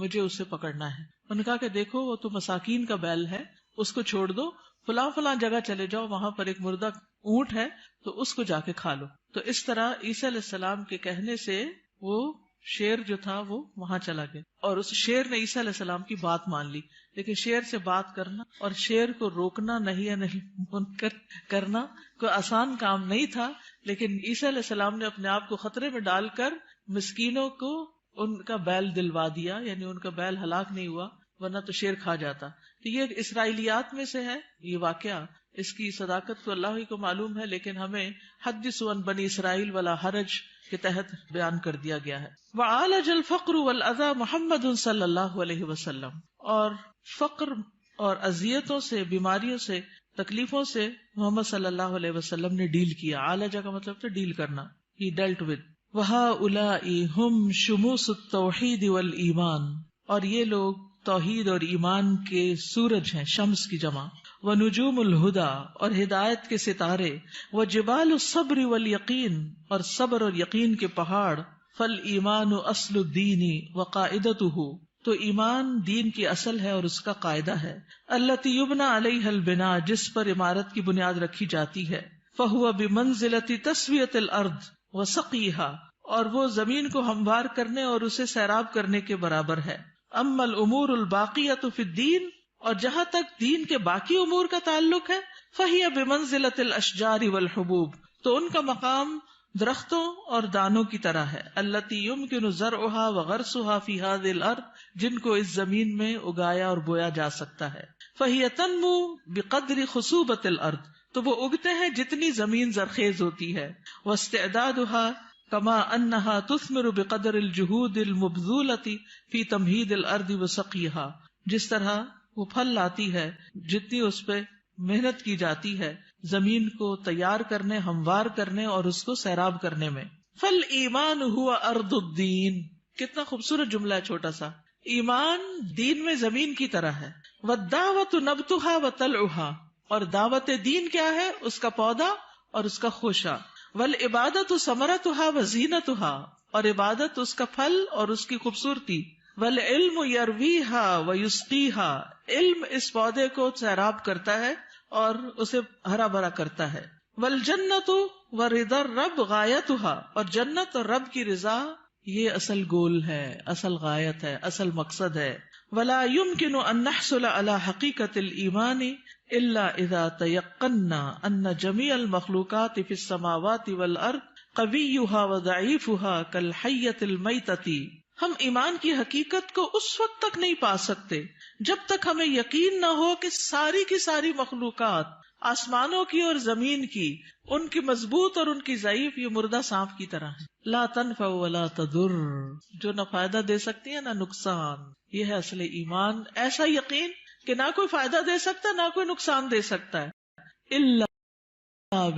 مجھے اسے پکڑنا ہے. انہوں نے کہا کہ دیکھو وہ تو مساکین کا بیل ہے، اس کو چھوڑ دو، فلاں فلاں جگہ چلے جاؤ، وہاں پر ایک مردہ اونٹ ہے تو اس کو جا کے کھا لو. تو اس طرح عیسیٰ علیہ السلام کے کہنے سے وہ شیر جو تھا وہ وہاں چلا گیا اور اس شیر نے عیسیٰ علیہ السلام کی بات مان لی. لیکن شیر سے بات کرنا اور شیر کو روکنا نہیں منکر کرنا کوئی آسان کام نہیں تھا. لیکن عیسیٰ علیہ السلام نے اپنے آپ کو خطرے میں ڈال کر مسکینوں کو ان کا بیل دلوا دیا، یعنی ان کا بیل ہلاک نہیں ہوا، ورنہ تو شیر کھا جاتا. تو یہ اسرائیلیات میں سے ہے یہ واقعہ. اس کی صداقت تو اللہ ہی کو معلوم ہے، لیکن ہمیں حدثوا عن بنی اسرائیل ولا حرج کے تحت بیان کر دیا گیا ہے. وعالج الفقر والاذى محمد صلی اللہ علیہ وسلم، اور فقر اور اذیتوں سے، بیماریوں سے، تکلیفوں سے محمد صلی اللہ علیہ وسلم نے ڈیل کیا. عالجہ کا مطلب تھا ڈیل کرنا. He dealt with. وَهَؤُلَاءِ هُمْ شُمُوسُ التَّوْحِيدِ وَالْإِيمَانِ، اور یہ لوگ توحید اور ایمان کے سورج ہیں، شمس کی جمع. وَنُجُومُ الْهُدَى، اور ہدایت کے ستارے. وَجِبَالُ الصَّبْرِ وَالْيَقِينِ، اور صبر اور یقین کے پہاڑ. فَالْإِيمَانُ أَصْلُ الدِّينِ وَقَاعِدَتُهُ، تو ایمان دین کی اصل ہے اور اس کا قاعدہ ہے. الَّتِي يُبْنَى عَلَيْهَا الْبِنَاءُ، جس پر عمارت کی بنیاد رکھی جاتی ہے. فَهُوَ بِمَنزِلَةِ تَسْوِيَةِ الْأَرْضِ وَسَقْيِهَا، اور وہ زمین کو ہموار کرنے اور اسے سیراب کرنے کے برابر ہے. اما الامور الباقیۃ فی الدین، اور جہاں تک دین کے باقی امور کا تعلق ہے، فہی بمنزلۃ الاشجار والحبوب، تو ان کا مقام درختوں اور دانوں کی طرح ہے. التی یمکن زرعها وغرسها فی هذه الارض، جن کو اس زمین میں اگایا اور بویا جا سکتا ہے. فہی تنمو بقدر خصوبۃ الارض، تو وہ اگتے ہیں جتنی زمین زرخیز ہوتی ہے. واستعدادها کما انہا تثمر بقدر الجہود المبذولۃ فی تمہید الارض وسقیہا، جس طرح وہ پھل لاتی ہے جتنی اس پہ محنت کی جاتی ہے زمین کو تیار کرنے، ہموار کرنے اور اس کو سیراب کرنے میں. فالایمان ہوا ارض الدین، کتنا خوبصورت جملہ ہے چھوٹا سا. ایمان دین میں زمین کی طرح ہے. والدعوۃ نبتها وطلعها، اور دعوت دین کیا ہے؟ اس کا پودا اور اس کا خوشہ. والعبادۃ ثمرتها وزینتها، اور عبادت اس کا پھل اور اس کی خوبصورتی. والعلم یرویها ویسقیها، علم اس پودے کو سیراب کرتا ہے اور اسے ہرا بھرا کرتا ہے. والجنۃ ورضا الرب غایتها، اور جنت اور رب کی رضا یہ اصل گول ہے، اصل غایت ہے، اصل مقصد ہے. ولا يمكن ان نحصل على حقیقت الایمان الا اذا تيقنا ان جميع المخلوقات في السماوات والارض قویها وضعیفها كالحیۃ المیتۃ. ہم ایمان کی حقیقت کو اس وقت تک نہیں پا سکتے جب تک ہمیں یقین نہ ہو کہ ساری کی ساری مخلوقات، آسمانوں کی اور زمین کی، ان کی مضبوط اور ان کی ضعیف یہ مردہ سانپ کی طرح ہے. لا تنفع ولا تضر، جو نہ فائدہ دے سکتی ہے نہ نقصان. یہ ہے اصل ایمان، ایسا یقین کہ نہ کوئی فائدہ دے سکتا نہ کوئی نقصان دے سکتا ہے.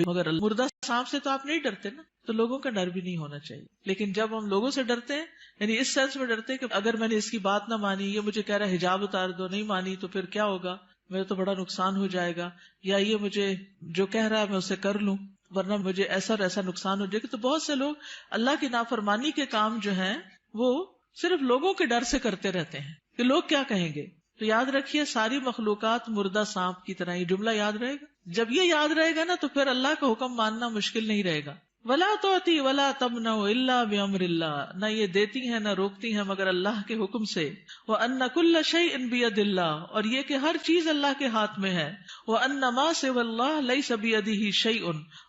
مگر مردہ سانپ سے تو آپ نہیں ڈرتے نا، تو لوگوں کا ڈر بھی نہیں ہونا چاہیے. لیکن جب ہم لوگوں سے ڈرتے ہیں، یعنی اس سینس میں ڈرتے ہیں کہ اگر میں نے اس کی بات نہ مانی، یہ مجھے کہہ رہا ہے حجاب اتار دو، نہیں مانی تو پھر کیا ہوگا، میرا تو بڑا نقصان ہو جائے گا، یا یہ مجھے جو کہہ رہا ہے میں اسے کر لوں ورنہ مجھے ایسا اور ایسا نقصان ہو جائے گا. تو بہت سے لوگ اللہ کی نافرمانی کے کام جو ہیں وہ صرف لوگوں کے ڈر سے کرتے رہتے ہیں کہ لوگ کیا کہیں گے. تو یاد رکھیے ساری مخلوقات مردہ سانپ کی طرح، یہ جملہ یاد رہے گا. جب یہ یاد رہے گا نا تو پھر اللہ کا حکم ماننا مشکل نہیں رہے گا. ولا تؤتی ولا تمنع الا بامر اللہ، نہ یہ دیتی ہیں نہ روکتی ہیں مگر اللہ کے حکم سے. وان کل شیء بید اللہ، اور یہ کہ ہر چیز اللہ کے ہاتھ میں ہے. وان ما سوى اللہ لیس بیدہ شیء،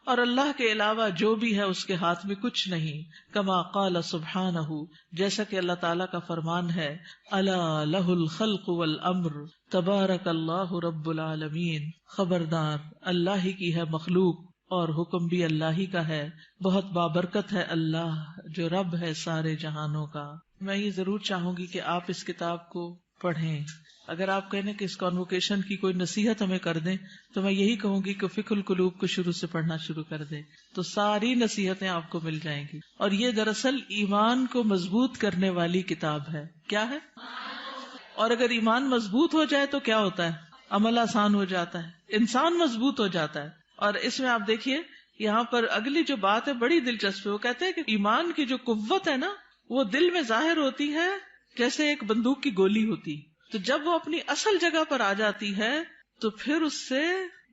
اور اللہ کے علاوہ جو بھی ہے اس کے ہاتھ میں کچھ نہیں. کما قال سبحانہ، جیسا کہ اللہ تعالیٰ کا فرمان ہے، الا لہ الخلق والامر تبارک اللہ رب العالمین. خبردار اللہ ہی کی ہے مخلوق اور حکم بھی اللہ ہی کا ہے، بہت بابرکت ہے اللہ جو رب ہے سارے جہانوں کا. میں یہ ضرور چاہوں گی کہ آپ اس کتاب کو پڑھیں. اگر آپ کہنے کہ اس کانوکیشن کی کوئی نصیحت ہمیں کر دیں تو میں یہی کہوں گی کہ فقہ القلوب کو شروع سے پڑھنا شروع کر دیں، تو ساری نصیحتیں آپ کو مل جائیں گی. اور یہ دراصل ایمان کو مضبوط کرنے والی کتاب ہے. کیا ہے؟ اور اگر ایمان مضبوط ہو جائے تو کیا ہوتا ہے؟ عمل آسان ہو جاتا ہے، انسان مضبوط ہو جاتا ہے. اور اس میں آپ دیکھیے یہاں پر اگلی جو بات ہے بڑی دلچسپ ہے. وہ کہتے ہیں کہ ایمان کی جو قوت ہے نا وہ دل میں ظاہر ہوتی ہے جیسے ایک بندوق کی گولی ہوتی. تو جب وہ اپنی اصل جگہ پر آ جاتی ہے تو پھر اس سے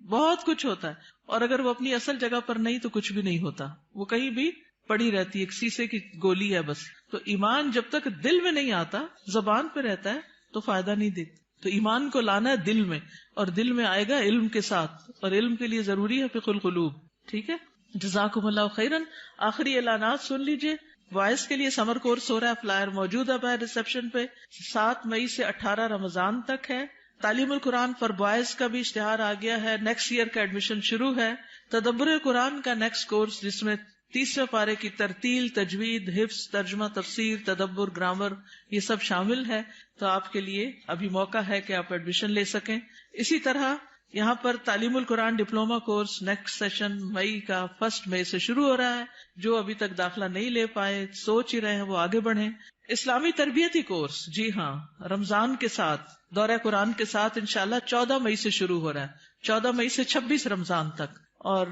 بہت کچھ ہوتا ہے. اور اگر وہ اپنی اصل جگہ پر نہیں تو کچھ بھی نہیں ہوتا، وہ کہیں بھی پڑی رہتی ہے، ایک شیشے کی گولی ہے بس. تو ایمان جب تک دل میں نہیں آتا، زبان پہ رہتا ہے تو فائدہ نہیں دیتا. تو ایمان کو لانا ہے دل میں، اور دل میں آئے گا علم کے ساتھ، اور علم کے لیے ضروری ہے فقہ القلوب. ٹھیک ہے، جزاکم اللہ خیرن. آخری اعلانات سن لیجئے. وائس کے لیے سمر کورس ہو رہا ہے، فلائر موجود ہے ریسپشن پہ. 7 مئی سے 18 رمضان تک ہے. تعلیم القرآن فار بوائز کا بھی اشتہار آ گیا ہے، نیکسٹ ایئر کا ایڈمیشن شروع ہے. تدبر قرآن کا نیکسٹ کورس جس میں 30ویں پارے کی ترتیل، تجوید، حفظ، ترجمہ، تفسیر، تدبر، گرامر یہ سب شامل ہے. تو آپ کے لیے ابھی موقع ہے کہ آپ ایڈمیشن لے سکیں. اسی طرح یہاں پر تعلیم القرآن ڈپلوما کورس نیکسٹ سیشن مئی کا 1 مئی سے شروع ہو رہا ہے. جو ابھی تک داخلہ نہیں لے پائے، سوچ ہی رہے ہیں، وہ آگے بڑھیں. اسلامی تربیتی کورس، جی ہاں، رمضان کے ساتھ دورہ قرآن کے ساتھ انشاءاللہ 14 مئی سے شروع ہو رہا ہے، 14 مئی سے 26 رمضان تک. اور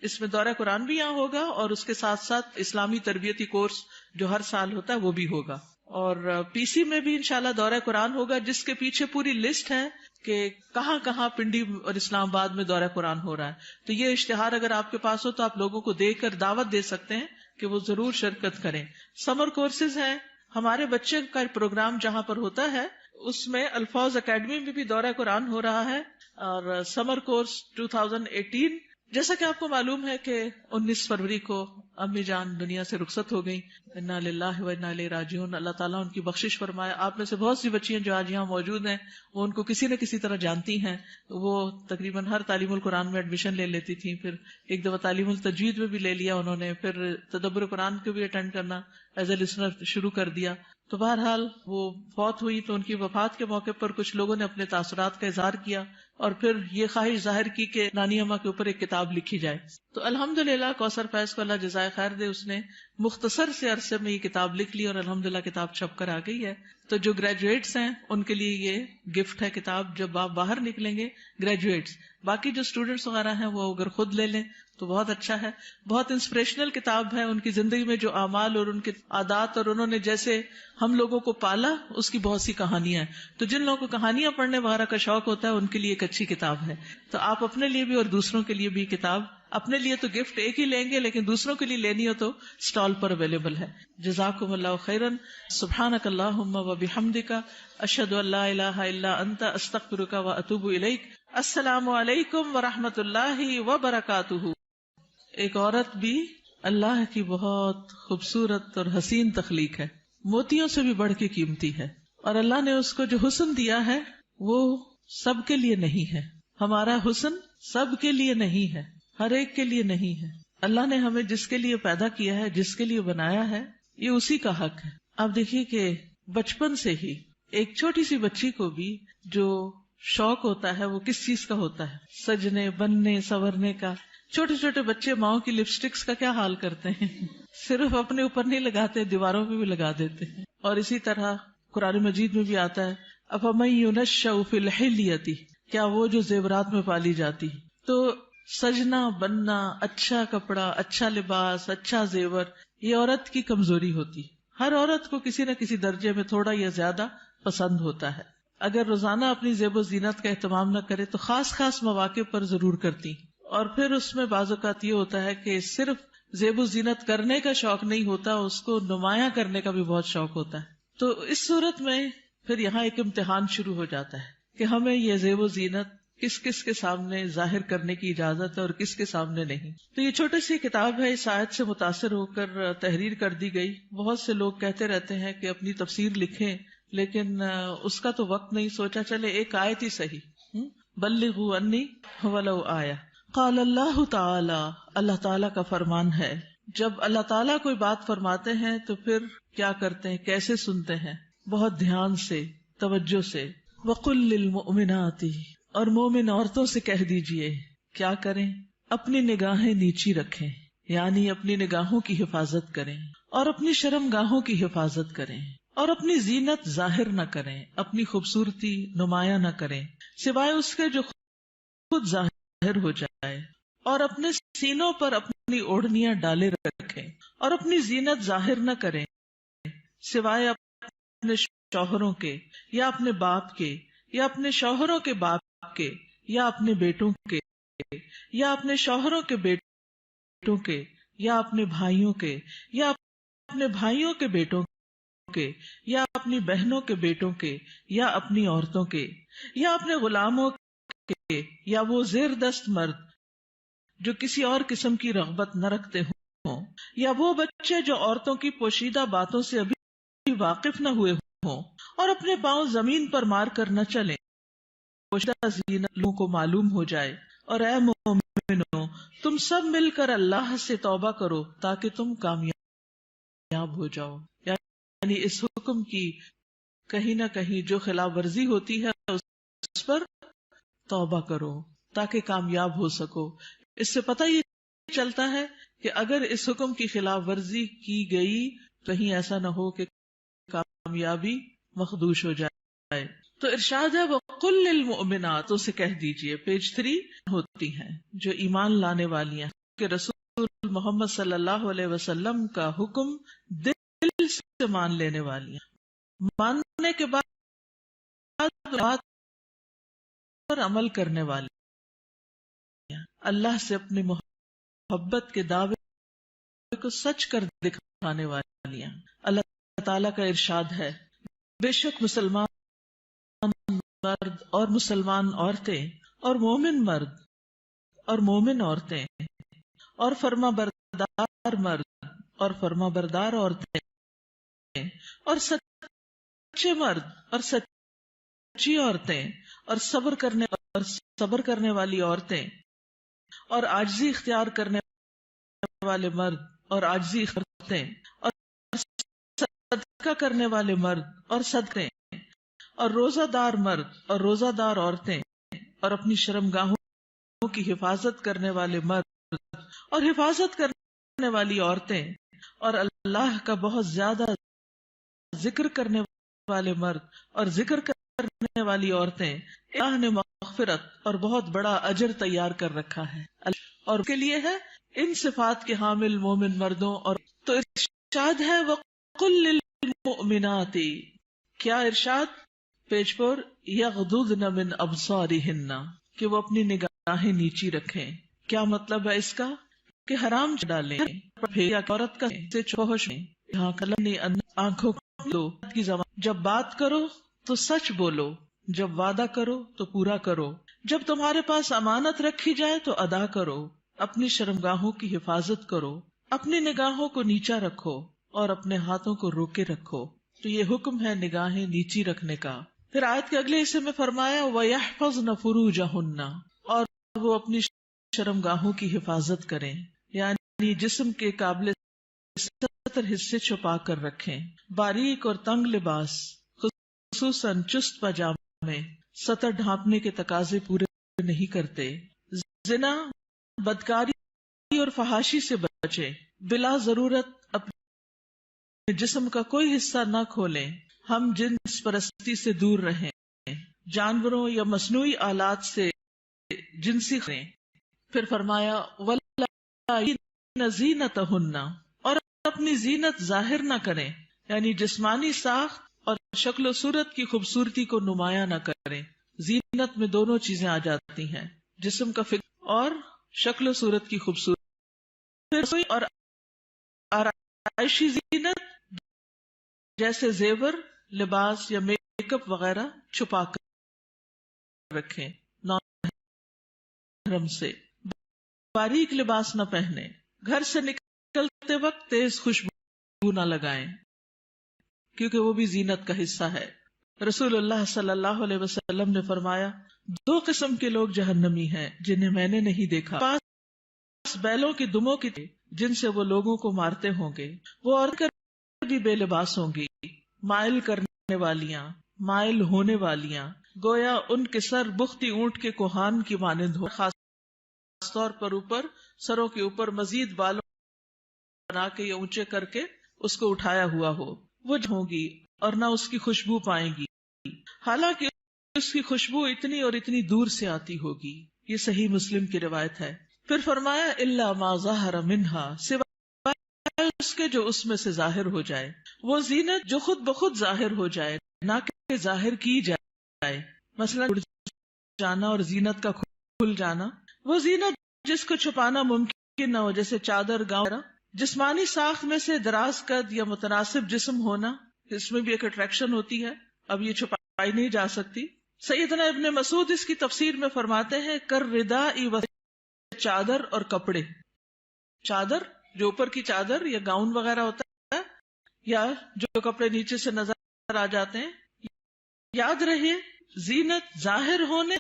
اس میں دورہ قرآن بھی یہاں ہوگا اور اس کے ساتھ ساتھ اسلامی تربیتی کورس جو ہر سال ہوتا ہے وہ بھی ہوگا. اور پی سی میں بھی انشاءاللہ دورہ قرآن ہوگا، جس کے پیچھے پوری لسٹ ہے کہ کہاں کہاں پنڈی اور اسلام آباد میں دورہ قرآن ہو رہا ہے. تو یہ اشتہار اگر آپ کے پاس ہو تو آپ لوگوں کو دے کر دعوت دے سکتے ہیں کہ وہ ضرور شرکت کریں. سمر کورسز ہیں ہمارے بچے کا پروگرام جہاں پر ہوتا ہے اس میں الفاظ اکیڈمی میں بھی دورہ قرآن ہو رہا ہے. اور سمر کورس 2018 جیسا کہ آپ کو معلوم ہے کہ 19 فروری کو امی جان دنیا سے رخصت ہو گئی، انا للہ و انا الیہ راجعون، اللہ تعالیٰ ان کی بخشش فرمائے۔ آپ میں سے بہت سی بچیاں جو آج یہاں موجود ہیں وہ ان کو کسی نہ کسی طرح جانتی ہیں، وہ تقریباً ہر تعلیم القرآن میں ایڈمیشن لے لیتی تھیں، پھر ایک دفعہ تعلیم التجوید میں بھی لے لیا انہوں نے، پھر تدبر قرآن کو بھی اٹینڈ کرنا ایز اے لسنر شروع کر دیا۔ تو بہرحال وہ فوت ہوئی تو ان کی وفات کے موقع پر کچھ لوگوں نے اپنے تاثرات کا اظہار کیا اور پھر یہ خواہش ظاہر کی کہ نانی اماں کے اوپر ایک کتاب لکھی جائے۔ تو الحمدللہ کوثر فیض کو اللہ جزائے خیر دے، اس نے مختصر سے عرصے میں یہ کتاب لکھ لی اور الحمدللہ کتاب چھپ کر آ گئی ہے۔ تو جو گریجویٹس ہیں ان کے لیے یہ گفٹ ہے کتاب، جب آپ باہر نکلیں گے گریجویٹس، باقی جو اسٹوڈینٹس وغیرہ ہیں وہ اگر خود لے لیں تو بہت اچھا ہے۔ بہت انسپریشنل کتاب ہے، ان کی زندگی میں جو اعمال اور ان کے عادات اور انہوں نے جیسے ہم لوگوں کو پالا اس کی بہت سی کہانیاں ہیں۔ تو جن لوگوں کو کہانیاں پڑھنے وغیرہ کا شوق ہوتا ہے ان کے لیے ایک اچھی کتاب ہے۔ تو آپ اپنے لیے بھی اور دوسروں کے لیے بھی کتاب، اپنے لیے تو گفٹ ایک ہی لیں گے لیکن دوسروں کے لیے لینی ہو تو اسٹال پر اویلیبل ہے۔ جزاکم اللہ خیرا، سبحانک اللہم و بحمدک، اشہد ان لا الہ الا انت، استغفرک و اتوب الیک۔ السلام علیکم ورحمۃ اللہ وبرکاتہ۔ ایک عورت بھی اللہ کی بہت خوبصورت اور حسین تخلیق ہے، موتیوں سے بھی بڑھ کے قیمتی ہے، اور اللہ نے اس کو جو حسن دیا ہے وہ سب کے لیے نہیں ہے۔ ہمارا حسن سب کے لیے نہیں ہے، ہر ایک کے لیے نہیں ہے۔ اللہ نے ہمیں جس کے لیے پیدا کیا ہے، جس کے لیے بنایا ہے، یہ اسی کا حق ہے۔ آپ دیکھیے کہ بچپن سے ہی ایک چھوٹی سی بچی کو بھی جو شوق ہوتا ہے وہ کس چیز کا ہوتا ہے؟ سجنے، بننے، سنورنے کا۔ چھوٹے چھوٹے بچے ماؤں کی لپسٹکس کا کیا حال کرتے ہیں، صرف اپنے اوپر نہیں لگاتے، دیواروں پہ بھی لگا دیتے ہیں۔ اور اسی طرح قرآن مجید میں بھی آتا ہے افمن ينشأ فی الحلیۃ، کیا وہ جو زیورات میں پالی جاتی۔ تو سجنا، بننا، اچھا کپڑا، اچھا لباس، اچھا زیور، یہ عورت کی کمزوری ہوتی۔ ہر عورت کو کسی نہ کسی درجے میں تھوڑا یا زیادہ پسند ہوتا ہے۔ اگر روزانہ اپنی زیب و زینت کا اہتمام نہ کرے تو خاص خاص مواقع پر ضرور کرتی، اور پھر اس میں بعض اوقات یہ ہوتا ہے کہ صرف زیب و زینت کرنے کا شوق نہیں ہوتا، اس کو نمایاں کرنے کا بھی بہت شوق ہوتا ہے۔ تو اس صورت میں پھر یہاں ایک امتحان شروع ہو جاتا ہے کہ ہمیں یہ زیب و زینت کس کس کے سامنے ظاہر کرنے کی اجازت ہے اور کس کے سامنے نہیں۔ تو یہ چھوٹی سی کتاب ہے، اس آیت سے متاثر ہو کر تحریر کر دی گئی۔ بہت سے لوگ کہتے رہتے ہیں کہ اپنی تفسیر لکھیں، لیکن اس کا تو وقت نہیں، سوچا چلے ایک آیت ہی صحیح۔ بلغوا انی ولو آیہ۔ قال اللہ تعالی، اللہ تعالیٰ کا فرمان ہے، جب اللہ تعالیٰ کوئی بات فرماتے ہیں تو پھر کیا کرتے ہیں، کیسے سنتے ہیں؟ بہت دھیان سے، توجہ سے۔ وقل للمؤمنات، اور مومن عورتوں سے کہہ دیجئے کیا کریں؟ اپنی نگاہیں نیچی رکھیں، یعنی اپنی نگاہوں کی حفاظت کریں، اور اپنی شرم گاہوں کی حفاظت کریں، اور اپنی زینت ظاہر نہ کریں، اپنی خوبصورتی نمایاں نہ کریں سوائے اس کے جو خود ظاہر ہو جائے، اور اپنے سینوں پر اپنی اوڑھنیاں ڈالے رکھیں، اور اپنی زینت ظاہر نہ کریں سوائے اپنے شوہروں کے، یا اپنے باپ کے، یا اپنے شوہروں کے باپ کے، یا اپنے بیٹوں کے، یا اپنے شوہروں کے بیٹوں کے، یا اپنے بھائیوں کے، یا اپنے بھائیوں کے بیٹوں کے، یا اپنی بہنوں کے بیٹوں کے، یا اپنی عورتوں کے، یا اپنے غلاموں کے، یا وہ زیر دست مرد جو کسی اور قسم کی رغبت نہ رکھتے ہوں، یا وہ بچے جو عورتوں کی پوشیدہ باتوں سے ابھی واقف نہ ہوئے ہوں، اور اپنے پاؤں زمین پر مار کر نہ چلیں، پوشیدہ زینت لوگوں کو معلوم ہو جائے۔ اور اے مومنو، تم سب مل کر اللہ سے توبہ کرو تاکہ تم کامیاب ہو جاؤ۔ یعنی اس حکم کی کہیں نہ کہیں جو خلاف ورزی ہوتی ہے اس پر توبہ کرو تاکہ کامیاب ہو سکو۔ اس سے پتہ یہ چلتا ہے کہ اگر اس حکم کی خلاف ورزی کی گئی کہیں ایسا نہ ہو کہ کامیابی مخدوش ہو جائے۔ تو ارشاد ہے وَقُلْ لِلْمُؤْمِنَاتِ، اسے کہہ دیجئے، پیج 3 ہوتی ہیں جو ایمان لانے والی ہیں کہ رسول محمد صلی اللہ علیہ وسلم کا حکم دل سے مان لینے والی ہیں، ماننے کے بعد بات پر عمل کرنے والی ہیں، اللہ سے اپنی محبت کے دعوے کو سچ کر دکھانے والی ہیں۔ اللہ تعالیٰ کا ارشاد ہے، بے شک مسلمان مرد اور مسلمان عورتیں اور مومن مرد اور مومن عورتیں اور فرما بردار مرد اور فرما بردار عورتیں اور سچے مرد اور سچی عورتیں اور صبر کرنے والی عورتیں اور عاجزی اختیار کرنے والے مرد اور عاجزی عورتیں اور صدقہ کرنے والے مرد اور صدقے اور روزہ دار مرد اور روزہ دار عورتیں اور اپنی شرمگاہوں کی حفاظت کرنے والے مرد اور حفاظت کرنے والی عورتیں اور اللہ کا بہت زیادہ ذکر کرنے والے مرد اور ذکر کرنے والی عورتیں، اللہ نے مغفرت اور بہت بڑا اجر تیار کر رکھا ہے اور کے لیے ہے ان صفات کے حامل مومن مردوں. اور تو ارشاد ہے وَقُلْ لِلْمُؤْمِنَاتِ، کیا ارشاد؟ پیج پر یغضضن من ابصارہن، کہ وہ اپنی نگاہیں نیچی رکھیں. کیا مطلب ہے اس کا؟ کہ حرام ڈالیں یا عورت کا سے فحش میں یہاں کلمنی آنکھوں کی زبان. جب بات کرو تو سچ بولو، جب وعدہ کرو تو پورا کرو، جب تمہارے پاس امانت رکھی جائے تو ادا کرو، اپنی شرمگاہوں کی حفاظت کرو، اپنی نگاہوں کو نیچا رکھو اور اپنے ہاتھوں کو روکے رکھو. تو یہ حکم ہے نگاہیں نیچی رکھنے کا. پھر آیت کے اگلے حصے میں فرمایا وَيَحْفَظْنَ فُرُوجَهُنَّ، اور وہ اپنی شرمگاہوں کی حفاظت کریں، یعنی جسم کے قابل ستر حصے چھپا کر رکھیں. باریک اور تنگ لباس خصوصاً چست پاجامے سطر ڈھانپنے کے تقاضے پورے نہیں کرتے. زنا، بدکاری اور فحاشی سے بچیں. بلا ضرورت اپنے جسم کا کوئی حصہ نہ کھولیں. ہم جنس پرستی سے دور رہیں. جانوروں یا مصنوعی آلات سے جنسی کریں. پھر فرمایا وَلَا يُبْدِينَ زِينَتَهُنَّ، اور اپنی زینت ظاہر نہ کریں، یعنی جسمانی ساخت اور شکل و صورت کی خوبصورتی کو نمایاں نہ کریں. زینت میں دونوں چیزیں آ جاتی ہیں، جسم کا فکر اور شکل و صورت کی خوبصورتی. اور آرائشی زینت جیسے زیور، لباس یا میک اپ وغیرہ چھپا کر رکھیں. نان سے باریک لباس نہ پہنے. گھر سے نکلتے وقت تیز خوشبو نہ لگائیں کیونکہ وہ بھی زینت کا حصہ ہے. رسول اللہ صلی اللہ علیہ وسلم نے فرمایا 2 قسم کے لوگ جہنمی ہیں جنہیں میں نے نہیں دیکھا. پاس بیلوں کی دموں کی جن سے وہ لوگوں کو مارتے ہوں گے. وہ عورتیں بھی بے لباس ہوں گی، مائل کرنے والیاں، مائل ہونے والیاں، گویا ان کے سر بختی اونٹ کے کوہان کی مانند ہو، خاص طور پر اوپر سروں کے اوپر مزید بالوں بنا کے یا اونچے کر کے اس کو اٹھایا ہوا ہو. وہ ہوگی اور نہ اس کی خوشبو پائیں گی، حالانکہ اس کی خوشبو اتنی اور اتنی دور سے آتی ہوگی. یہ صحیح مسلم کی روایت ہے. پھر فرمایا الا ما ظہر منہا، سوائے اس کے جو اس میں سے ظاہر ہو جائے. وہ زینت جو خود بخود ظاہر ہو جائے، نہ کہ ظاہر کی جائے، مثلا جانا اور زینت کا کھل جانا. وہ زینت جس کو چھپانا ممکن نہ ہو، جیسے چادر، گاؤں. جسمانی ساخت میں سے دراز قد یا متناسب جسم ہونا، اس میں بھی ایک اٹریکشن ہوتی ہے، اب یہ چھپائی نہیں جا سکتی. سیدنا ابن مسعود اس کی تفسیر میں فرماتے ہیں کر رداء و چادر اور کپڑے. چادر جو اوپر کی چادر یا گاؤن وغیرہ ہوتا ہے، یا جو کپڑے نیچے سے نظر آ جاتے ہیں. یاد رہے زینت ظاہر ہونے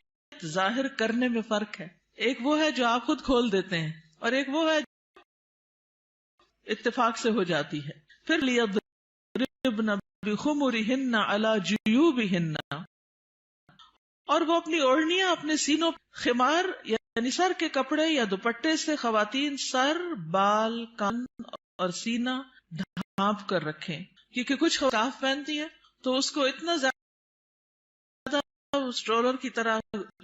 ظاہر کرنے میں فرق ہے. ایک وہ ہے جو آپ خود کھول دیتے ہیں اور ایک وہ ہے اتفاق سے ہو جاتی ہے. پھر لِيَضْرِبْنَ بِخُمُرِهِنَّ عَلَى جُيُوبِهِنَّ، اور وہ اپنی اوڑھنیاں اپنے سینوں، خمار یعنی سر کے کپڑے یا دوپٹے سے خواتین سر، بال، کان اور سینہ ڈھانپ کر رکھیں. کیونکہ کچھ صاف پہنتی ہیں تو اس کو اتنا زیادہ اسٹرولر کی طرح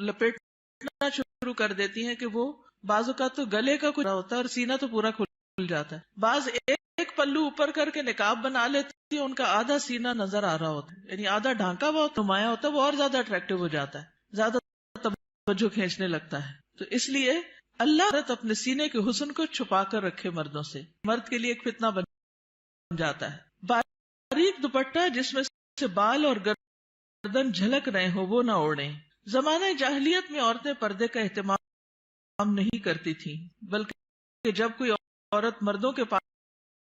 لپیٹنا شروع کر دیتی ہیں کہ وہ بعض اوقات تو گلے کا کچھ ہوتا ہے اور سینہ تو پورا کھل جاتا ہے. بعض ایک پلو اوپر کر کے نقاب بنا لیتی ہے، ان کا آدھا سینہ نظر آ رہا ہوتا ہے، یعنی آدھا ڈھانکا ہوا نمایاں ہوتا ہے، وہ اور زیادہ اٹریکٹیو ہو جاتا ہے، زیادہ توجہ کھینچنے لگتا ہے. تو اس لیے اللہ اپنے سینے کے حسن کو چھپا کر رکھے مردوں سے، مرد کے لیے ایک فتنہ بن جاتا ہے. باریک دوپٹہ جس میں سے بال اور گردن جھلک رہے ہو وہ نہ اوڑھیں. زمانہ جاہلیت میں عورتیں پردے کا اہتمام نہیں کرتی تھیں، بلکہ جب کوئی عورت مردوں کے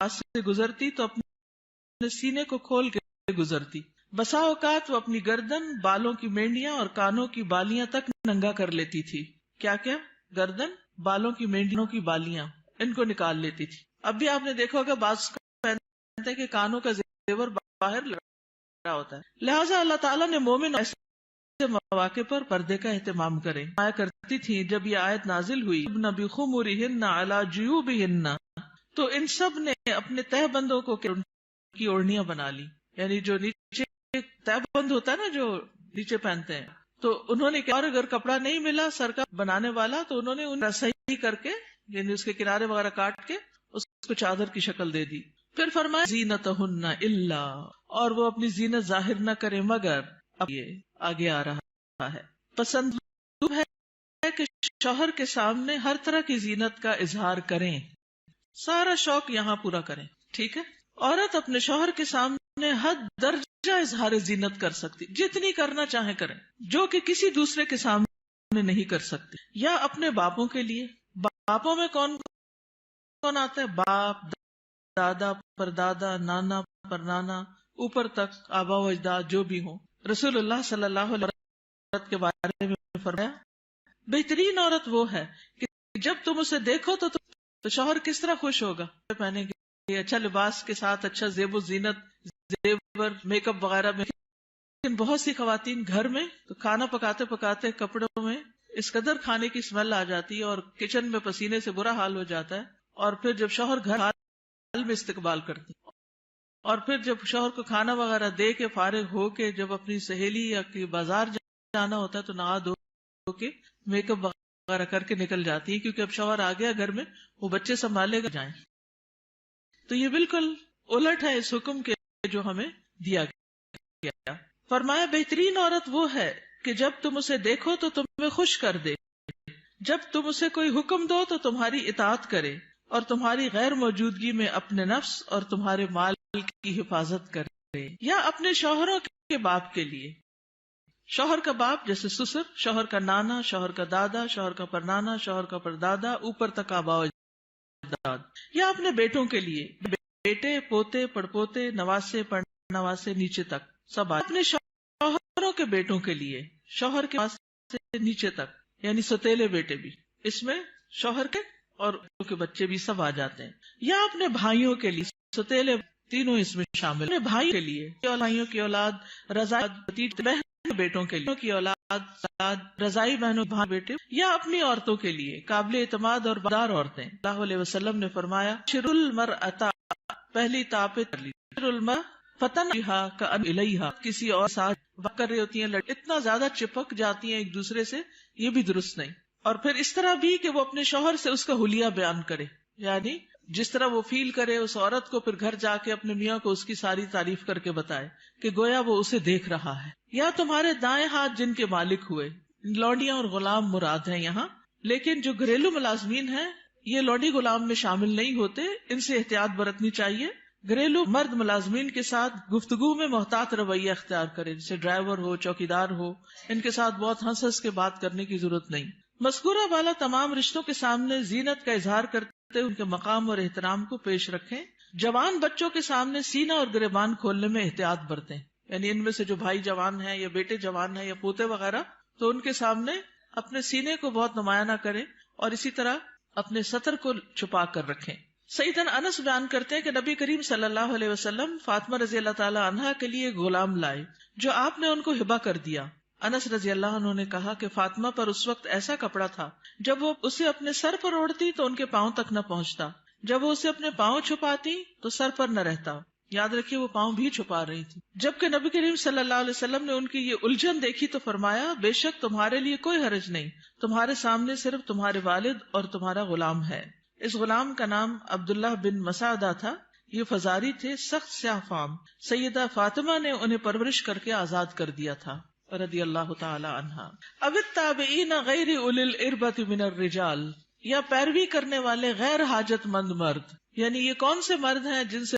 پاس سے گزرتی تو اپنے سینے کو کھول کے گزرتی. بسا اوقات وہ اپنی گردن، بالوں کی مینڈیاں اور کانوں کی بالیاں تک ننگا کر لیتی تھی. کیا کیا؟ گردن، بالوں کی مینڈیوں کی بالیاں، ان کو نکال لیتی تھی. اب بھی آپ نے دیکھا ہوگا بعض پہنتے کہ کانوں کا زیور باہر لگا ہوتا ہے. لہٰذا اللہ تعالیٰ نے مومن ایسے مواقع پر پردے کا اہتمام کریں آیا کرتی تھی. جب یہ آیت نازل ہوئی بِخُمُرِهِنَّ عَلَى جُيُوبِهِنَّ، تو ان سب نے اپنے تہ بندوں کو ان کی اوڑھنیاں بنا لی. یعنی جو نیچے تہ بند ہوتا ہے نا، جو نیچے پہنتے ہیں، تو انہوں نے کیا، اور اگر کپڑا نہیں ملا سر کا بنانے والا تو انہوں نے ان صحیح کر کے، یعنی اس کے کنارے وغیرہ کاٹ کے اس کو چادر کی شکل دے دی. پھر فرمایا زینتہن الا، اور وہ اپنی زینت ظاہر نہ کرے مگر. اب یہ آگے آ رہا ہے. پسند ہے کہ شوہر کے سامنے ہر طرح کی زینت کا اظہار کریں، سارا شوق یہاں پورا کریں. ٹھیک ہے، عورت اپنے شوہر کے سامنے حد درجہ اظہار زینت کر سکتی، جتنی کرنا چاہے کریں، جو کہ کسی دوسرے کے سامنے نہیں کر سکتی. یا اپنے باپوں کے لیے، باپوں میں کون کون آتا ہے؟ باپ، دادا، پردادا، نانا، پرنانا، اوپر تک آبا و اجداد جو بھی ہوں. رسول اللہ صلی اللہ علیہ وسلم کے بارے میں فرمایا بہترین عورت وہ ہے کہ جب تم اسے دیکھو تو شوہر کس طرح خوش ہوگا، پہنے کے اچھا لباس کے ساتھ اچھا زیب و زینت، زیور، میک اپ وغیرہ میں. لیکن بہت سی خواتین گھر میں تو کھانا پکاتے پکاتے کپڑوں میں اس قدر کھانے کی اسمیل آ جاتی ہے اور کچن میں پسینے سے برا حال ہو جاتا ہے. اور پھر جب شوہر گھر حال میں استقبال کرتے، اور پھر جب شوہر کو کھانا وغیرہ دے کے فارغ ہو کے جب اپنی سہیلی یا بازار جانا ہوتا ہے تو نہا دھو کے میک اپ وغیرہ کر کے نکل جاتی ہے، کیونکہ اب شوہر آ گیا گھر میں، وہ بچے سنبھالے گا جائیں. تو یہ بالکل الٹ ہے اس حکم کے جو ہمیں دیا گیا. فرمایا بہترین عورت وہ ہے کہ جب تم اسے دیکھو تو تمہیں خوش کر دے، جب تم اسے کوئی حکم دو تو تمہاری اطاعت کرے، اور تمہاری غیر موجودگی میں اپنے نفس اور تمہارے مال کی حفاظت کرے. یا اپنے شوہروں کے باپ کے لیے، شوہر کا باپ جیسے سسر، شوہر کا نانا، شوہر کا دادا، شوہر کا پرنانا، شوہر کا پردادا، اوپر تک آبا و اجداد. یا اپنے بیٹوں کے لیے، بیٹے، پوتے، پڑپوتے، نواسے، پڑنواسے، نیچے تک سب. اپنے شوہروں کے بیٹوں کے لیے، شوہر کے پاس سے نیچے تک، یعنی ستیلے بیٹے بھی، اس میں شوہر کے اور کے بچے بھی سب آ جاتے ہیں. یا اپنے بھائیوں کے لیے، ستیلے تینوں اس میں شامل. اپنے بھائی کے لیے، بھائیوں کی اولاد، رضائی بہن بیٹوں کے لیے کی اولاد، رضائی بہنوں بھائی بیٹے. یا اپنی عورتوں کے لیے، قابل اعتماد اور بردار عورتیں. اللہ علیہ وسلم نے فرمایا شر المرأة، پہلی طاقت کر لی، شر المرأة فتن کا الیہا، کسی اور ساتھ وقت کر رہی ہوتی ہیں، اتنا زیادہ چپک جاتی ہیں ایک دوسرے سے، یہ بھی درست نہیں. اور پھر اس طرح بھی کہ وہ اپنے شوہر سے اس کا حلیہ بیان کرے، یعنی جس طرح وہ فیل کرے اس عورت کو، پھر گھر جا کے اپنے میاں کو اس کی ساری تعریف کر کے بتائے کہ گویا وہ اسے دیکھ رہا ہے. یا تمہارے دائیں ہاتھ جن کے مالک ہوئے، لونڈیاں اور غلام مراد ہیں یہاں، لیکن جو گھریلو ملازمین ہیں یہ لونڈی غلام میں شامل نہیں ہوتے، ان سے احتیاط برتنی چاہیے. گھریلو مرد ملازمین کے ساتھ گفتگو میں محتاط رویہ اختیار کرے، جیسے ڈرائیور ہو، چوکیدار ہو، ان کے ساتھ بہت ہنس ہنس کے بات کرنے کی ضرورت نہیں. مذکورہ والا تمام رشتوں کے سامنے زینت کا اظہار کرتے ان کے مقام اور احترام کو پیش رکھیں. جوان بچوں کے سامنے سینہ اور گریبان کھولنے میں احتیاط برتیں، یعنی ان میں سے جو بھائی جوان ہیں یا بیٹے جوان ہیں یا پوتے وغیرہ، تو ان کے سامنے اپنے سینے کو بہت نمایاں نہ کریں، اور اسی طرح اپنے سطر کو چھپا کر رکھیں. سیدنا انس بیان کرتے ہیں کہ نبی کریم صلی اللہ علیہ وسلم فاطمہ رضی اللہ تعالی عنہا کے لیے غلام لائے جو آپ نے ان کو ہبہ کر دیا. انس رضی اللہ عنہ نے کہا کہ فاطمہ پر اس وقت ایسا کپڑا تھا جب وہ اسے اپنے سر پر اوڑھتی تو ان کے پاؤں تک نہ پہنچتا، جب وہ اسے اپنے پاؤں چھپاتی تو سر پر نہ رہتا. یاد رکھیے وہ پاؤں بھی چھپا رہی تھی. جبکہ نبی کریم صلی اللہ علیہ وسلم نے ان کی یہ الجھن دیکھی تو فرمایا بے شک تمہارے لیے کوئی حرج نہیں، تمہارے سامنے صرف تمہارے والد اور تمہارا غلام ہے. اس غلام کا نام عبداللہ بن مسعدہ تھا. یہ فزاری تھے، سخت سیاہ فام. سیدہ فاطمہ نے انہیں پرورش کر کے آزاد کر دیا تھا رضی اللہ تعالی عنہا. اب التابعین غیر اولی الاربۃ من الرجال، یا پیروی کرنے والے غیر حاجت مند مرد، یعنی یہ کون سے مرد ہیں جن سے